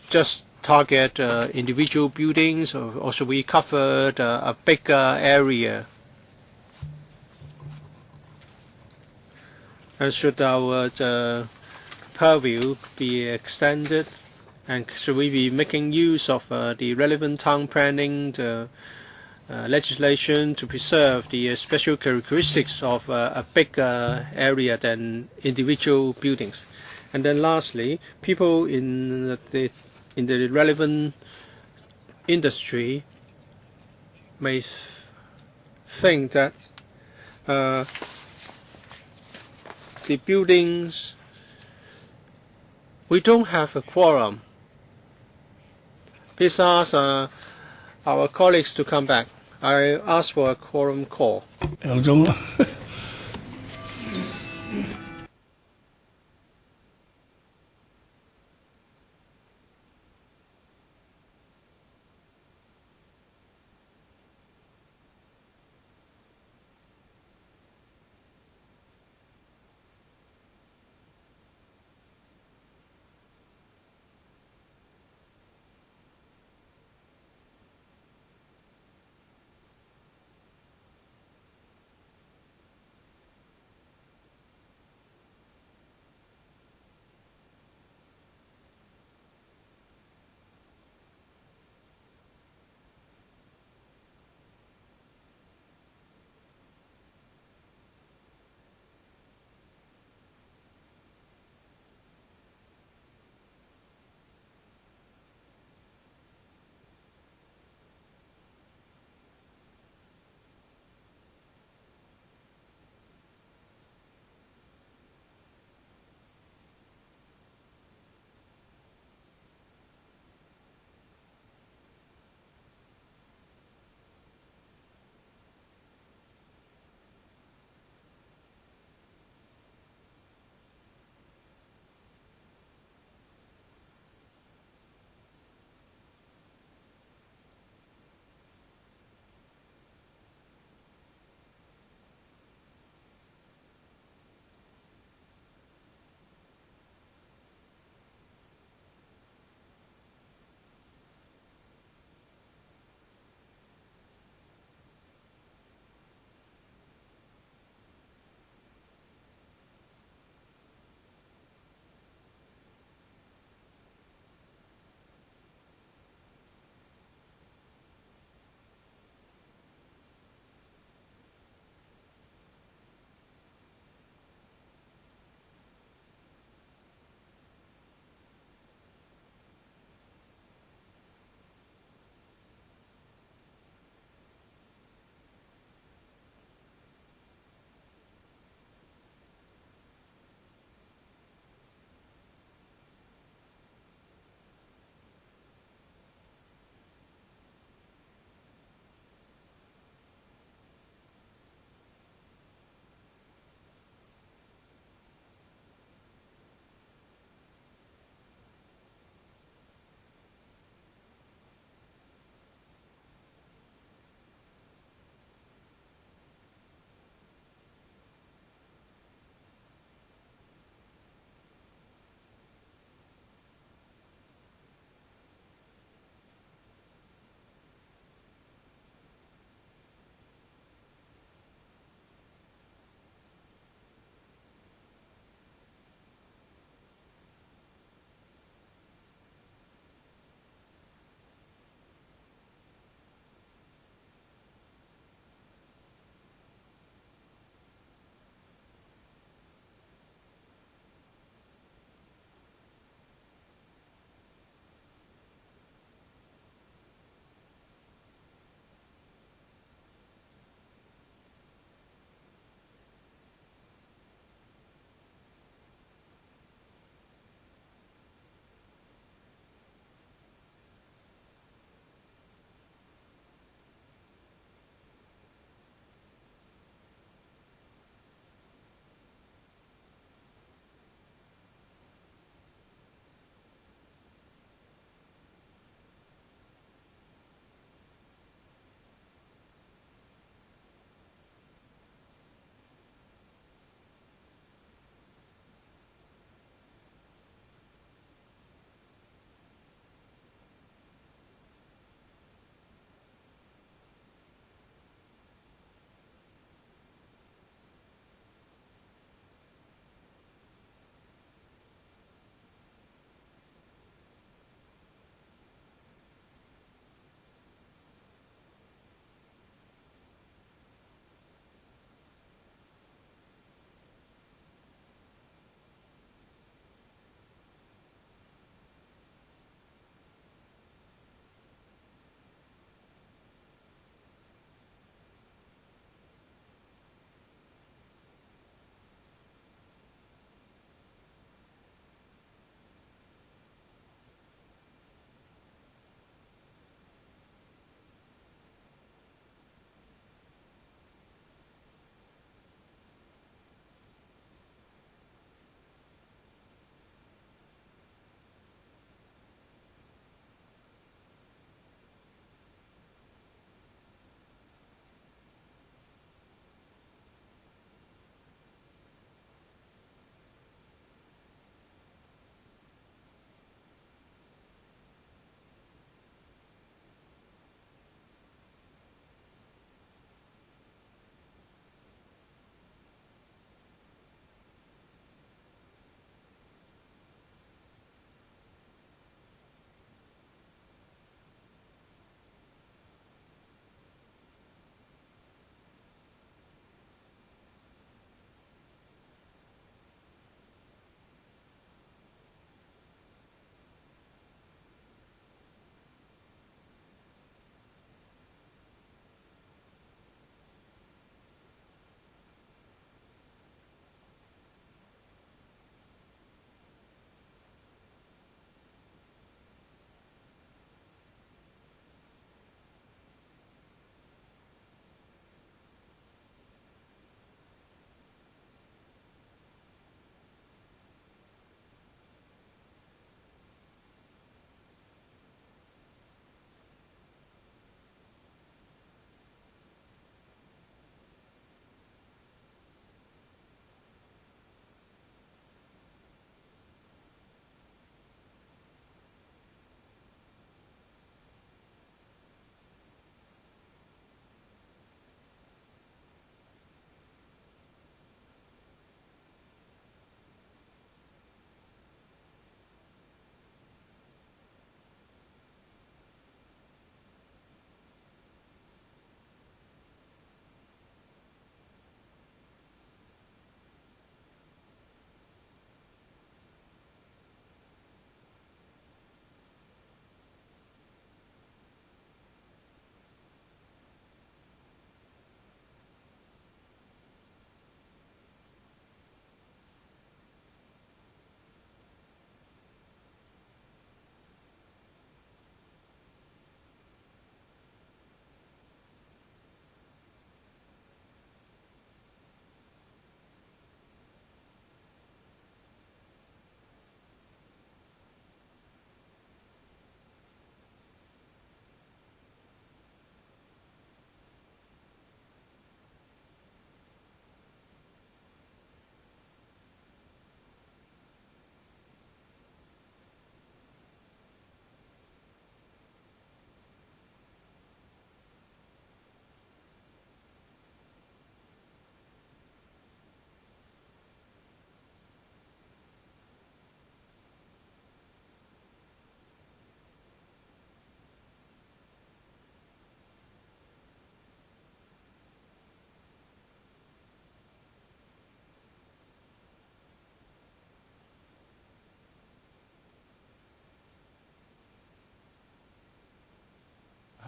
just target individual buildings, or should we cover a bigger area? And should our purview be extended? And should we be making use of the relevant town planning legislation to preserve the special characteristics of a bigger area than individual buildings? And then lastly, people in the relevant industry may think that the buildings, we don't have a quorum. Please ask our colleagues to come back. I ask for a quorum call. 2鐘啦。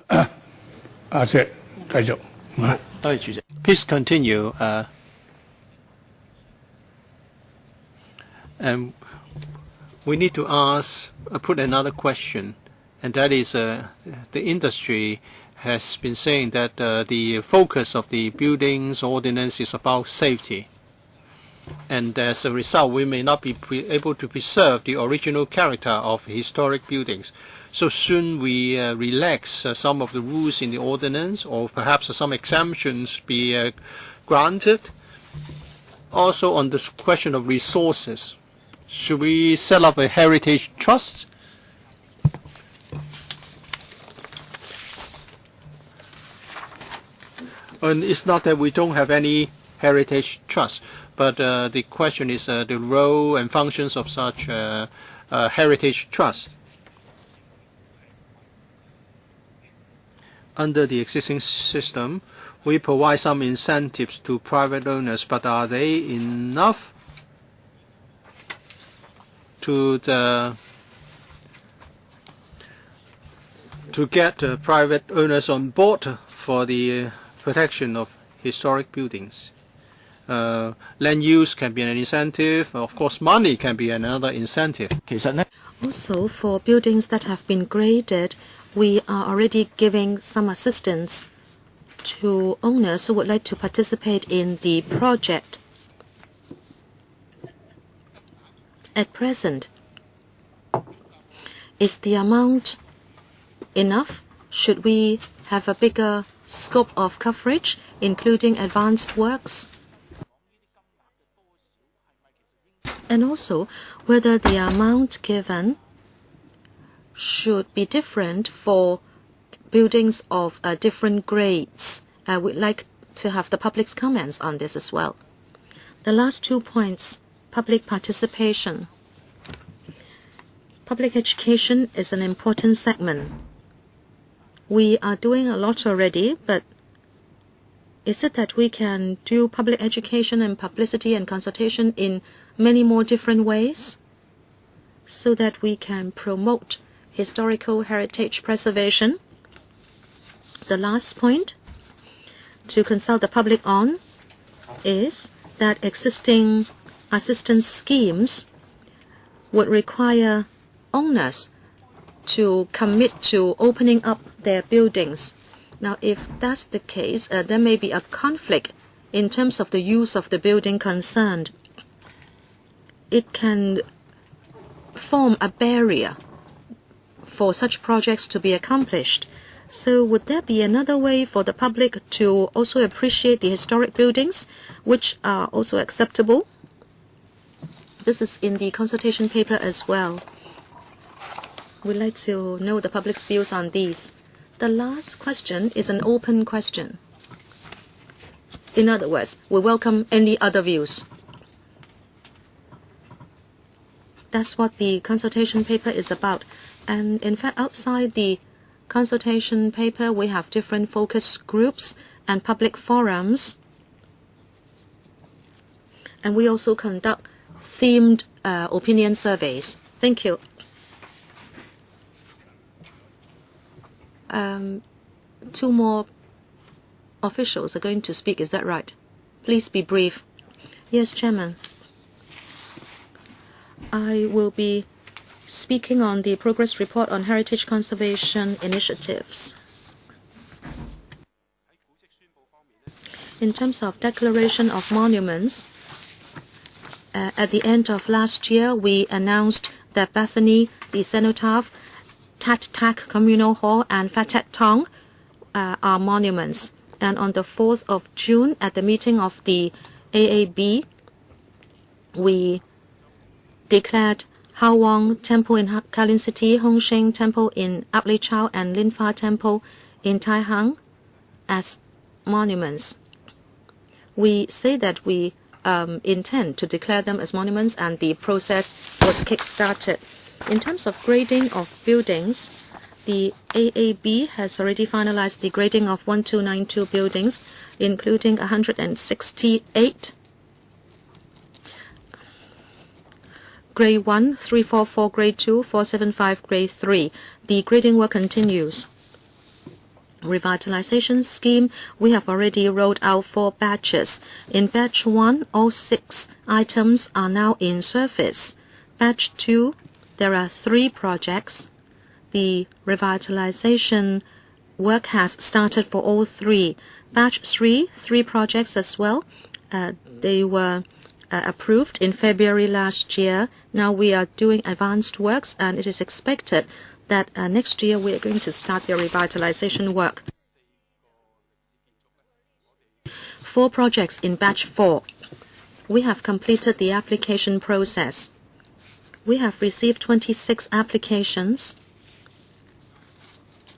阿姐繼續。Please continue. And we need to put another question, and that is the industry has been saying that the focus of the buildings ordinance is about safety. And as a result, we may not be able to preserve the original character of historic buildings. So soon we relax some of the rules in the ordinance, or perhaps some exemptions be granted. Also on this question of resources, should we set up a heritage trust? And it's not that we don't have any heritage trust, but the question is the role and functions of such heritage trust. Under the existing system, we provide some incentives to private owners, but are they enough to get private owners on board for the protection of historic buildings? Land use can be an incentive. Of course, money can be another incentive. Also, for buildings that have been graded, we are already giving some assistance to owners who would like to participate in the project. At present, is the amount enough? Should we have a bigger scope of coverage, including advanced works? And also, whether the amount given should be different for buildings of different grades. We'd like to have the public's comments on this as well. The last 2 points, public participation. Public education is an important segment. We are doing a lot already, but is it that we can do public education and publicity and consultation in many more different ways so that we can promote historical heritage preservation? The last point to consult the public on is that existing assistance schemes would require owners to commit to opening up their buildings. Now, if that's the case, there may be a conflict in terms of the use of the building concerned. It can form a barrier for such projects to be accomplished. So would there be another way for the public to also appreciate the historic buildings, which are also acceptable? This is in the consultation paper as well. We'd like to know the public's views on these. The last question is an open question. In other words, we welcome any other views. That's what the consultation paper is about. And in fact, outside the consultation paper, we have different focus groups and public forums. And we also conduct themed opinion surveys. Thank you. 2 more officials are going to speak, is that right? Please be brief. Yes, Chairman. I will be speaking on the progress report on heritage conservation initiatives. In terms of declaration of monuments, at the end of last year, we announced that Bethany, the Cenotaph, Tat Tak Communal Hall, and Fat Tat Tong are monuments. And on the 4th of June, at the meeting of the AAB, we declared Hao Wang Temple in Kowloon City, Hong Shing Temple in Ap Lei Chau, and Lin Fa Temple in Tai Hang as monuments. We say that we intend to declare them as monuments, and the process was kick-started. In terms of grading of buildings, the AAB has already finalized the grading of 1292 buildings, including 168 Grade 1, 344 Grade 2, 475 Grade 3. The grading work continues. revitalization scheme, we have already rolled out 4 batches. In batch 1, all 6 items are now in service. Batch 2, there are 3 projects. The revitalization work has started for all 3. Batch 3, 3 projects as well. They were approved in February last year. Now we are doing advanced works, and it is expected that next year we are going to start the revitalization work. 4 projects in batch 4. We have completed the application process. We have received 26 applications.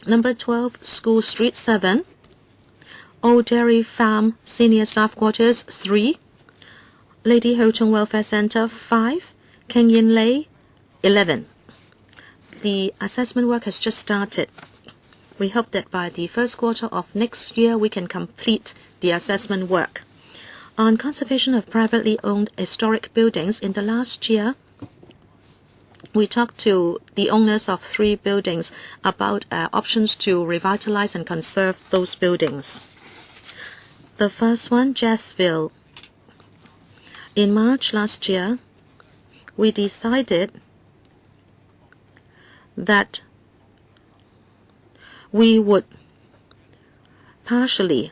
Number 12, School Street 7. Old Dairy Farm Senior Staff Quarters 3. Lady Houghton Welfare Center 5. King Yin Lei 11. The assessment work has just started. We hope that by the first quarter of next year we can complete the assessment work. On conservation of privately owned historic buildings, in the last year, we talked to the owners of 3 buildings about options to revitalize and conserve those buildings. The first one, Jazzville. In March last year, we decided that we would partially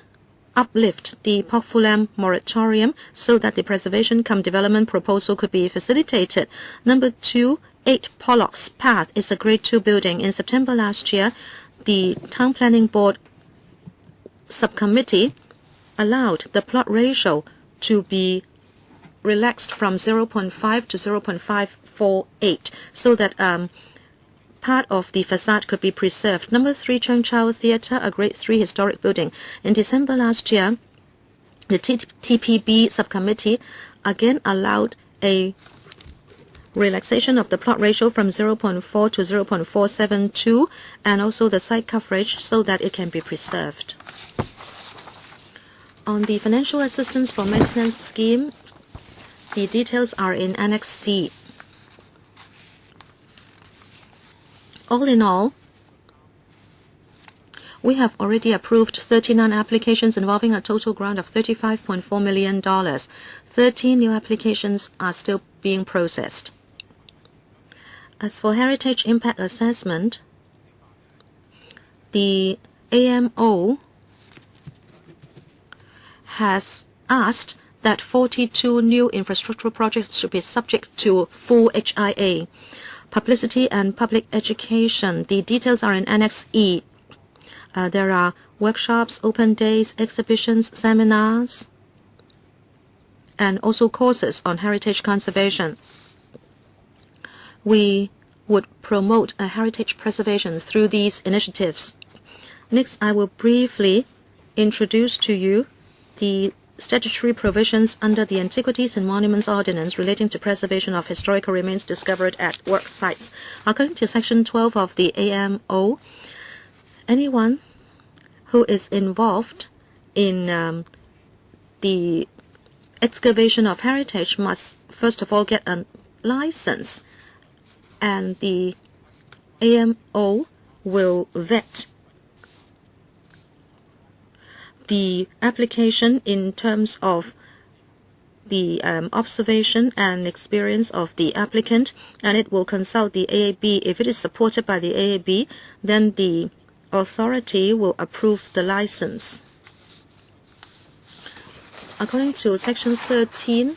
uplift the Pokfulam moratorium so that the preservation cum development proposal could be facilitated. Number 2, 8 Pollock's Path is a Grade 2 building. In September last year, the Town Planning Board subcommittee allowed the plot ratio to be relaxed from 0.5 to 0.548 so that part of the facade could be preserved. Number 3, Cheung Chau Theatre, a Grade 3 historic building. In December last year, the TPB subcommittee again allowed a relaxation of the plot ratio from 0.4 to 0.472 and also the site coverage so that it can be preserved. On the financial assistance for maintenance scheme, the details are in Annex C. All in all, we have already approved 39 applications involving a total grant of $35.4 million. 13 new applications are still being processed. As for heritage impact assessment, the AMO has asked that 42 new infrastructural projects should be subject to full HIA. Publicity and public education, the details are in Annex E. There are workshops, open days, exhibitions, seminars, and also courses on heritage conservation. We would promote heritage preservation through these initiatives. Next, I will briefly introduce to you the statutory provisions under the Antiquities and Monuments Ordinance relating to preservation of historical remains discovered at work sites. According to Section 12 of the AMO, anyone who is involved in the excavation of heritage must first of all get a license, and the AMO will vet the application in terms of the observation and experience of the applicant, and it will consult the AAB. If it is supported by the AAB, then the authority will approve the license. According to Section 13,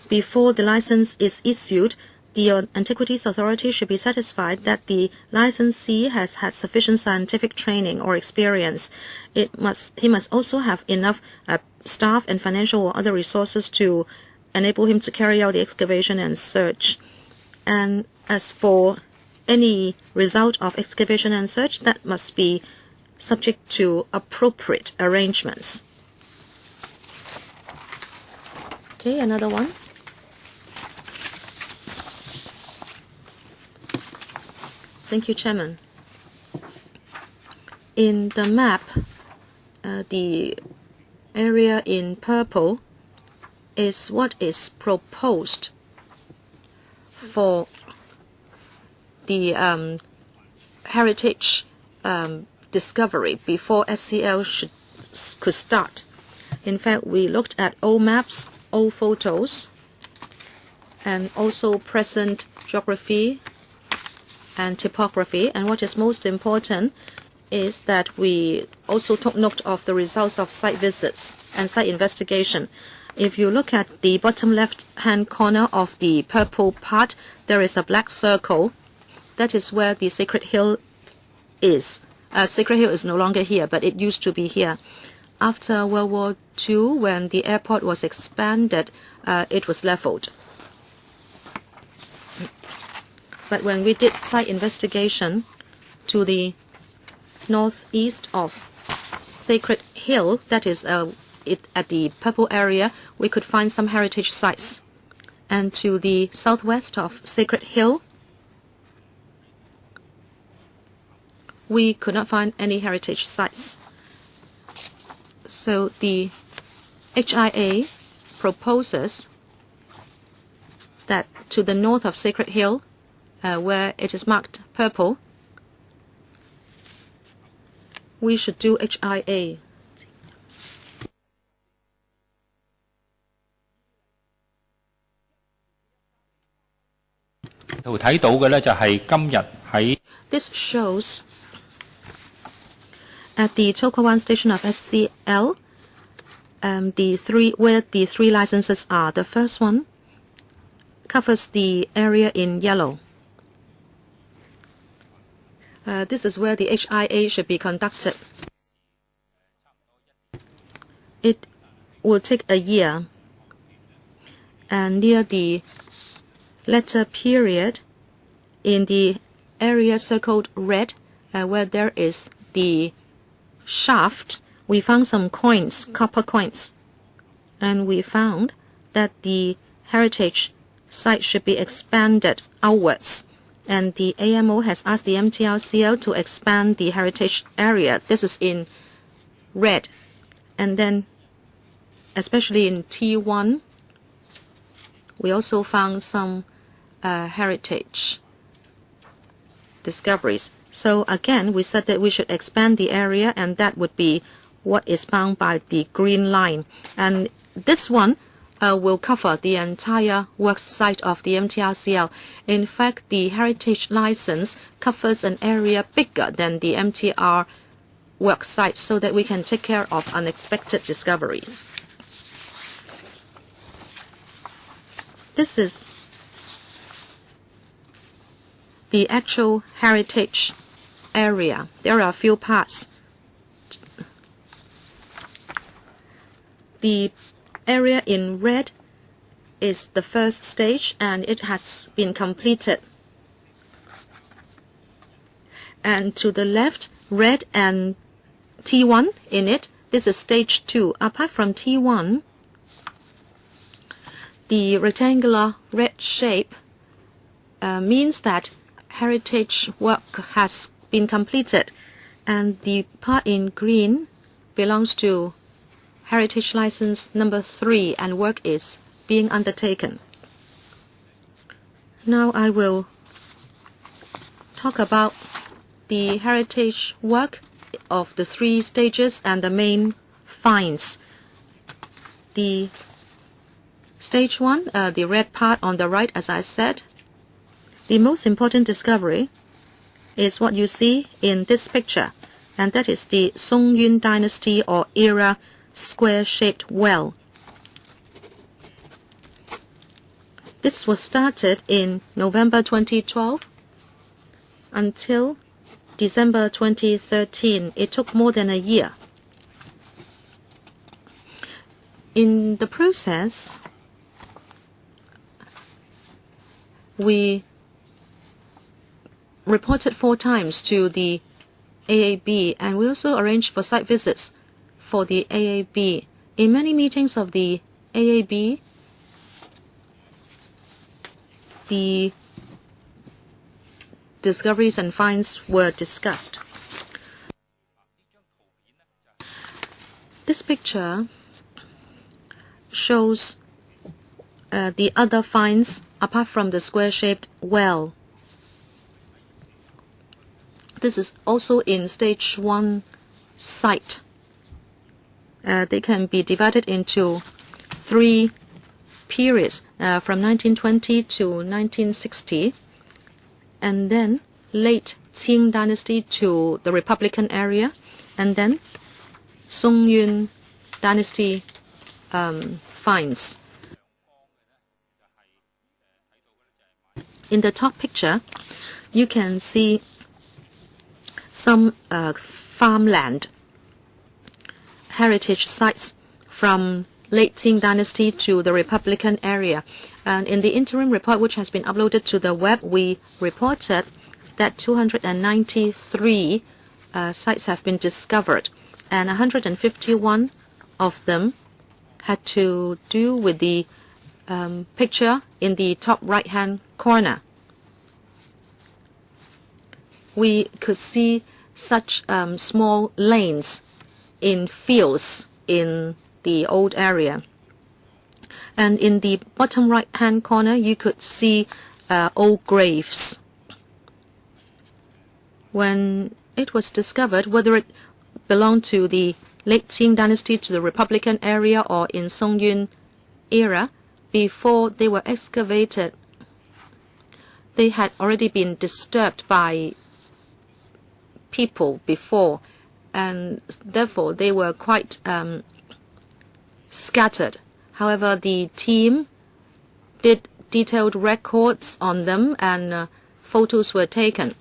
before the license is issued, the Antiquities Authority should be satisfied that the licensee has had sufficient scientific training or experience. He must also have enough staff and financial or other resources to enable him to carry out the excavation and search. And as for any result of excavation and search, that must be subject to appropriate arrangements. Okay, another one. Thank you, Chairman. In the map, the area in purple is what is proposed for the heritage discovery before SCL could start. In fact, we looked at old maps, old photos, and also present geography and topography. And what is most important is that we also took note of the results of site visits and site investigation. If you look at the bottom left-hand corner of the purple part, there is a black circle. That is where the Sacred Hill is. Sacred Hill is no longer here, but it used to be here. After World War II, when the airport was expanded, it was leveled. But when we did site investigation to the northeast of Sacred Hill, that is at the purple area, we could find some heritage sites. And to the southwest of Sacred Hill, we could not find any heritage sites. So the HIA proposes that to the north of Sacred Hill, where it is marked purple, we should do HIA. This shows at the Kwok-wai station of SCL, where the three licenses are. The first one covers the area in yellow. This is where the HIA should be conducted. It will take a year. And near the latter period, in the area circled red, where there is the shaft, we found some coins, copper coins. And we found that the heritage site should be expanded outwards. And the AMO has asked the MTRCL to expand the heritage area. This is in red. And then, especially in T1, we also found some heritage discoveries. So again, we said that we should expand the area, and that would be what is bound by the green line. And this one will cover the entire works site of the MTRCL. In fact, the heritage license covers an area bigger than the MTR work site, so that we can take care of unexpected discoveries. This is the actual heritage area. There are a few parts. The area in red is the first stage, and it has been completed. And to the left, red and T1 in it, this is stage 2. Apart from T1, the rectangular red shape means that heritage work has been completed, and the part in green belongs to heritage license number 3, and work is being undertaken. Now I will talk about the heritage work of the 3 stages and the main finds. The stage 1, the red part on the right, as I said, the most important discovery is what you see in this picture, and that is the Song Yuen Dynasty or era square-shaped well. This was started in November 2012 until December 2013. It took more than a year. In the process, we reported 4 times to the AAB, and we also arranged for site visits for the AAB. In many meetings of the AAB, the discoveries and finds were discussed. This picture shows the other finds apart from the square-shaped well. This is also in stage 1 site. They can be divided into 3 periods, from 1920 to 1960, and then late Qing dynasty to the Republican area, and then Song-Yun dynasty finds. In the top picture, you can see some farmland heritage sites from late Qing dynasty to the Republican area. And in the interim report, which has been uploaded to the web, we reported that 293 sites have been discovered, and 151 of them had to do with the picture in the top right-hand corner. We could see such small lanes in fields in the old area. And in the bottom right-hand corner, you could see old graves. When it was discovered, whether it belonged to the late Qing dynasty, to the Republican area, or in Song-Yun era, before they were excavated, they had already been disturbed by people before, and therefore they were quite scattered. However, the team did detailed records on them, and photos were taken.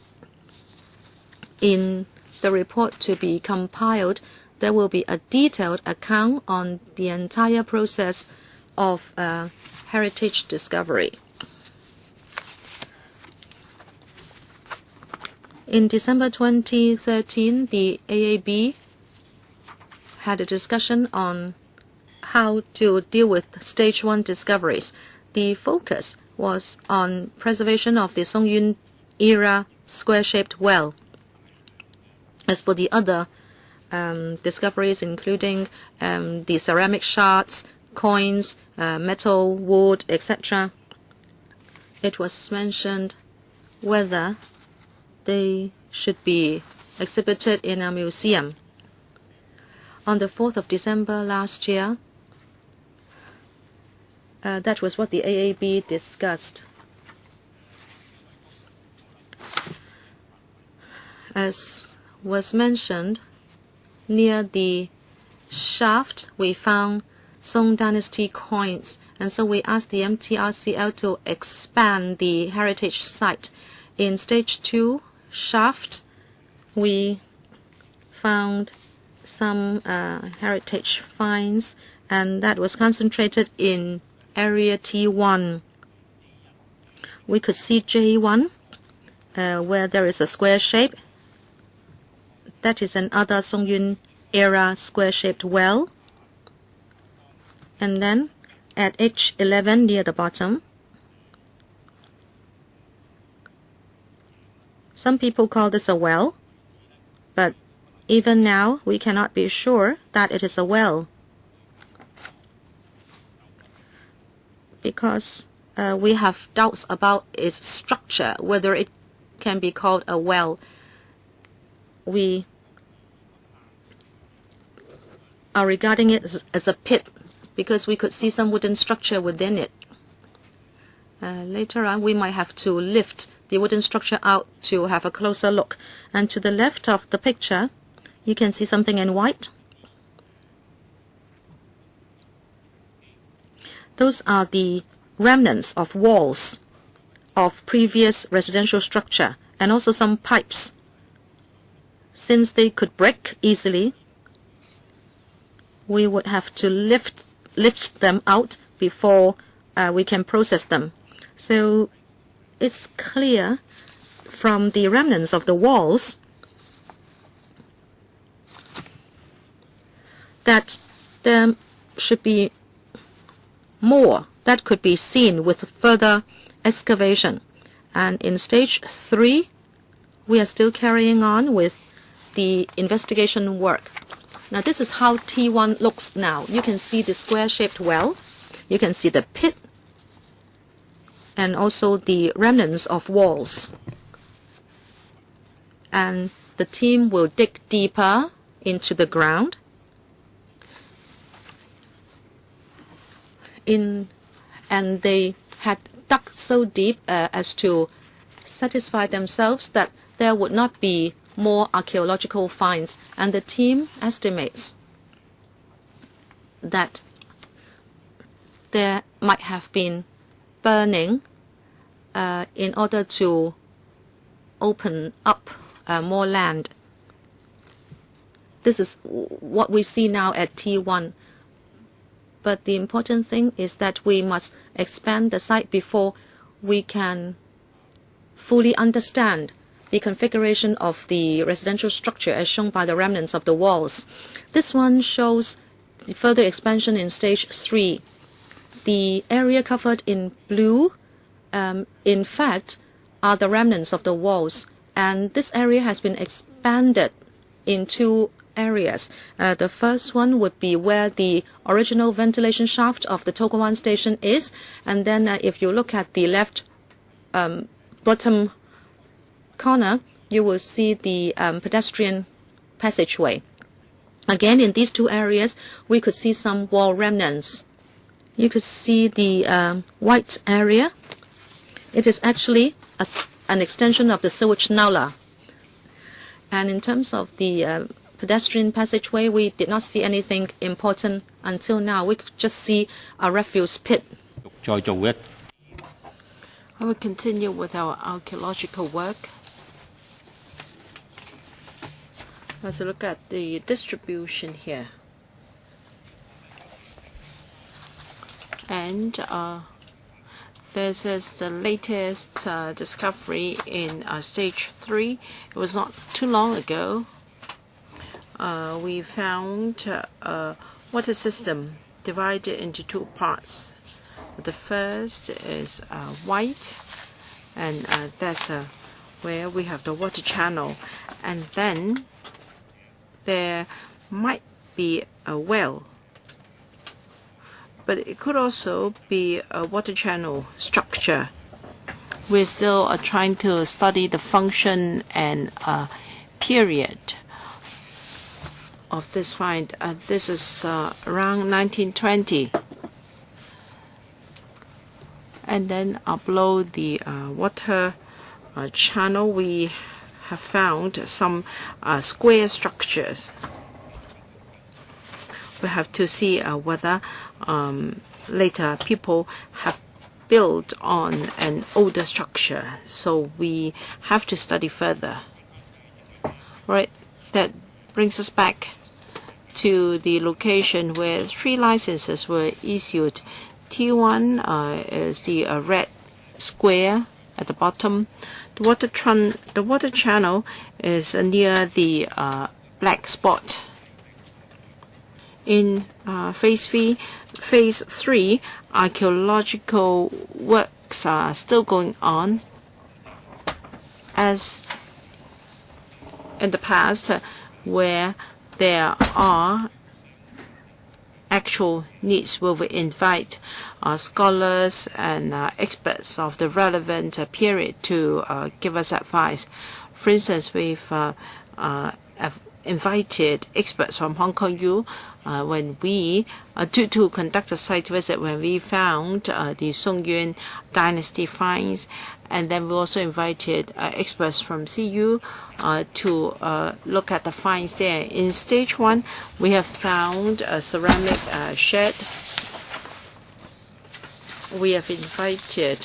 In the report to be compiled, there will be a detailed account on the entire process of heritage discovery. In December 2013, the AAB had a discussion on how to deal with stage 1 discoveries. The focus was on preservation of the Song-Yun era square-shaped well. As for the other discoveries, including the ceramic shards, coins, metal, wood, etc., it was mentioned whether they should be exhibited in a museum. On the 4th of December last year, that was what the AAB discussed. As was mentioned, near the shaft we found Song Dynasty coins, and so we asked the MTRCL to expand the heritage site. In stage 2 shaft, we found some heritage finds, and that was concentrated in area T1. We could see J1, where there is a square shape. That is another Song-Yun era square-shaped well. And then at H11 near the bottom, some people call this a well, but even now we cannot be sure that it is a well, because we have doubts about its structure, whether it can be called a well. We are regarding it as a pit because we could see some wooden structure within it. Later on, we might have to lift the wooden structure out to have a closer look. And to the left of the picture, you can see something in white. Those are the remnants of walls of previous residential structure, and also some pipes. Since they could break easily, we would have to lift them out before we can process them. So it's clear from the remnants of the walls that there should be more that could be seen with further excavation. And in stage 3, we are still carrying on with the investigation work. Now this is how T1 looks now. You can see the square-shaped well, you can see the pit, and also the remnants of walls. and the team will dig deeper into the ground. And they had dug so deep as to satisfy themselves that there would not be more archaeological finds, and the team estimates that there might have been burning in order to open up more land. This is what we see now at T1. But the important thing is that we must expand the site before we can fully understand the configuration of the residential structure as shown by the remnants of the walls. This one shows the further expansion in stage 3. The area covered in blue, in fact, are the remnants of the walls, and this area has been expanded in 2 areas. The first one would be where the original ventilation shaft of the Kwok-wai station is, and then if you look at the left bottom corner, you will see the pedestrian passageway. Again, in these 2 areas, we could see some wall remnants. You could see the white area. It is actually an extension of the sewage nullah. And in terms of the pedestrian passageway, we did not see anything important until now. We could just see a refuse pit. I will continue with our archaeological work. Let's look at the distribution here. And this is the latest discovery in stage 3. It was not too long ago. We found a water system divided into 2 parts. The first is white, and that's where we have the water channel. And then there might be a well, but it could also be a water channel structure. We're still trying to study the function and period of this find. This is around 1920. And then below the water channel, we have found some square structures. We have to see whether later people have built on an older structure. So we have to study further. Right, that brings us back to the location where 3 licenses were issued. T1 is the red square at the bottom. The water channel is near the black spot. In phase 3, archaeological works are still going on. As in the past, where there are actual needs, we will invite scholars and experts of the relevant period to give us advice. For instance, we've have invited experts from Hong Kong U when we to conduct a site visit when we found the Song Yuen dynasty finds, and then we also invited experts from CU to look at the finds there. In stage 1, we have found ceramic sheds. We have invited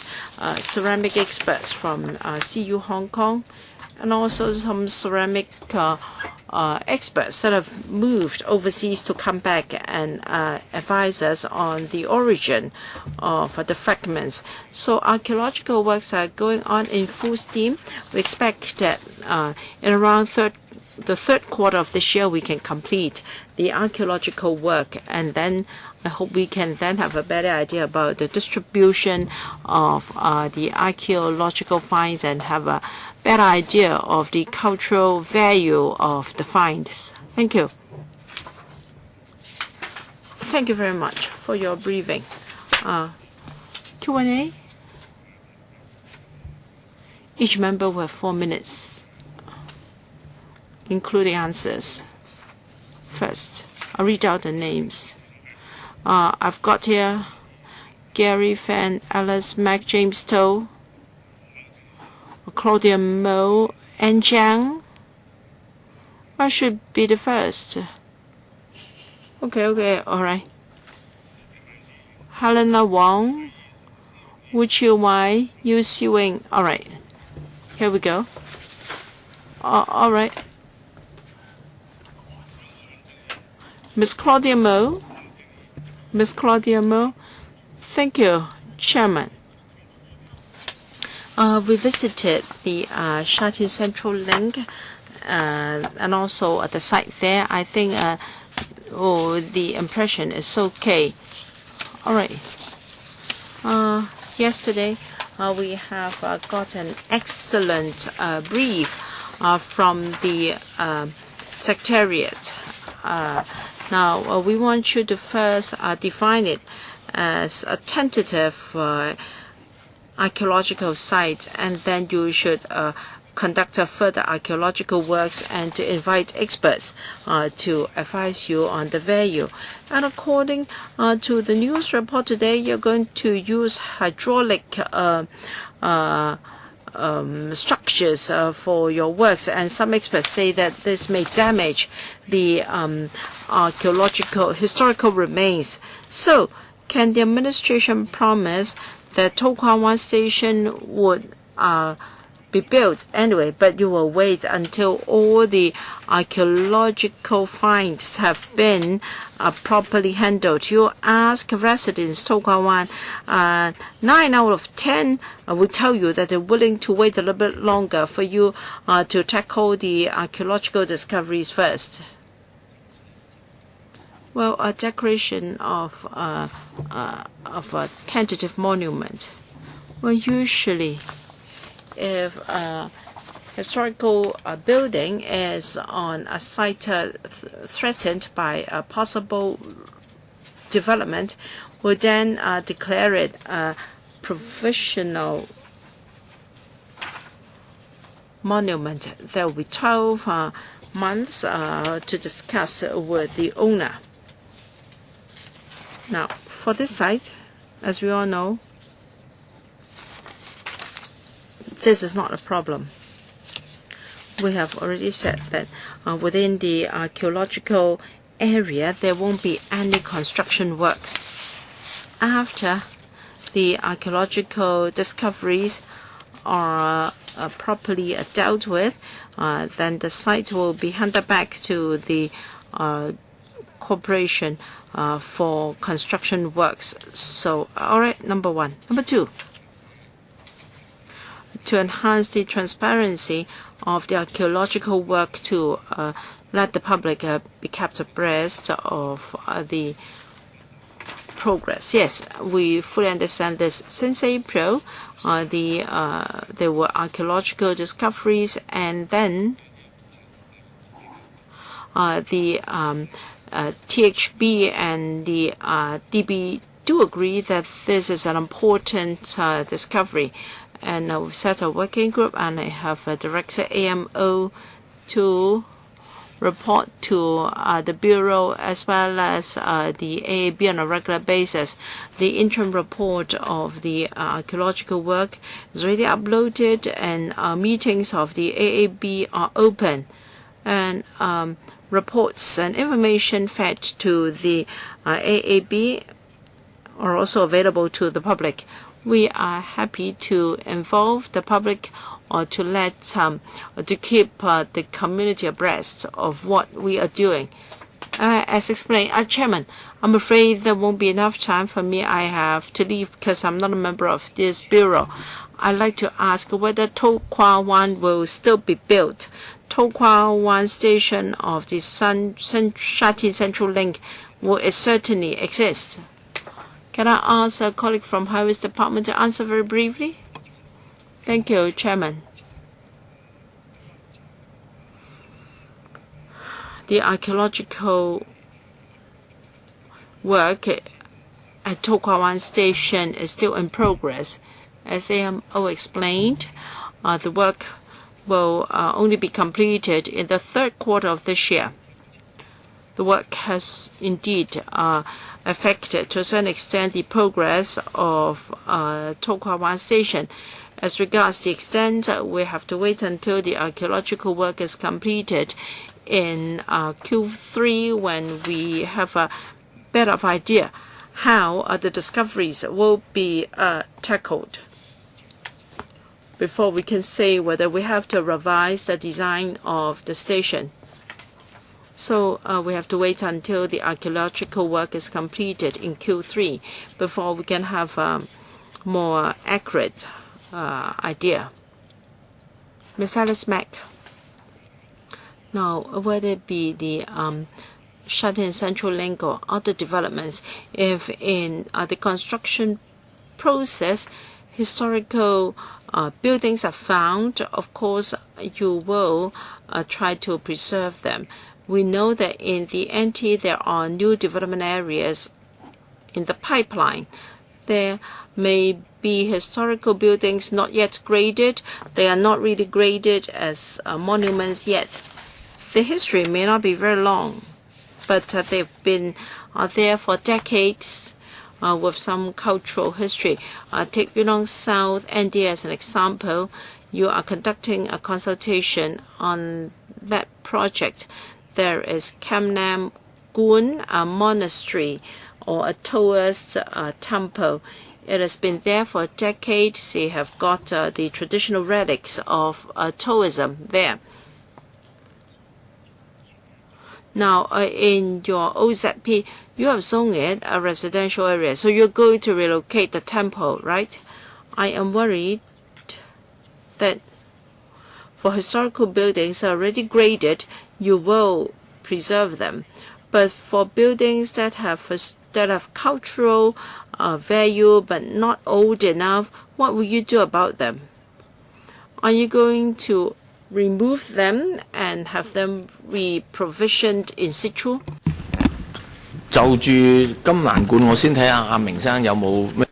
ceramic experts from CU Hong Kong, and also some ceramic experts that have moved overseas to come back and advise us on the origin of the fragments. So archaeological works are going on in full steam. We expect that in around the third quarter of this year we can complete the archaeological work, and then I hope we can then have a better idea about the distribution of the archaeological finds and have a better idea of the cultural value of the finds. Thank you. Thank you very much for your briefing. Q&A? Each member will have 4 minutes. including answers. First, I'll read out the names. I've got here Gary, Fan, Alice, Mac, James Toe, Claudia Mo, and Jiang. I should be the first. Okay, all right. Helena Wong, Wu Chiu-wai, Yu Siwing. All right, here we go. All right. Miss Claudia Mo. Miss Claudia Mo. Thank you, Chairman. We visited the Shatin Central Link and also at the site there. I think the impression is okay. All right. Yesterday we have got an excellent brief from the Secretariat. Now we want you to first define it as a tentative archaeological site, and then you should conduct further archaeological works and to invite experts to advise you on the value. And according to the news report today, you're going to use hydraulic structures for your works, and some experts say that this may damage the historical remains. So, can the administration promise that To Kwok-wai Station would be built anyway, but you will wait until all the archaeological finds have been properly handled? You ask residents, To Kwok-wai, 9 out of 10 will tell you that they're willing to wait a little bit longer for you to tackle the archaeological discoveries first. Well, a declaration of a tentative monument. Well, usually, if a historical building is on a site threatened by a possible development, we'll then declare it a provisional monument. There will be 12 months to discuss with the owner. Now, for this site, as we all know, this is not a problem. We have already said that within the archaeological area, there won't be any construction works. After the archaeological discoveries are properly dealt with, then the site will be handed back to the corporation for construction works. So, all right, number one. Number two, to enhance the transparency of the archaeological work, to let the public be kept abreast of the progress. Yes, we fully understand this. Since April, there were archaeological discoveries, and then the THB and the DB do agree that this is an important discovery. And we've set a working group, and I have directed AMO to report to the Bureau as well as the AAB on a regular basis. The interim report of the archaeological work is already uploaded, and meetings of the AAB are open. And reports and information fed to the AAB are also available to the public. We are happy to involve the public or to let to keep the community abreast of what we are doing. As explained, Chairman, I'm afraid there won't be enough time for me. I have to leave because I'm not a member of this bureau. I'd like to ask whether To Kwok-wai will still be built. To Kwok-wai Station of the Shatin Central Link will certainly exist. Can I ask a colleague from Highways Department to answer very briefly? Thank you, Chairman. The archaeological work at To Kwok-wai Station is still in progress. As AMO explained, the work will only be completed in the third quarter of this year. The work has indeed affected to a certain extent the progress of Kwok-wai station. As regards the extent, we have to wait until the archaeological work is completed in Q3 when we have a better idea how the discoveries will be tackled before we can say whether we have to revise the design of the station. So we have to wait until the archaeological work is completed in Q3 before we can have a more accurate idea. Ms. Alice Mack. Now, whether it be the Shatin Central Link or other developments, if in the construction process historical buildings are found, of course you will try to preserve them. We know that in the NT there are new development areas in the pipeline. There may be historical buildings not yet graded. They are not really graded as monuments yet. The history may not be very long, but they've been there for decades with some cultural history. Take Yuen South ND as an example. You are conducting a consultation on that project. There is Kamnam Gun, a monastery or a Taoist temple. It has been there for decades. They have got the traditional relics of Taoism there. Now, in your OZP, you have zoned it a residential area, so you're going to relocate the temple, right? I am worried that for historical buildings already graded, you will preserve them. But for buildings that have cultural value but not old enough, what will you do about them? Are you going to remove them and have them re-provisioned in situ? 就住金蘭館，我先睇下阿明生有冇咩。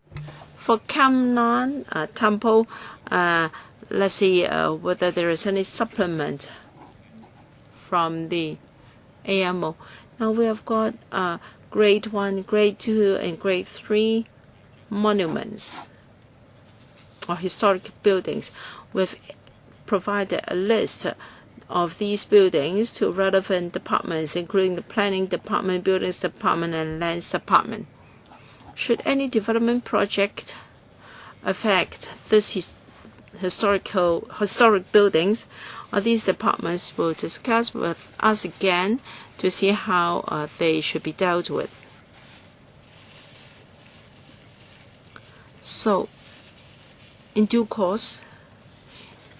For Kamnan temple, let's see whether there is any supplement from the AMO. Now we have got grade 1, grade 2, and grade 3 monuments or historic buildings. We've provided a list of these buildings to relevant departments, including the Planning Department, Buildings Department, and Lands Department. Should any development project affect this historic buildings, these departments will discuss with us again to see how they should be dealt with. So, in due course,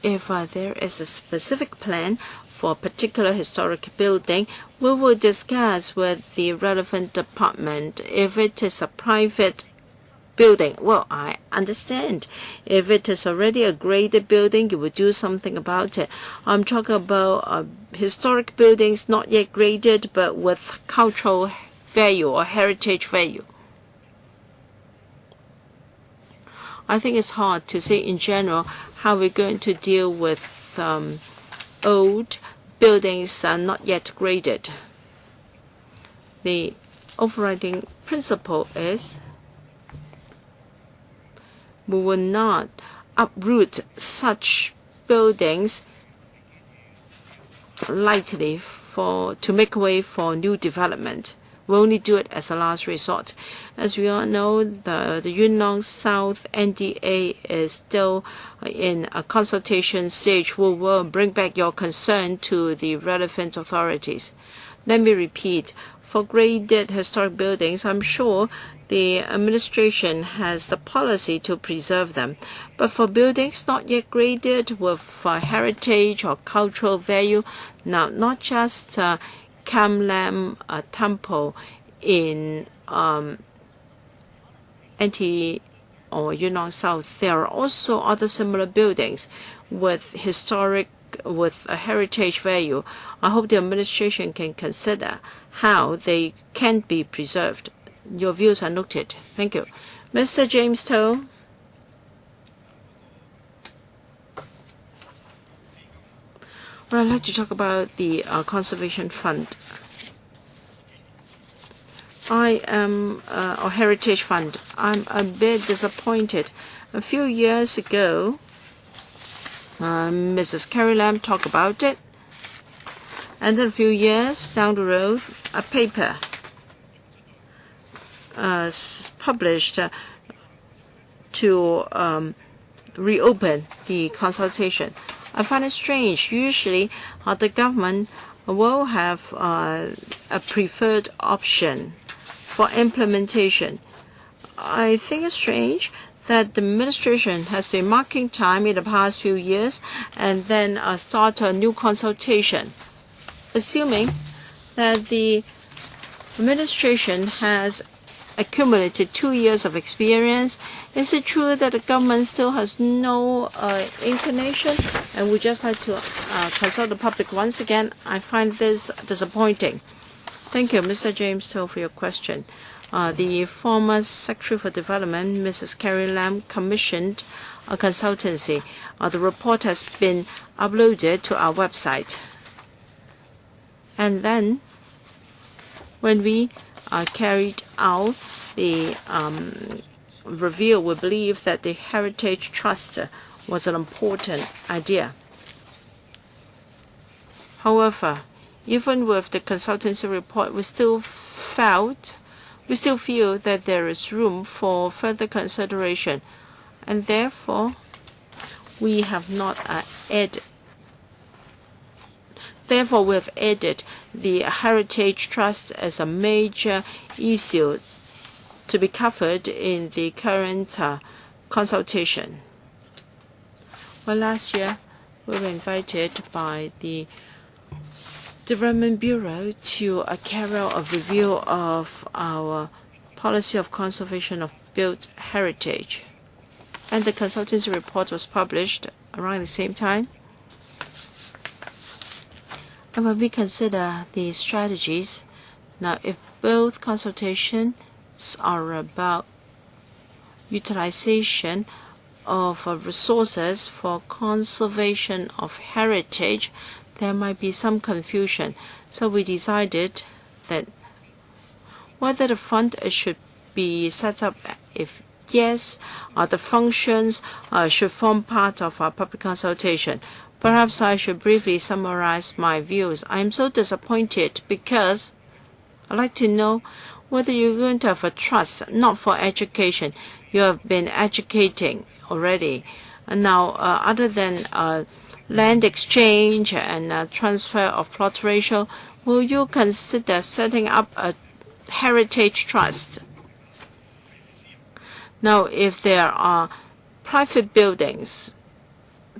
if there is a specific plan for a particular historic building, we will discuss with the relevant department. If it is a private building, well, I understand. If it is already a graded building, you will do something about it. I'm talking about historic buildings not yet graded but with cultural value or heritage value. I think it's hard to say in general how we're going to deal with old buildings not yet graded. The overriding principle is we will not uproot such buildings lightly to make way for new development. We only do it as a last resort. As we all know, the Yuen South NDA is still in a consultation stage. We will bring back your concern to the relevant authorities. Let me repeat, for graded historic buildings, I'm sure the administration has the policy to preserve them. But for buildings not yet graded with heritage or cultural value, now not just Kam Lam temple in NT or Yuen South, there are also other similar buildings with a heritage value. I hope the administration can consider how they can be preserved. Your views are noted. Thank you. Mr. James Toe. But I'd like to talk about the Conservation Fund. Or Heritage Fund. I'm a bit disappointed. A few years ago, Mrs. Carrie Lam talked about it. And then a few years down the road, a paper published to reopen the consultation. I find it strange. Usually, the government will have a preferred option for implementation. I think it's strange that the administration has been marking time in the past few years and then start a new consultation, assuming that the administration has accumulated 2 years of experience. Is it true that the government still has no inclination and would just like to consult the public once again? I find this disappointing. Thank you, Mr. James Toh, for your question. The former Secretary for Development, Mrs. Carrie Lam, commissioned a consultancy. The report has been uploaded to our website. And then, when we carried out the review, we believe that the Heritage Trust was an important idea. However, even with the consultancy report, we still feel that there is room for further consideration, and therefore we have not added. Therefore, we have added the Heritage Trust as a major issue to be covered in the current consultation. Well, last year we were invited by the Development Bureau to carry out a review of our policy of conservation of built heritage. And the consultancy report was published around the same time. And when we consider the strategies, now if both consultations are about utilization of resources for conservation of heritage, there might be some confusion. So we decided that whether the fund should be set up, if yes, the functions should form part of our public consultation. Perhaps I should briefly summarize my views. I am so disappointed because I'd like to know whether you're going to have a trust, not for education. You have been educating already. And now, other than land exchange and transfer of plot ratio, will you consider setting up a heritage trust? Now, if there are private buildings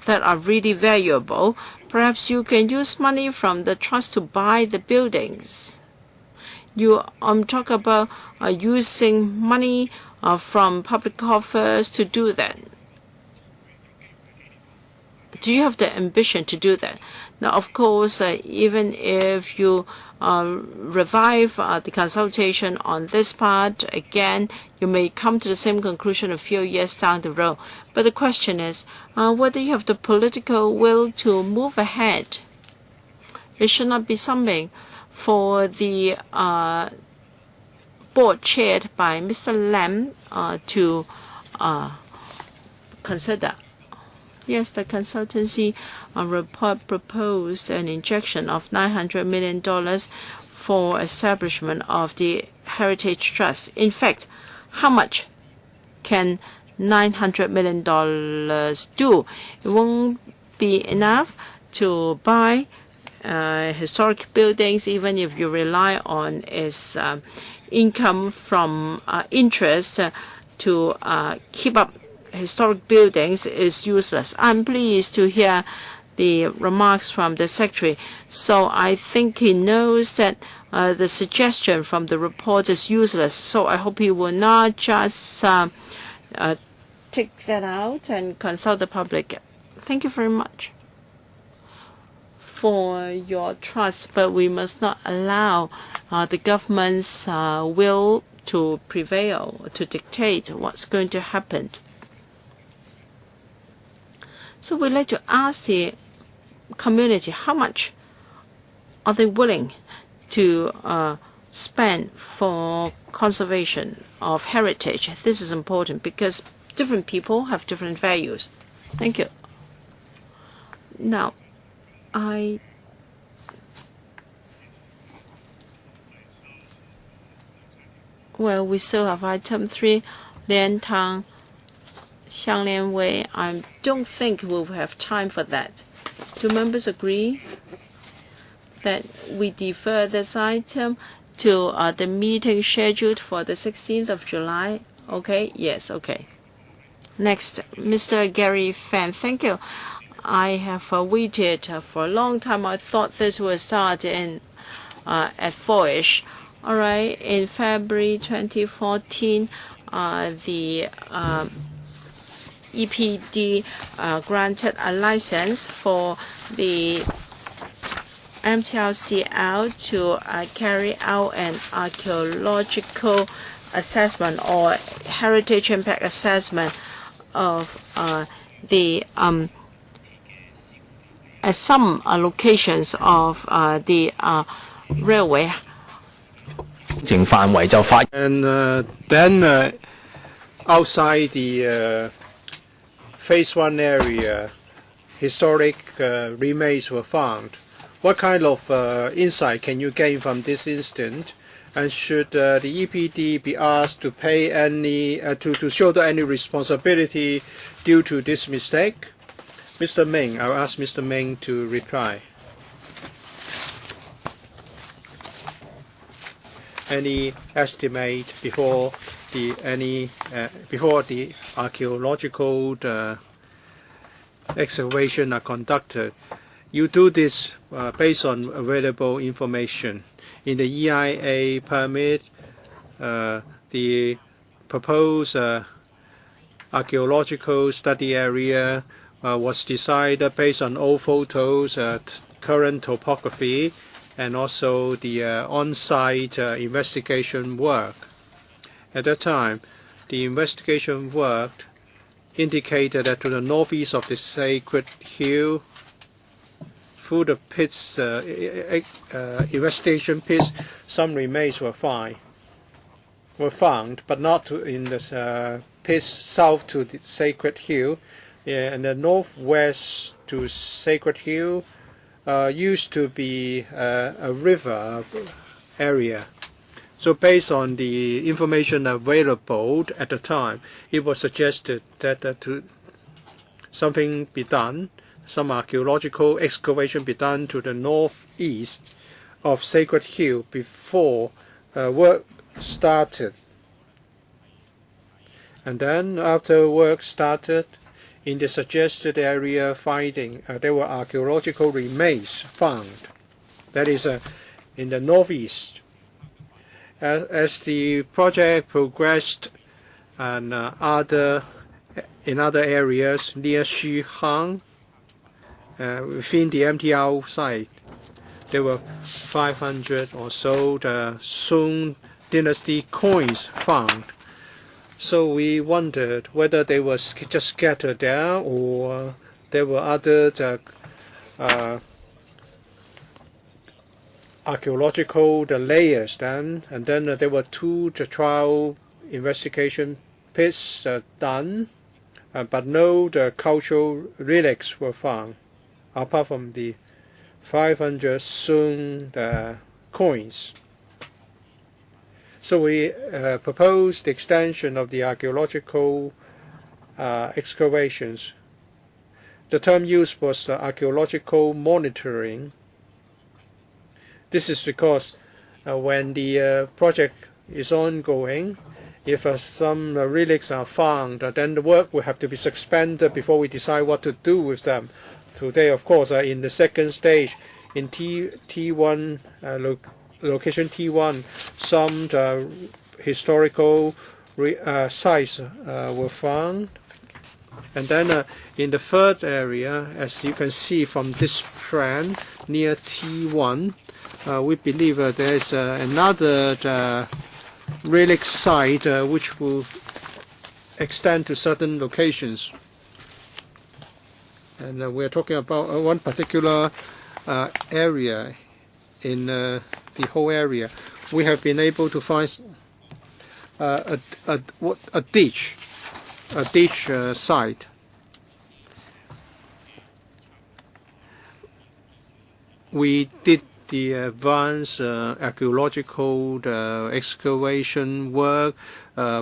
that are really valuable, perhaps you can use money from the trust to buy the buildings. I'm talking about using money from public coffers to do that. Do you have the ambition to do that? Now, of course, even if you revive the consultation on this part, again, you may come to the same conclusion a few years down the road. But the question is whether you have the political will to move ahead. It should not be something for the board chaired by Mr. Lam to consider. Yes, the consultancy report proposed an injection of $900 million for establishment of the Heritage Trust. In fact, how much can $900 million do? It won't be enough to buy historic buildings, even if you rely on its income from interest to keep up historic buildings is useless. I'm pleased to hear the remarks from the Secretary. So I think he knows that the suggestion from the report is useless. So I hope he will not just take that out and consult the public. Thank you very much for your trust, but we must not allow the government's will to prevail, to dictate what's going to happen. So we'd like to ask the community, how much are they willing to spend for conservation of heritage? This is important because different people have different values. Thank you. Now, well, we still have item 3, Lian Tang, Xianglian Wei. I don't think we'll have time for that. Do members agree that we defer this item to the meeting scheduled for the 16th of July? Okay? Yes, okay. Next, Mr. Gary Fan. Thank you. I have waited for a long time. I thought this would start at 4-ish. All right, in February 2014, the EPD granted a license for the MTLCL to carry out an archaeological assessment or heritage impact assessment of some locations of the railway. And then outside the Phase 1 area, historic remains were found. What kind of insight can you gain from this incident? And should the EPD be asked to pay any, to shoulder any responsibility due to this mistake? Mr. Ming, I'll ask Mr. Ming to reply. Any estimate before the archaeological excavation are conducted? You do this based on available information. In the EIA permit, the proposed archaeological study area was decided based on old photos, current topography, and also the on-site investigation work. At that time, the investigation work indicated that to the northeast of the Sacred Hill, through the pits, investigation pits, some remains were found, but not in the pits south to the Sacred Hill. And the northwest to Sacred Hill used to be a river area. So based on the information available at the time, it was suggested that something be done, some archaeological excavation be done to the northeast of Sacred Hill before work started. And then after work started, in the suggested area there were archaeological remains found. That is in the northeast. As the project progressed and in other areas near Xihang, within the MTL site, there were 500 or so Song Dynasty coins found. So we wondered whether they were just scattered there or there were other archaeological layers then. And then there were 2 trial investigation pits done, but no cultural relics were found, apart from the 500 Song coins. So we proposed the extension of the archaeological excavations. The term used was archaeological monitoring. This is because when the project is ongoing, if some relics are found, then the work will have to be suspended before we decide what to do with them. Today, of course, in the second stage, in T1 location T1, some historical sites were found. And then in the third area, as you can see from this plan near T1, we believe there is another relic site which will extend to certain locations. And we're talking about one particular area in the whole area. We have been able to find a ditch site. We did the advanced archaeological excavation work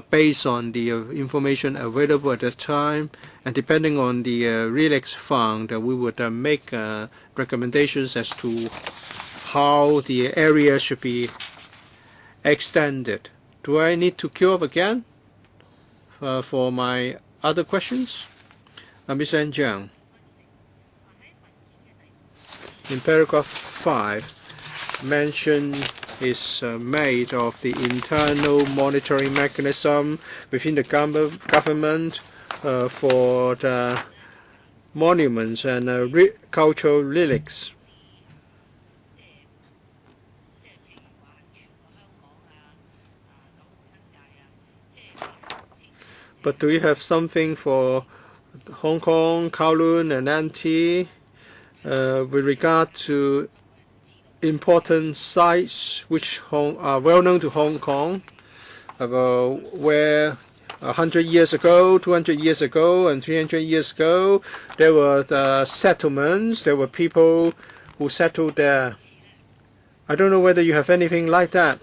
based on the information available at the time, and depending on the relics found, we would make recommendations as to how the area should be extended. Do I need to queue up again for my other questions? Ms. N. Jiang. In paragraph 5, mention is made of the internal monitoring mechanism within the government for the monuments and cultural relics. But do you have something for Hong Kong, Kowloon, and NT with regard to important sites which are well known to Hong Kong, where 100 years ago, 200 years ago, and 300 years ago, there were settlements, there were people who settled there. I don't know whether you have anything like that.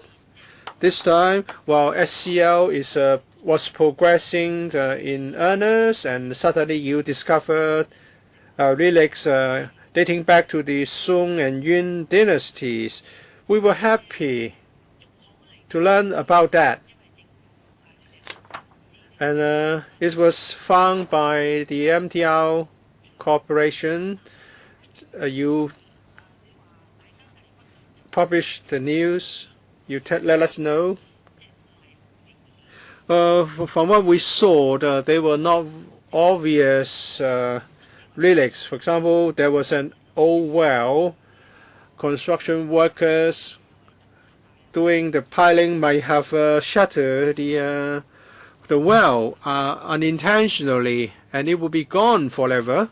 This time, while SCL was progressing in earnest, and suddenly you discovered relics dating back to the Song and Yuen dynasties. We were happy to learn about that. And it was found by the MTR Corporation. You published the news. You let us know. From what we saw, they were not obvious relics. For example, there was an old well. Construction workers doing the piling might have shattered the well unintentionally, and it will be gone forever.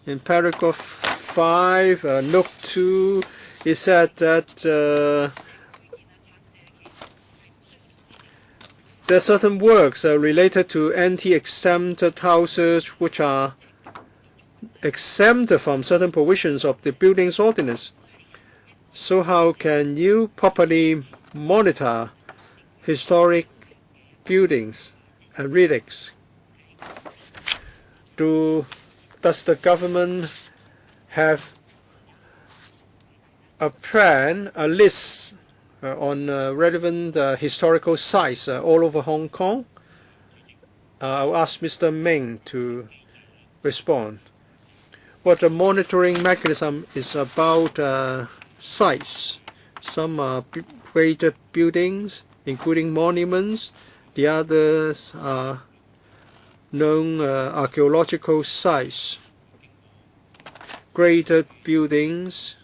In paragraph 5, note 2, it said that there are certain works related to anti-exempted houses which are exempted from certain provisions of the Buildings Ordinance. So how can you properly monitor historic buildings and relics? Does the government have a plan, a list on relevant historical sites all over Hong Kong? I'll ask Mr. Ming to respond. What the monitoring mechanism is about sites. Some are graded buildings, including monuments. The others are known archaeological sites. Graded buildings.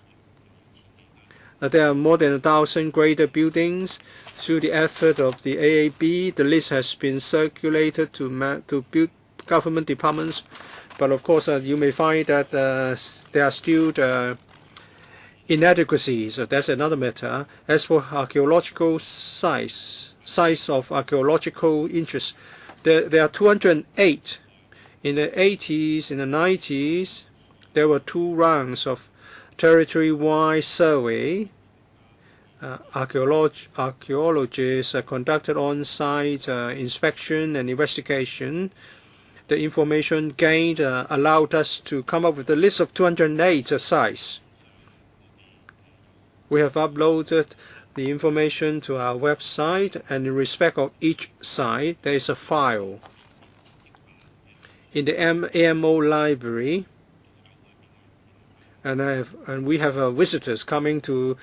There are more than 1,000 graded buildings. Through the effort of the AAB, the list has been circulated to government departments. But of course, you may find that there are still inadequacies. That's another matter. As for archaeological sites of archaeological interest, there are 208. In the 80s, in the 90s, there were 2 rounds of territory-wide survey. Archaeologists conducted on-site inspection and investigation. The information gained allowed us to come up with a list of 208 sites. We have uploaded the information to our website, and in respect of each site, there is a file. In the AMO library, and we have visitors coming to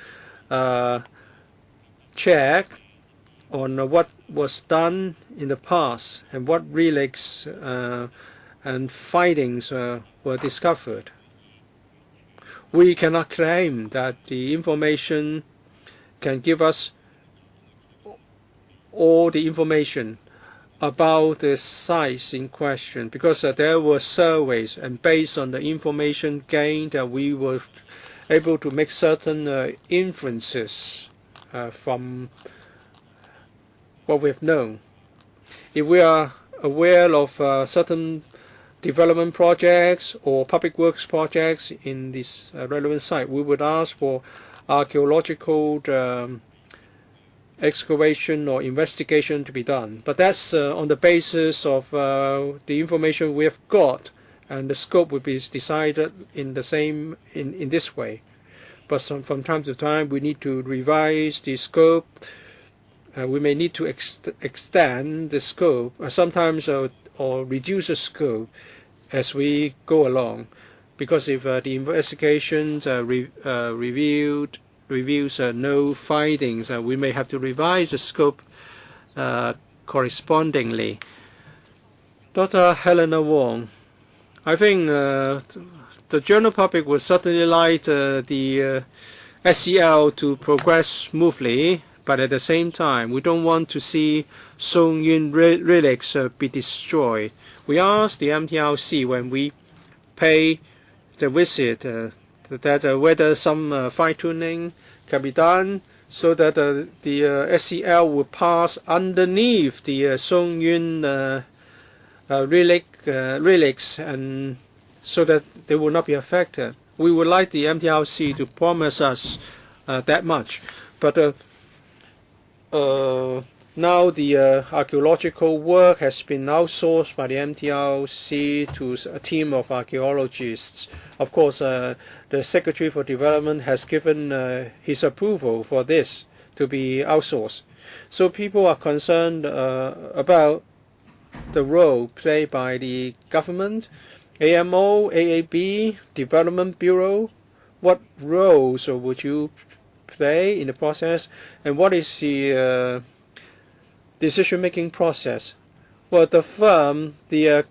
check on what was done in the past and what relics and findings were discovered. We cannot claim that the information can give us all the information. about the sites in question, because there were surveys, and based on the information gained, we were able to make certain inferences from what we have known. If we are aware of certain development projects or public works projects in this relevant site, we would ask for archaeological excavation or investigation to be done. But that's on the basis of the information we have got, and the scope will be decided in this way. But from time to time, we need to revise the scope. We may need to extend the scope, sometimes or reduce the scope as we go along, because if the investigations reveals no findings, we may have to revise the scope correspondingly. Dr. Helena Wong, I think the general public would certainly like the SEL to progress smoothly, but at the same time, we don't want to see Song Yuen relics be destroyed. We asked the MTRC when we pay the visit that whether some fine-tuning can be done so that the SEL will pass underneath the Song Yuen relics, and so that they will not be affected. We would like the MTRC to promise us that much, but now the archaeological work has been outsourced by the MTRC to a team of archaeologists. Of course, the Secretary for Development has given his approval for this to be outsourced. So people are concerned about the role played by the government, AMO, AAB, Development Bureau. What roles would you play in the process, and what is the decision-making process? Well, the firm, the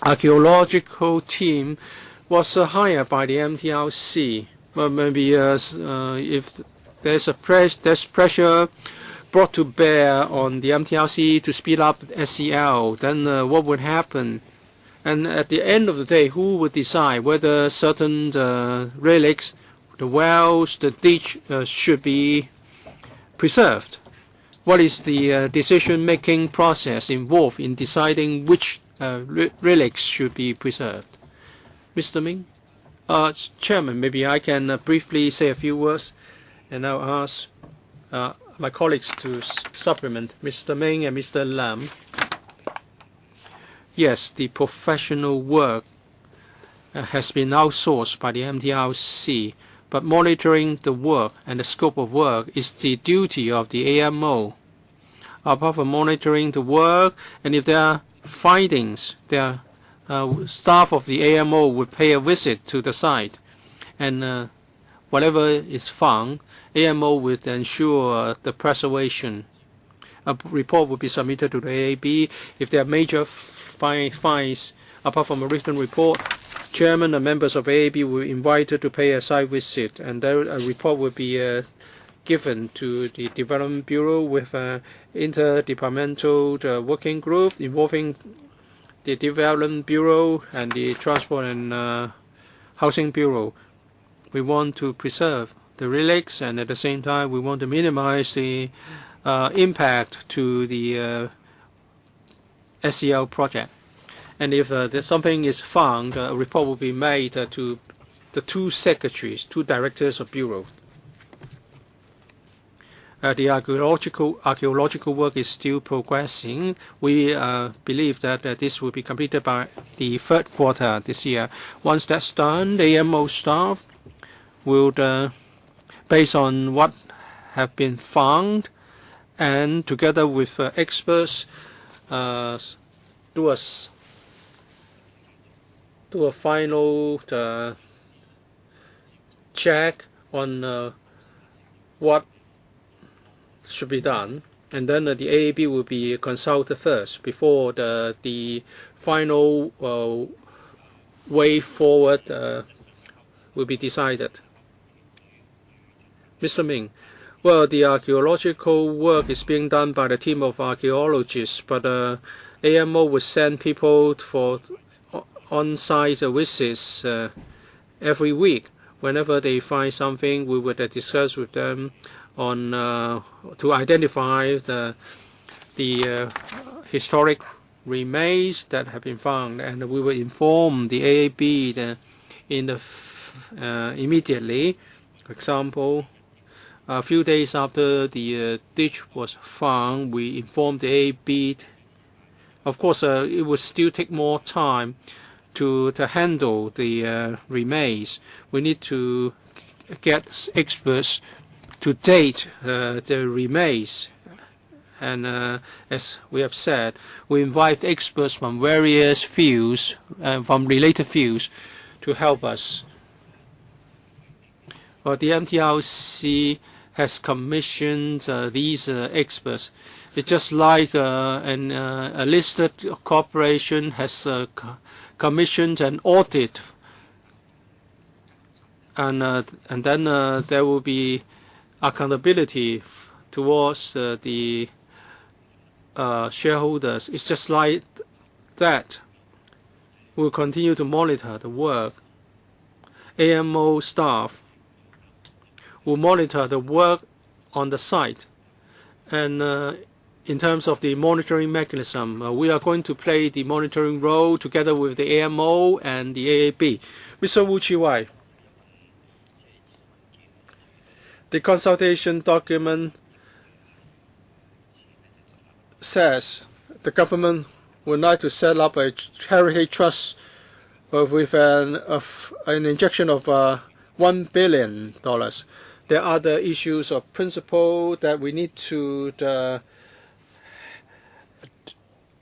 archaeological team was hired by the MTRC. Well, maybe if there's pressure brought to bear on the MTRC to speed up SEL, then what would happen? And at the end of the day, who would decide whether certain relics, the wells, the ditch should be preserved? What is the decision-making process involved in deciding which relics should be preserved? Mr. Ming? Chairman, maybe I can briefly say a few words, and I'll ask my colleagues to supplement, Mr. Ming and Mr. Lam. Yes, the professional work has been outsourced by the MTRC, but monitoring the work and the scope of work is the duty of the AMO. Apart from monitoring the work, and if there are findings, staff of the AMO would pay a visit to the site, and whatever is found, AMO would ensure the preservation. A report would be submitted to the AAB. If there are major finds, apart from a written report, chairman and members of AAB were invited to pay a site visit, and there a report will be given to the Development Bureau with an interdepartmental working group involving the Development Bureau and the Transport and Housing Bureau. We want to preserve the relics, and at the same time we want to minimize the impact to the SEL project. And if something is found, a report will be made to the two secretaries, two directors of bureau. The archaeological work is still progressing. We believe that this will be completed by the third quarter this year. Once that's done, the AMO staff will, based on what have been found, and together with experts, do a final check on what should be done, and then the AAB will be consulted first before the final way forward will be decided. Mr. Ming, Well, the archaeological work is being done by the team of archaeologists, but AMO will send people for on-site visits every week. Whenever they find something, we would discuss with them on to identify the historic remains that have been found, and we will inform the AAB immediately. For example, a few days after the ditch was found, we informed the AAB. Of course, it would still take more time to handle the remains. We need to get experts to date the remains. And as we have said, we invite experts from various fields, from related fields, to help us. Well, the MTRC has commissioned these experts. It's just like a listed corporation has commissioned an audit, and then there will be accountability towards the shareholders. It's just like that. We'll continue to monitor the work. AMO staff will monitor the work on the site. And in terms of the monitoring mechanism, we are going to play the monitoring role together with the AMO and the AAB. Mr. Kwok-wai, the consultation document says the government would like to set up a heritage trust with an injection of $1 billion. There are other issues of principle that we need to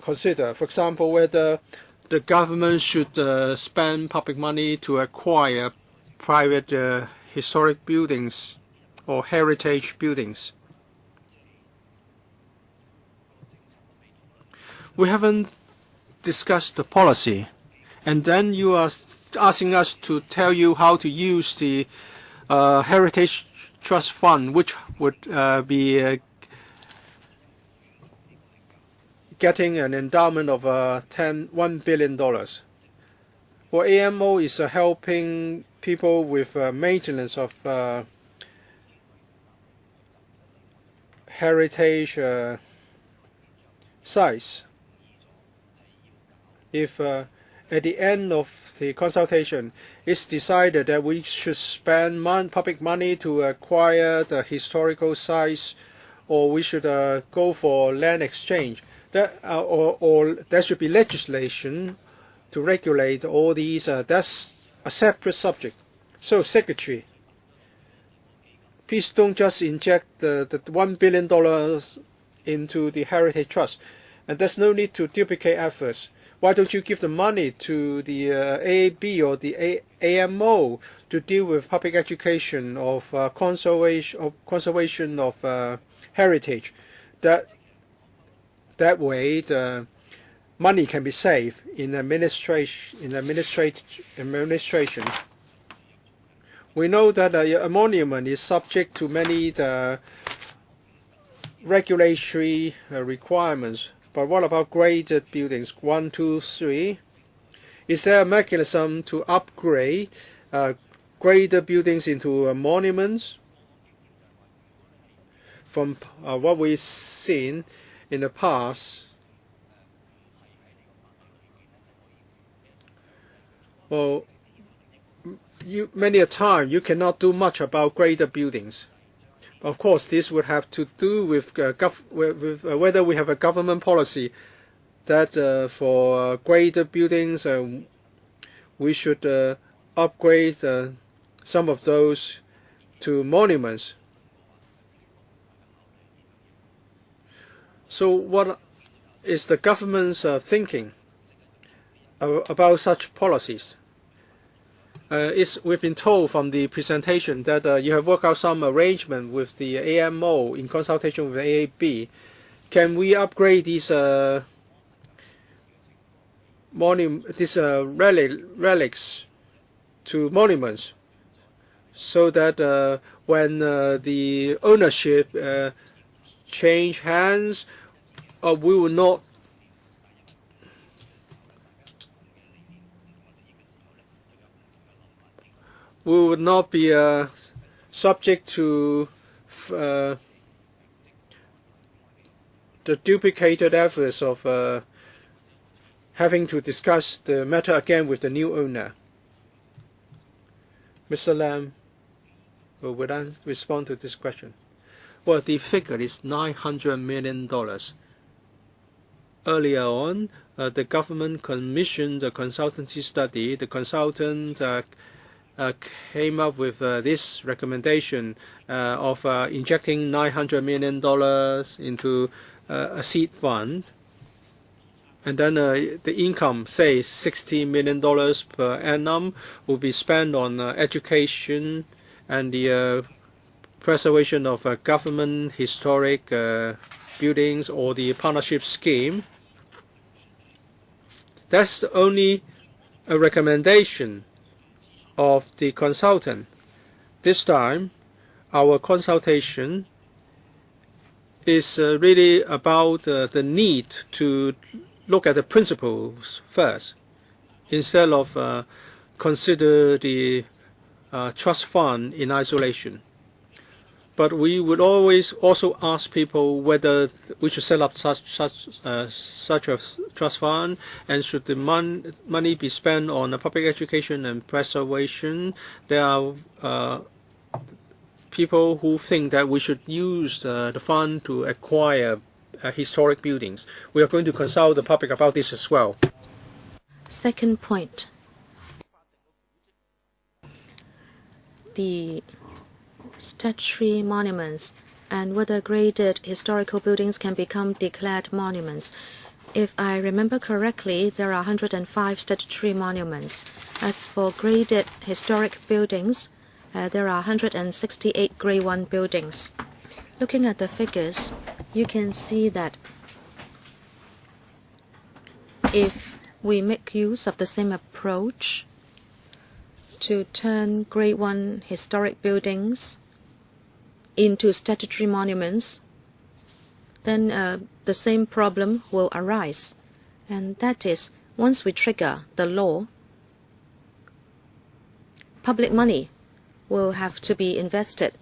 consider. For example, whether the government should spend public money to acquire private historic buildings or heritage buildings. We haven't discussed the policy, and then you are asking us to tell you how to use the heritage trust fund, which would be getting an endowment of $1 billion. Well, AMO is helping people with maintenance of heritage sites. If at the end of the consultation it's decided that we should spend public money to acquire the historical sites, or we should go for land exchange, or there should be legislation to regulate all these. That's a separate subject. So, Secretary, please don't just inject the $1 billion into the Heritage Trust. And there's no need to duplicate efforts. Why don't you give the money to the AAB or the AMO to deal with public education of conservation of heritage? That way, the money can be saved in administration. We know that a monument is subject to many regulatory requirements. But what about graded buildings? 1, 2, 3. Is there a mechanism to upgrade graded buildings into monuments? From what we've seen in the past, well, many a time you cannot do much about graded buildings. Of course, this would have to do with whether we have a government policy that for graded buildings we should upgrade some of those to monuments. So what is the government's thinking about such policies? We've been told from the presentation that you have worked out some arrangement with the AMO in consultation with the AAB. Can we upgrade these relics to monuments so that when the ownership change hands, we will not be subject to the duplicated efforts of having to discuss the matter again with the new owner. Mr. Lam will respond to this question. Well, the figure is $900 million. Earlier on, the government commissioned a consultancy study. The consultant came up with this recommendation of injecting $900 million into a seed fund. And then the income, say $60 million per annum, will be spent on education and the preservation of government historic buildings or the partnership scheme. That's only a recommendation of the consultant. This time, our consultation is really about the need to look at the principles first, instead of consider the trust fund in isolation. But we would always also ask people whether we should set up such a trust fund, and should the money be spent on public education and preservation. There are people who think that we should use the fund to acquire historic buildings. We are going to consult the public about this as well. Second point. The statutory monuments and whether graded historical buildings can become declared monuments. If I remember correctly, there are 105 statutory monuments. As for graded historic buildings, there are 168 Grade 1 buildings. Looking at the figures, you can see that if we make use of the same approach to turn Grade 1 historic buildings into statutory monuments, then the same problem will arise. And that is, once we trigger the law, public money will have to be invested.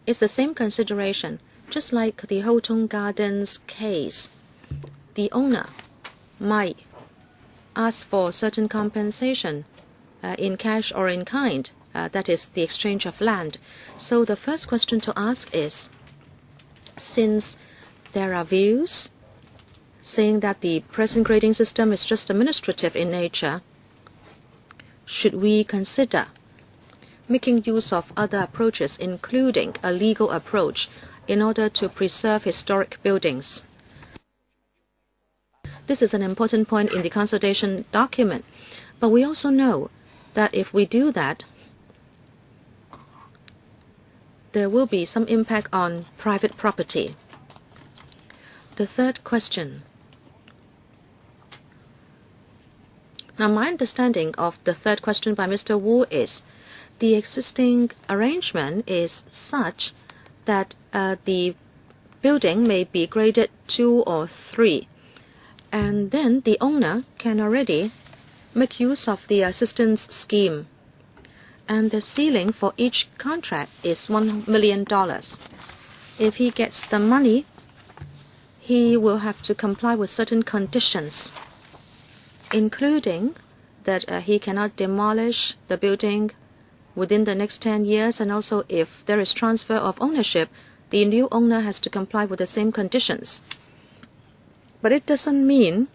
It's the same consideration. Just like the Houghton Gardens case, the owner might ask for certain compensation in cash or in kind, that is the exchange of land. So the first question to ask is, since there are views saying that the present grading system is just administrative in nature, should we consider making use of other approaches, including a legal approach, in order to preserve historic buildings? This is an important point in the consultation document. But we also know that if we do that, there will be some impact on private property. The third question. Now, my understanding of the third question by Mr. Wu is the existing arrangement is such that the building may be graded 2 or 3, and then the owner can already make use of the assistance scheme, and the ceiling for each contract is $1 million. If he gets the money, he will have to comply with certain conditions, including that he cannot demolish the building within the next 10 years, and also if there is transfer of ownership, the new owner has to comply with the same conditions. But it doesn't mean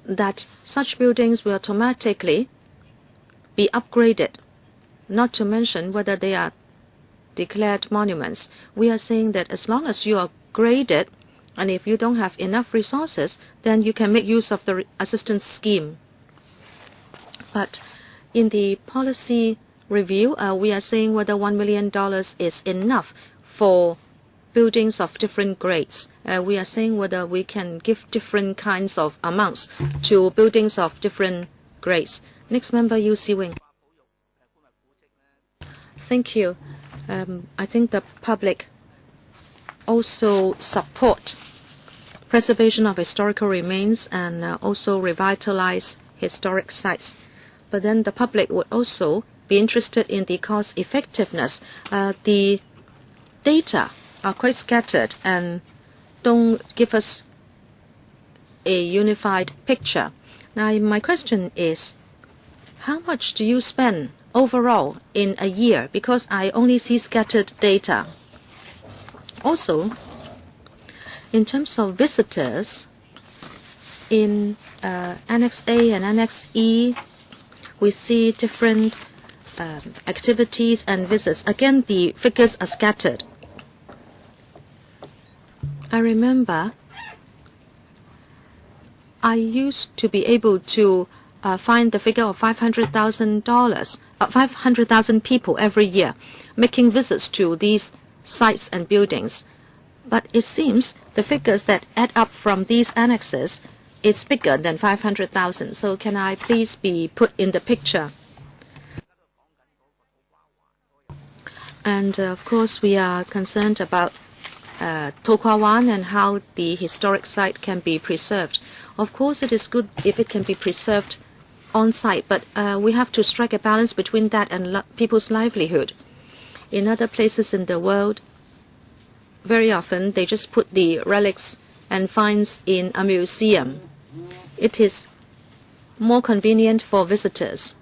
that such buildings will automatically be upgraded, not to mention whether they are declared monuments. We are saying that as long as you are graded, and if you don't have enough resources, then you can make use of the assistance scheme. But in the policy review, we are saying whether $1 million is enough for buildings of different grades. We are saying whether we can give different kinds of amounts to buildings of different grades. Next member, Yu Si-wing. Thank you. I think the public also support preservation of historical remains and also revitalize historic sites. But then the public would also be interested in the cost effectiveness. The data are quite scattered and don't give us a unified picture. Now, my question is, how much do you spend overall in a year? Because I only see scattered data. Also, in terms of visitors, in Annex A and Annex E, we see different activities and visits. Again, the figures are scattered. I remember I used to be able to find the figure of $500,000 people every year making visits to these sites and buildings. But it seems the figures that add up from these annexes is bigger than 500,000. So can I please be put in the picture? And of course, we are concerned about Kwok-wai and how the historic site can be preserved. Of course, it is good if it can be preserved on site, but we have to strike a balance between that and people's livelihood. In other places in the world, very often they just put the relics and finds in a museum. It is more convenient for visitors.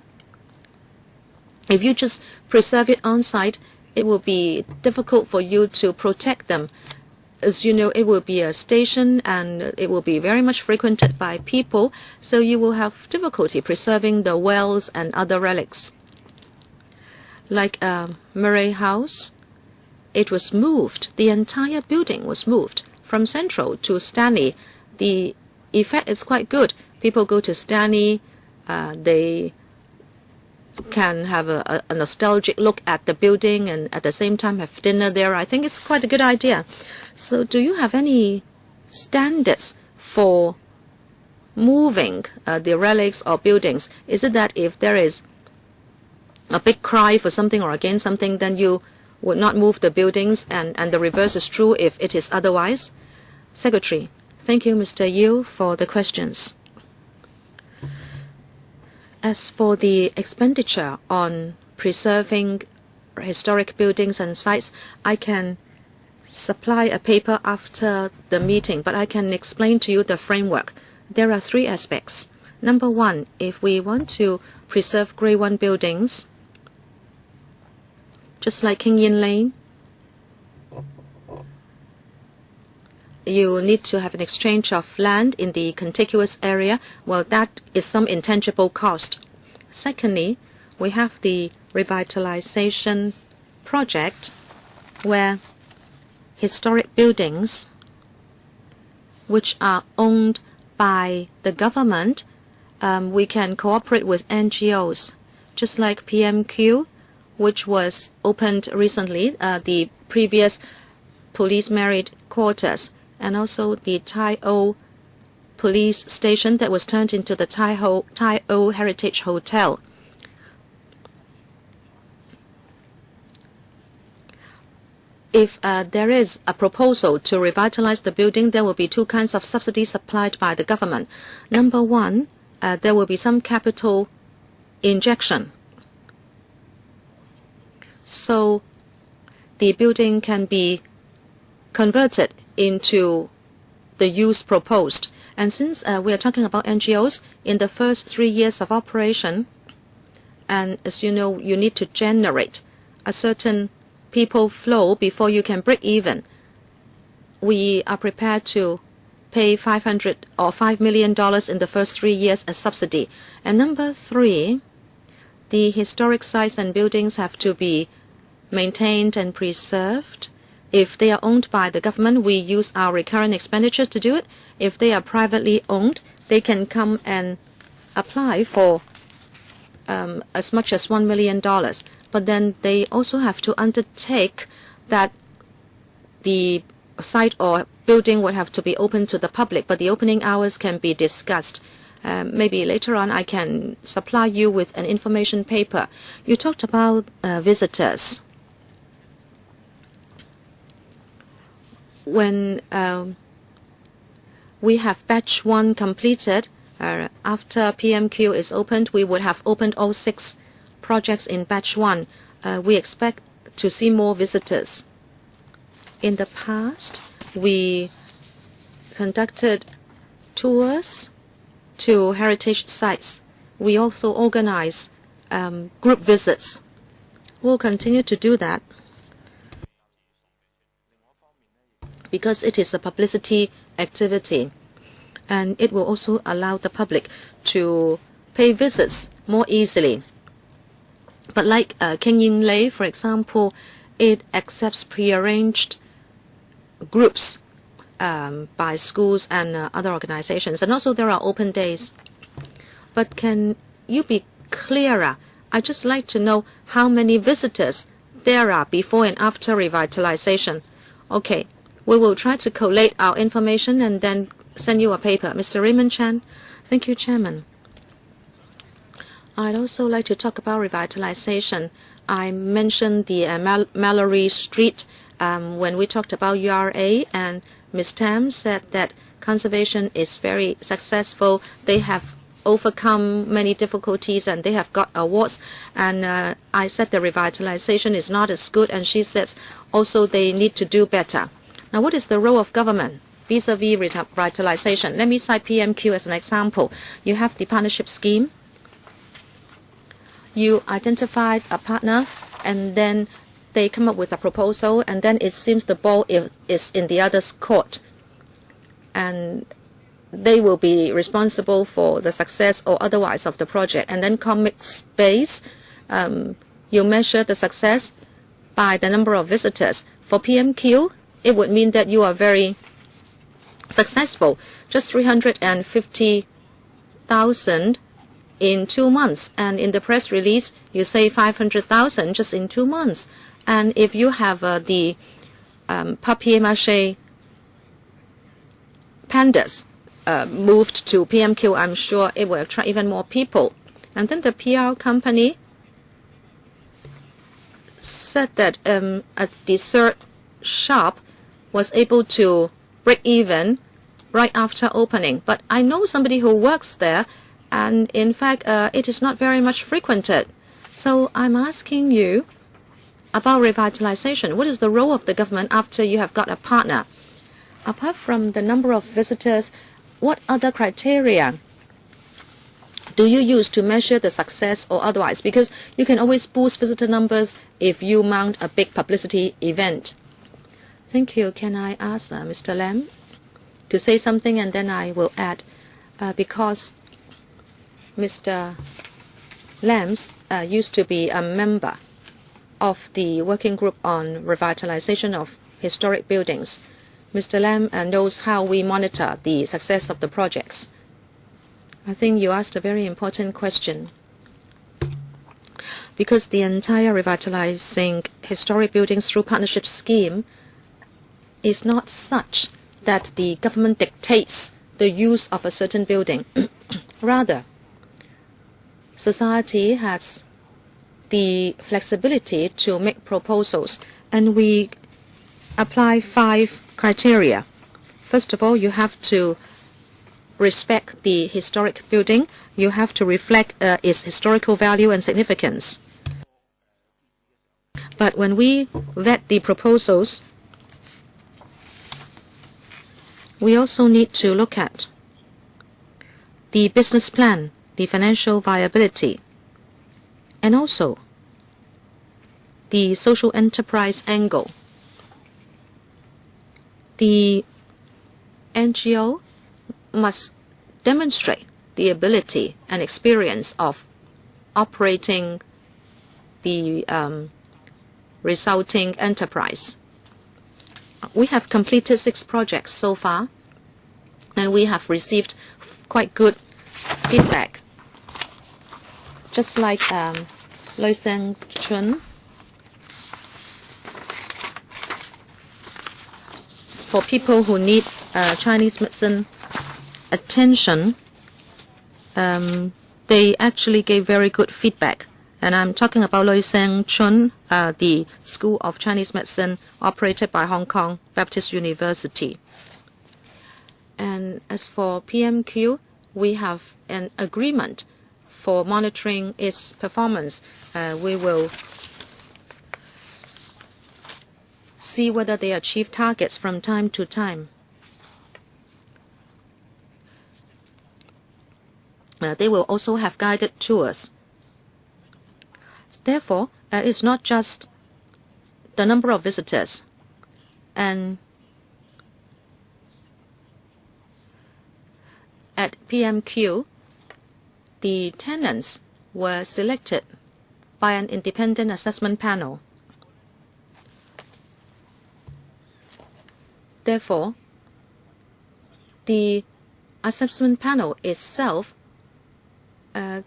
If you just preserve it on site, it will be difficult for you to protect them. As you know, it will be a station and it will be very much frequented by people, so you will have difficulty preserving the wells and other relics. Like Murray House, it was moved. The entire building was moved from Central to Stanley. The effect is quite good. People go to Stanley, they can have a nostalgic look at the building and at the same time have dinner there. I think it's quite a good idea. So do you have any standards for moving the relics or buildings? Is it that if there is a big cry for something or against something, then you would not move the buildings, and the reverse is true if it is otherwise? Secretary, thank you, Mr. Yu, for the questions. As for the expenditure on preserving historic buildings and sites, I can supply a paper after the meeting, but I can explain to you the framework. There are three aspects. Number one, if we want to preserve Grade 1 buildings, just like King Yin Lane, you need to have an exchange of land in the contiguous area. Well, that is some intangible cost. Secondly, we have the revitalization project where historic buildings which are owned by the government, we can cooperate with NGOs, just like PMQ, which was opened recently, the previous police married quarters, and also the Tai O police station that was turned into the Tai O Heritage Hotel. If there is a proposal to revitalize the building, there will be two kinds of subsidies supplied by the government. Number one, there will be some capital injection. So the building can be converted into the use proposed. And since we are talking about NGOs, in the first 3 years of operation, and as you know, you need to generate a certain people flow before you can break even, we are prepared to pay $5 million in the first 3 years as subsidy. And number three, the historic sites and buildings have to be maintained and preserved. If they are owned by the government, we use our recurrent expenditure to do it. If they are privately owned, they can come and apply for as much as $1 million. But then they also have to undertake that the site or building would have to be open to the public, but the opening hours can be discussed. Maybe later on I can supply you with an information paper. You talked about visitors. when we have batch 1 completed, after PMQ is opened, we would have opened all 6 projects in batch 1. We expect to see more visitors. In the past, we conducted tours to heritage sites. We also organize group visits. We'll continue to do that because it is a publicity activity, and it will also allow the public to pay visits more easily. But like King Yin Lei, for example, it accepts prearranged groups by schools and other organizations, and also there are open days. But can you be clearer? I'd just like to know how many visitors there are before and after revitalization. Okay, we will try to collate our information and then send you a paper. Mr. Raymond Chan. Thank you, Chairman. I'd also like to talk about revitalization. I mentioned the Mallory Street when we talked about URA, and Ms. Tam said that conservation is very successful. They have overcome many difficulties and they have got awards. And I said the revitalization is not as good, and she says also they need to do better. Now, what is the role of government vis-a-vis revitalization? Let me cite PMQ as an example. You have the partnership scheme. You identified a partner, and then they come up with a proposal, and then it seems the ball is in the other's court, and they will be responsible for the success or otherwise of the project. And then comic space, you measure the success by the number of visitors. For PMQ, it would mean that you are very successful. Just 350,000 in 2 months, and in the press release you say 500,000 just in 2 months. And if you have the papier-mâché pandas moved to PMQ, I'm sure it will attract even more people. And then the PR company said that a dessert shop was able to break even right after opening. But I know somebody who works there, and in fact it is not very much frequented. So I'm asking you about revitalization. What is the role of the government after you have got a partner? Apart from the number of visitors, what other criteria do you use to measure the success or otherwise? Because you can always boost visitor numbers if you mount a big publicity event. Thank you. Can I ask Mr. Lam to say something, and then I will add, because Mr. Lam used to be a member of the working group on revitalization of historic buildings. Mr. Lam knows how we monitor the success of the projects. I think you asked a very important question, because the entire revitalizing historic buildings through partnership scheme is not such that the government dictates the use of a certain building. Rather, society has the flexibility to make proposals, and we apply 5 criteria. First of all, you have to respect the historic building. You have to reflect its historical value and significance. But when we vet the proposals, we also need to look at the business plan, the financial viability, and also the social enterprise angle. The NGO must demonstrate the ability and experience of operating the resulting enterprise. We have completed 6 projects so far, and we have received quite good feedback. Just like Loi Sang Chun, for people who need Chinese medicine attention, they actually gave very good feedback. And I'm talking about Loi Seng Chun, the School of Chinese Medicine operated by Hong Kong Baptist University. And as for PMQ, we have an agreement for monitoring its performance. We will see whether they achieve targets from time to time. They will also have guided tours. Therefore, it's not just the number of visitors. And at PMQ, the tenants were selected by an independent assessment panel. Therefore, the assessment panel itself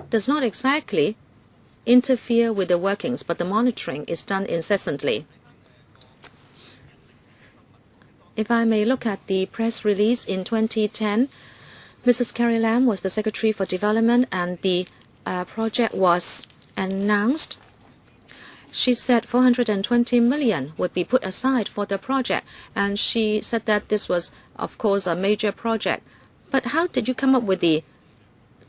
does not exactly interfere with the workings, but the monitoring is done incessantly. If I may look at the press release in 2010, Mrs. Carrie Lam was the Secretary for Development, and the project was announced. She said 420 million would be put aside for the project, and she said that this was, of course, a major project. But how did you come up with the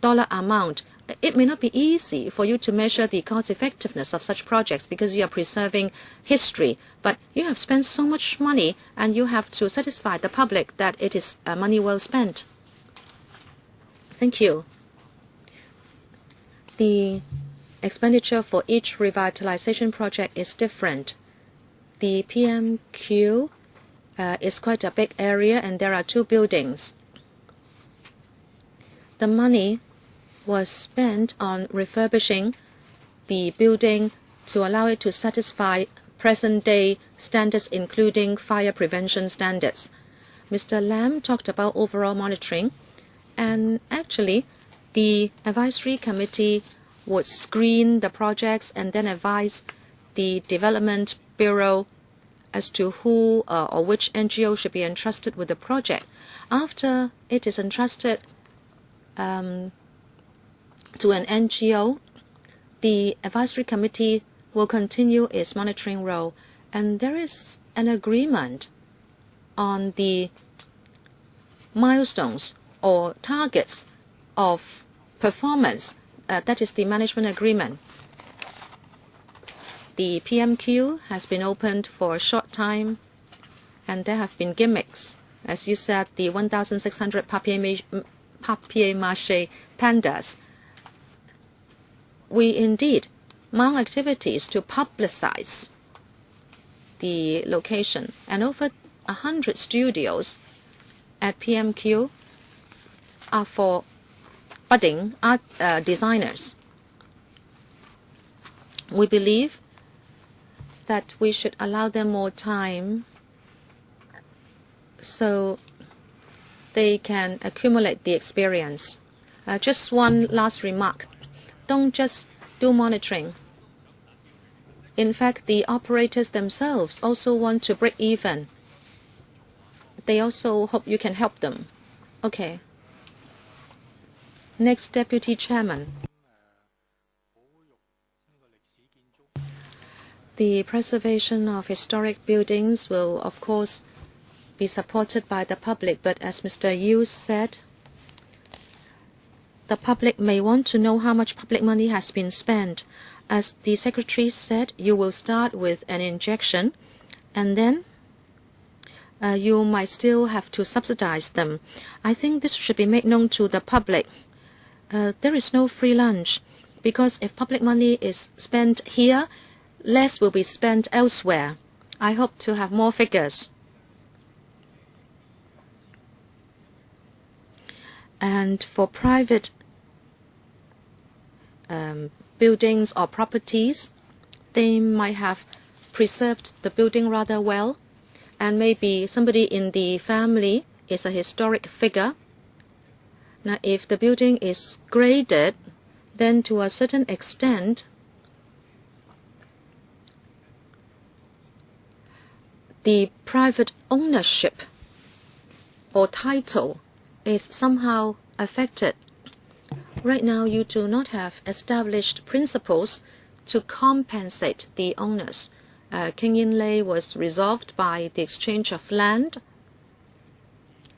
dollar amount? It may not be easy for you to measure the cost effectiveness of such projects because you are preserving history, but you have spent so much money and you have to satisfy the public that it is money well spent. Thank you. The expenditure for each revitalization project is different. The PMQ is quite a big area and there are 2 buildings. The money was spent on refurbishing the building to allow it to satisfy present-day standards, including fire prevention standards. Mr. Lam talked about overall monitoring, and actually the advisory committee would screen the projects and then advise the development bureau as to who or which NGO should be entrusted with the project. After it is entrusted to an NGO, the advisory committee will continue its monitoring role, and there is an agreement on the milestones or targets of performance. That is the management agreement. The PMQ has been opened for a short time, and there have been gimmicks. As you said, the 1,600 papier-mâché pandas. We indeed mount activities to publicize the location, and over 100 studios at PMQ are for budding art designers. We believe that we should allow them more time so they can accumulate the experience. Just one last remark. Don't just do monitoring. In fact, the operators themselves also want to break even. They also hope you can help them. Okay. Next, Deputy Chairman. The preservation of historic buildings will, of course, be supported by the public, but as Mr. Yu said, the public may want to know how much public money has been spent. As the Secretary said, you will start with an injection, and then you might still have to subsidize them. I think this should be made known to the public. There is no free lunch, because if public money is spent here, less will be spent elsewhere. I hope to have more figures. And for private buildings or properties, they might have preserved the building rather well, and maybe somebody in the family is a historic figure. Now, if the building is graded, then to a certain extent, the private ownership or title is somehow affected. Right now, you do not have established principles to compensate the owners. King Yin Lei was resolved by the exchange of land.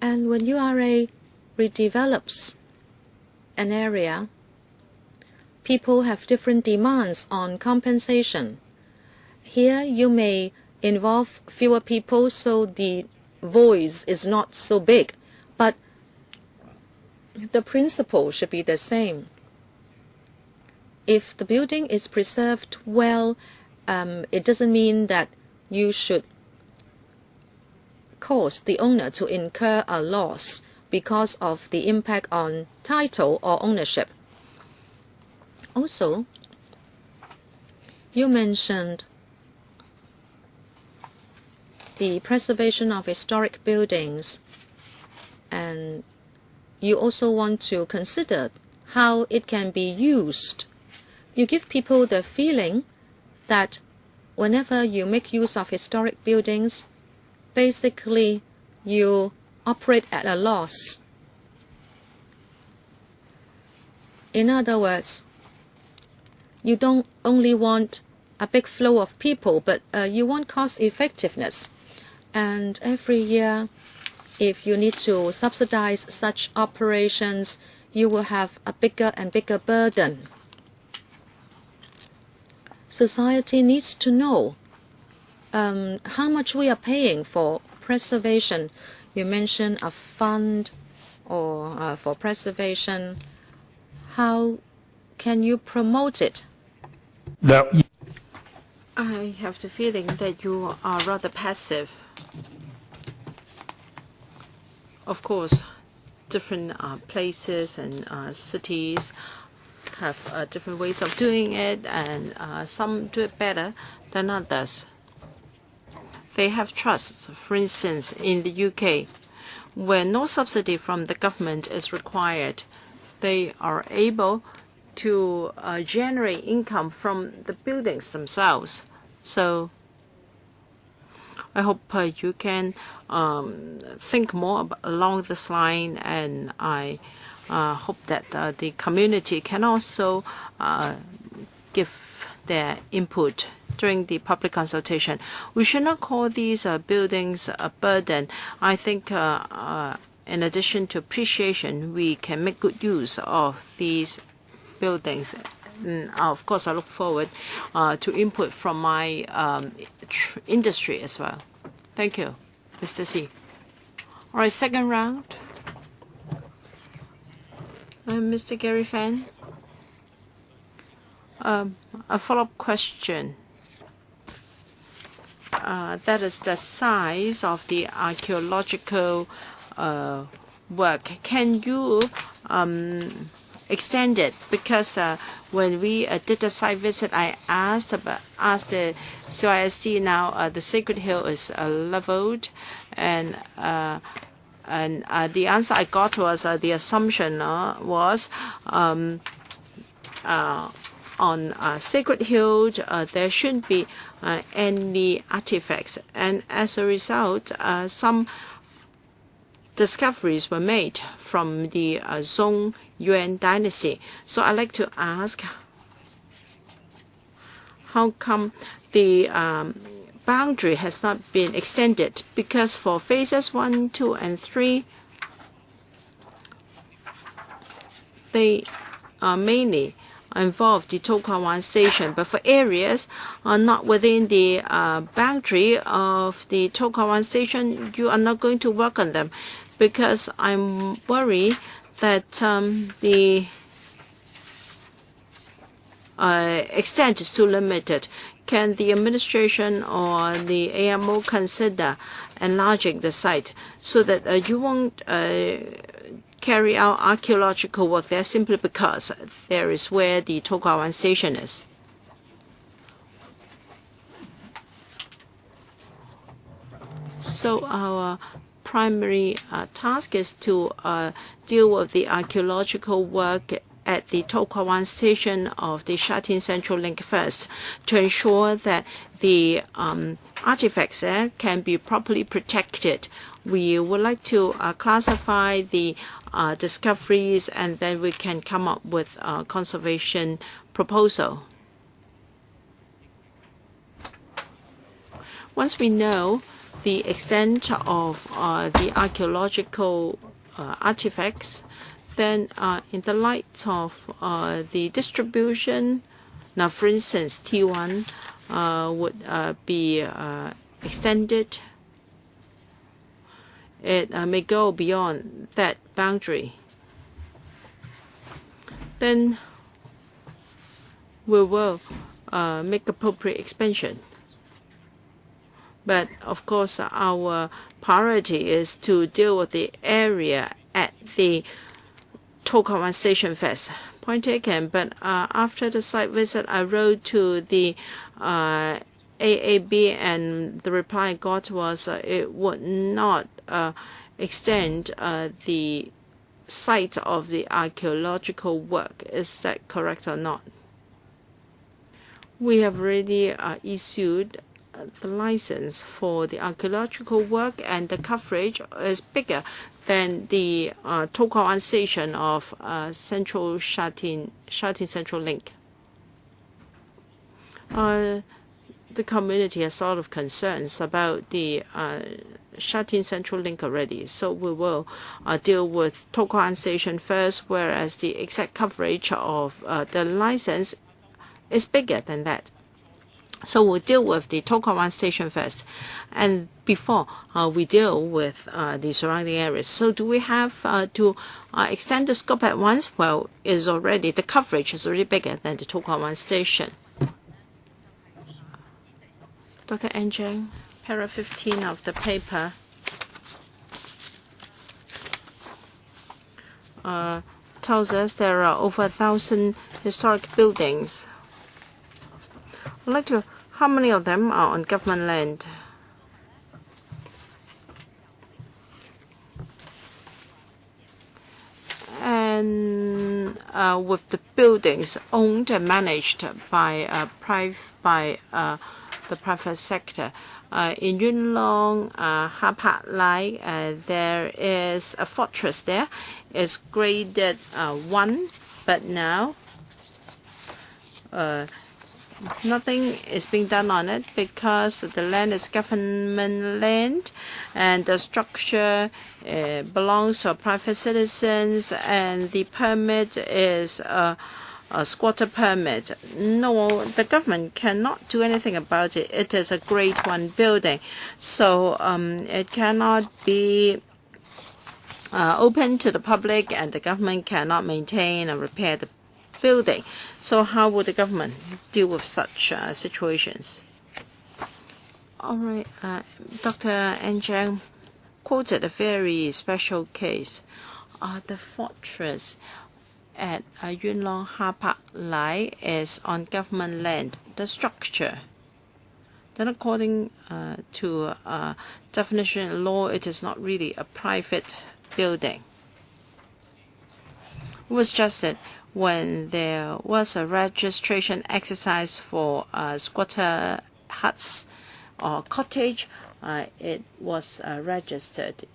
And when URA redevelops an area, people have different demands on compensation. Here you may involve fewer people so the voice is not so big, but the principle should be the same. If the building is preserved well, it doesn't mean that you should cause the owner to incur a loss because of the impact on title or ownership. Also, you mentioned the preservation of historic buildings, and you also want to consider how it can be used. You give people the feeling that whenever you make use of historic buildings, basically you operate at a loss. In other words, you don't only want a big flow of people, but you want cost effectiveness. And every year, if you need to subsidize such operations, you will have a bigger and bigger burden. Society needs to know how much we are paying for preservation. You mentioned a fund or for preservation. How can you promote it? I have the feeling that you are rather passive. Of course, different places and cities have different ways of doing it, and some do it better than others. They have trusts. For instance, in the UK, where no subsidy from the government is required, they are able to generate income from the buildings themselves. So I hope you can think more along this line, and I hope that the community can also give their input during the public consultation. We should not call these buildings a burden. I think in addition to appreciation, we can make good use of these buildings. Of course, I look forward to input from my industry as well. Thank you, Mr. C. All right, second round. Mr. Gary Fan. A follow-up question. That is the size of the archaeological work. Can you extend it? Because when we did a site visit, I asked the CISD. Now the Sacred Hill is leveled, and the answer I got was the assumption was on Sacred Hill there shouldn't be any artifacts, and as a result, some discoveries were made from the Song Yuen dynasty. So I'd like to ask, how come the boundary has not been extended? Because for phases 1, 2, and 3, they are mainly involve the To Kwa-wan station, but for areas not within the boundary of the To Kwa-wan station, you are not going to work on them, because I'm worried that the extent is too limited. Can the administration or the AMO consider enlarging the site so that you won't carry out archaeological work there simply because there is where the To Kwa-wan station is? So our primary task is to deal with the archaeological work at the To Kwa-wan station of the Shatin Central Link first, to ensure that the artifacts there can be properly protected. We would like to classify the discoveries, and then we can come up with a conservation proposal. Once we know the extent of the archaeological artifacts, then in the light of the distribution, now for instance T1 would be extended. It may go beyond that boundary. Then we will make appropriate expansion. But of course, our priority is to deal with the area at the Kwok-wai Station first. Point taken. But after the site visit, I wrote to the AAB, and the reply I got was it would not extend the site of the archaeological work. Is that correct or not? We have already issued the license for the archaeological work, and the coverage is bigger than the Kwok-wai station of Central Shatin Central Link. The community has a lot of concerns about the Shatin Central Link already, so we will deal with Kwok-wai station first, whereas the exact coverage of the license is bigger than that. So we'll deal with the Kwok-wai station first, and before we deal with the surrounding areas. So do we have to extend the scope at once? Well, the coverage is already bigger than the Kwok-wai station. Dr. N. Paragraph 15 of the paper tells us there are over 1,000 historic buildings. I'd like to, how many of them are on government land? And with the buildings owned and managed by the private sector. In Yuen Long, Hapak Lai, there is a fortress there. It's graded 1, but now nothing is being done on it because the land is government land and the structure belongs to private citizens, and the permit is a squatter permit. No, the government cannot do anything about it. It is a grade 1 building, so it cannot be open to the public, and the government cannot maintain and repair the building. So how would the government deal with such situations? All right, Dr. N. Jiang quoted a very special case. The fortress at Yuen Long Hapak Lai is on government land. The structure, then according to definition in law, it is not really a private building. It was just that when there was a registration exercise for squatter huts or cottage, it was registered.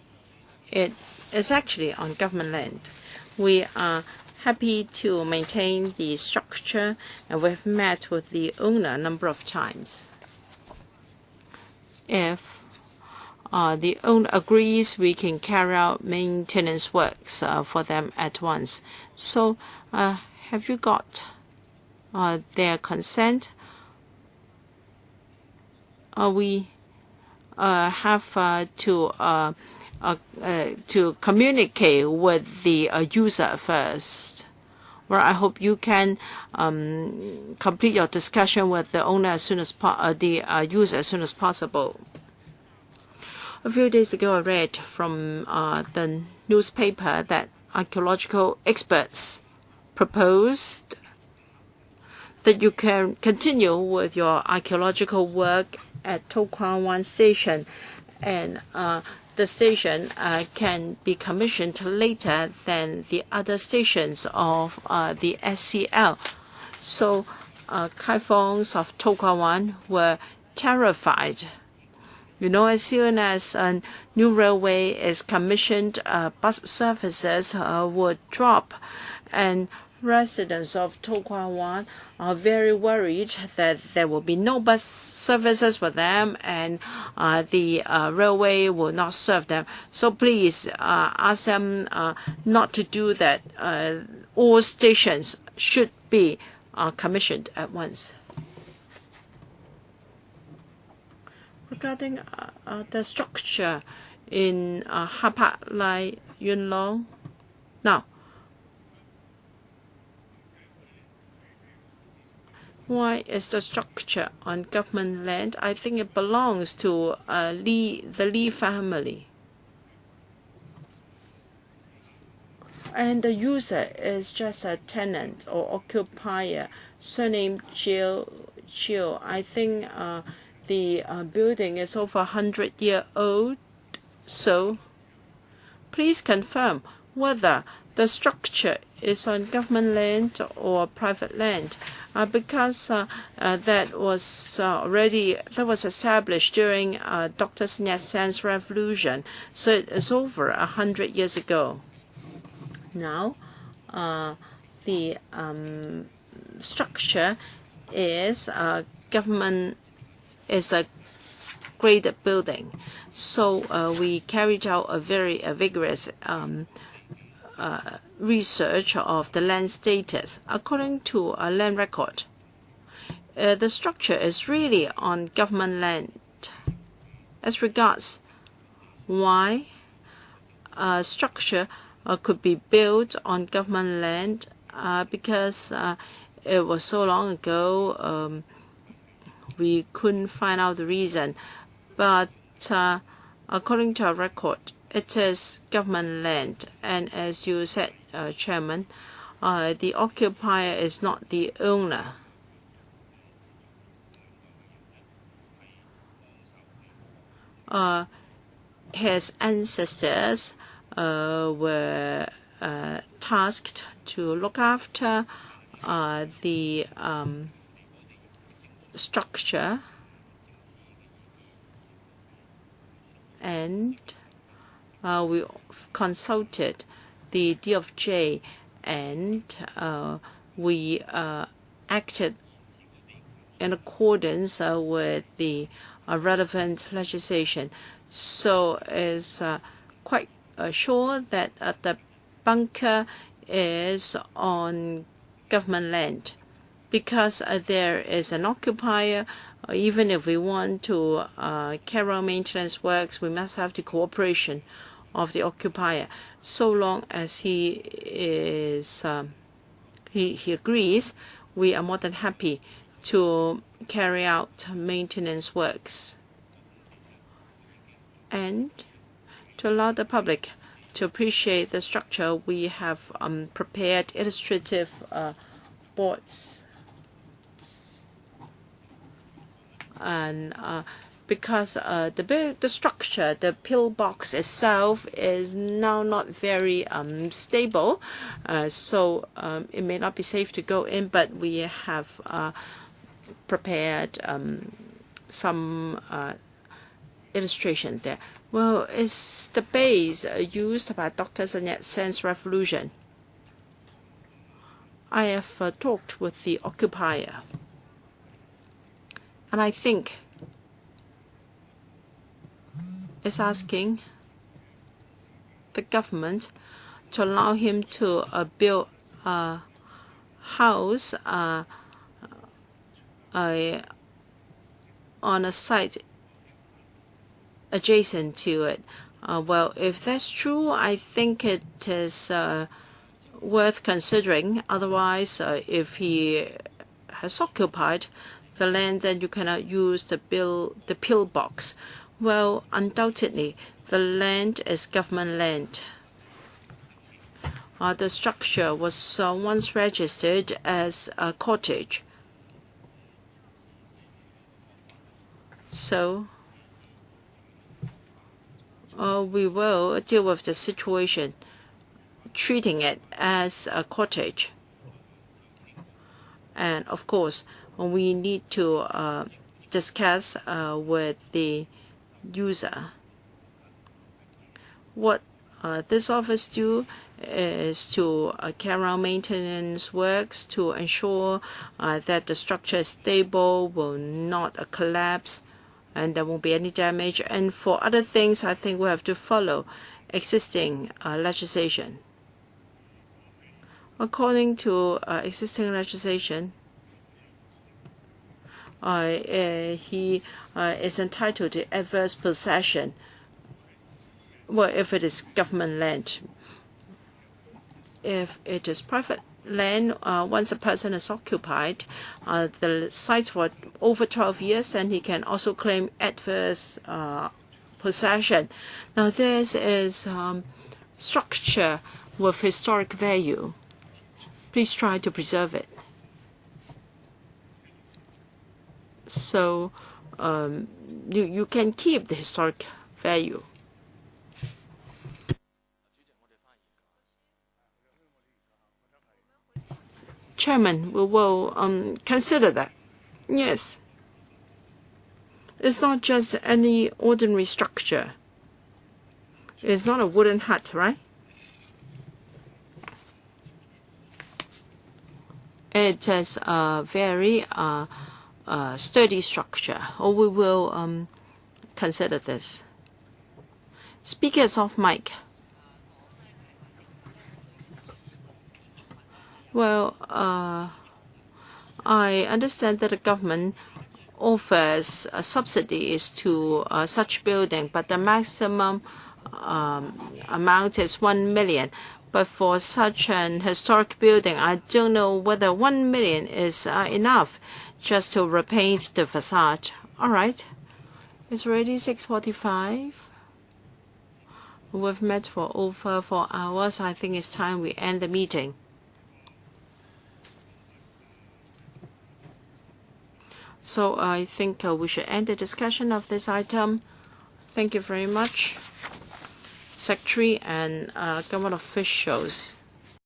It is actually on government land. We are happy to maintain the structure, and we've met with the owner a number of times. If the owner agrees, we can carry out maintenance works for them at once. So have you got their consent? We have to communicate with the user first. Well, I hope you can complete your discussion with the owner as soon as the user as soon as possible. A few days ago, I read from the newspaper that archaeological experts proposed that you can continue with your archaeological work at Kwok-wai Station, and the station can be commissioned later than the other stations of the SCL. So Kaifongs of Kwok-wai were terrified. You know, as soon as a new railway is commissioned, bus services would drop, and residents of Kwok-wai are very worried that there will be no bus services for them and the railway will not serve them. So please ask them not to do that. All stations should be commissioned at once. Regarding the structure in Hapag-Lai Yuen Long, now, why is the structure on government land? I think it belongs to the Lee family. And the user is just a tenant or occupier, surname Jiu. I think the building is over 100 years old. So please confirm whether the structure is on government land or private land, because that was established during Dr. Sun Yat-sen's revolution. So it is over 100 years ago. Now, the structure is government is a graded building. So we carried out a very vigorous research of the land status. According to a land record, the structure is really on government land. As regards why a structure could be built on government land, because it was so long ago, we couldn't find out the reason. But according to our record, it is government land. And as you said, Chairman, the occupier is not the owner. His ancestors were tasked to look after the structure, and we consulted the DFJ, and we acted in accordance with the relevant legislation. So it's quite sure that the bunker is on government land, because there is an occupier. Even if we want to carry out maintenance works, we must have the cooperation of the occupier. So long as he is he agrees, we are more than happy to carry out maintenance works and to allow the public to appreciate the structure. We have prepared illustrative boards, and because the structure, the pillbox itself, is now not very stable, so it may not be safe to go in, but we have prepared some illustration there. Well, it's the base used by Dr. Sun Yat-sen's revolution. I have talked with the occupier, and I think is asking the government to allow him to build a house on a site adjacent to it. Well, if that's true, I think it is worth considering. Otherwise, if he has occupied the land, then you cannot use the pillbox. Well, undoubtedly, the land is government land. The structure was once registered as a cottage. So we will deal with the situation, treating it as a cottage. And of course, we need to discuss with the user. What this office do is to carry out maintenance works to ensure that the structure is stable, will not collapse, and there won't be any damage. And for other things, I think we have to follow existing legislation. According to existing legislation, he is entitled to adverse possession. Well, if it is government land. If it is private land, once a person is occupied the site for over 12 years, then he can also claim adverse possession. Now, this is structure with historic value. Please try to preserve it. So you can keep the historic value. Chairman, we will consider that. Yes. It's not just any ordinary structure. It's not a wooden hut, right? It is a very sturdy structure. Or we will consider this. Speaker is off mic. Well, I understand that the government offers subsidies to such building, but the maximum amount is 1 million. But for such an historic building, I don't know whether 1 million is enough just to repaint the facade. All right. It's already 6:45. We've met for over 4 hours. I think it's time we end the meeting. So I think we should end the discussion of this item. Thank you very much, Secretary and government officials.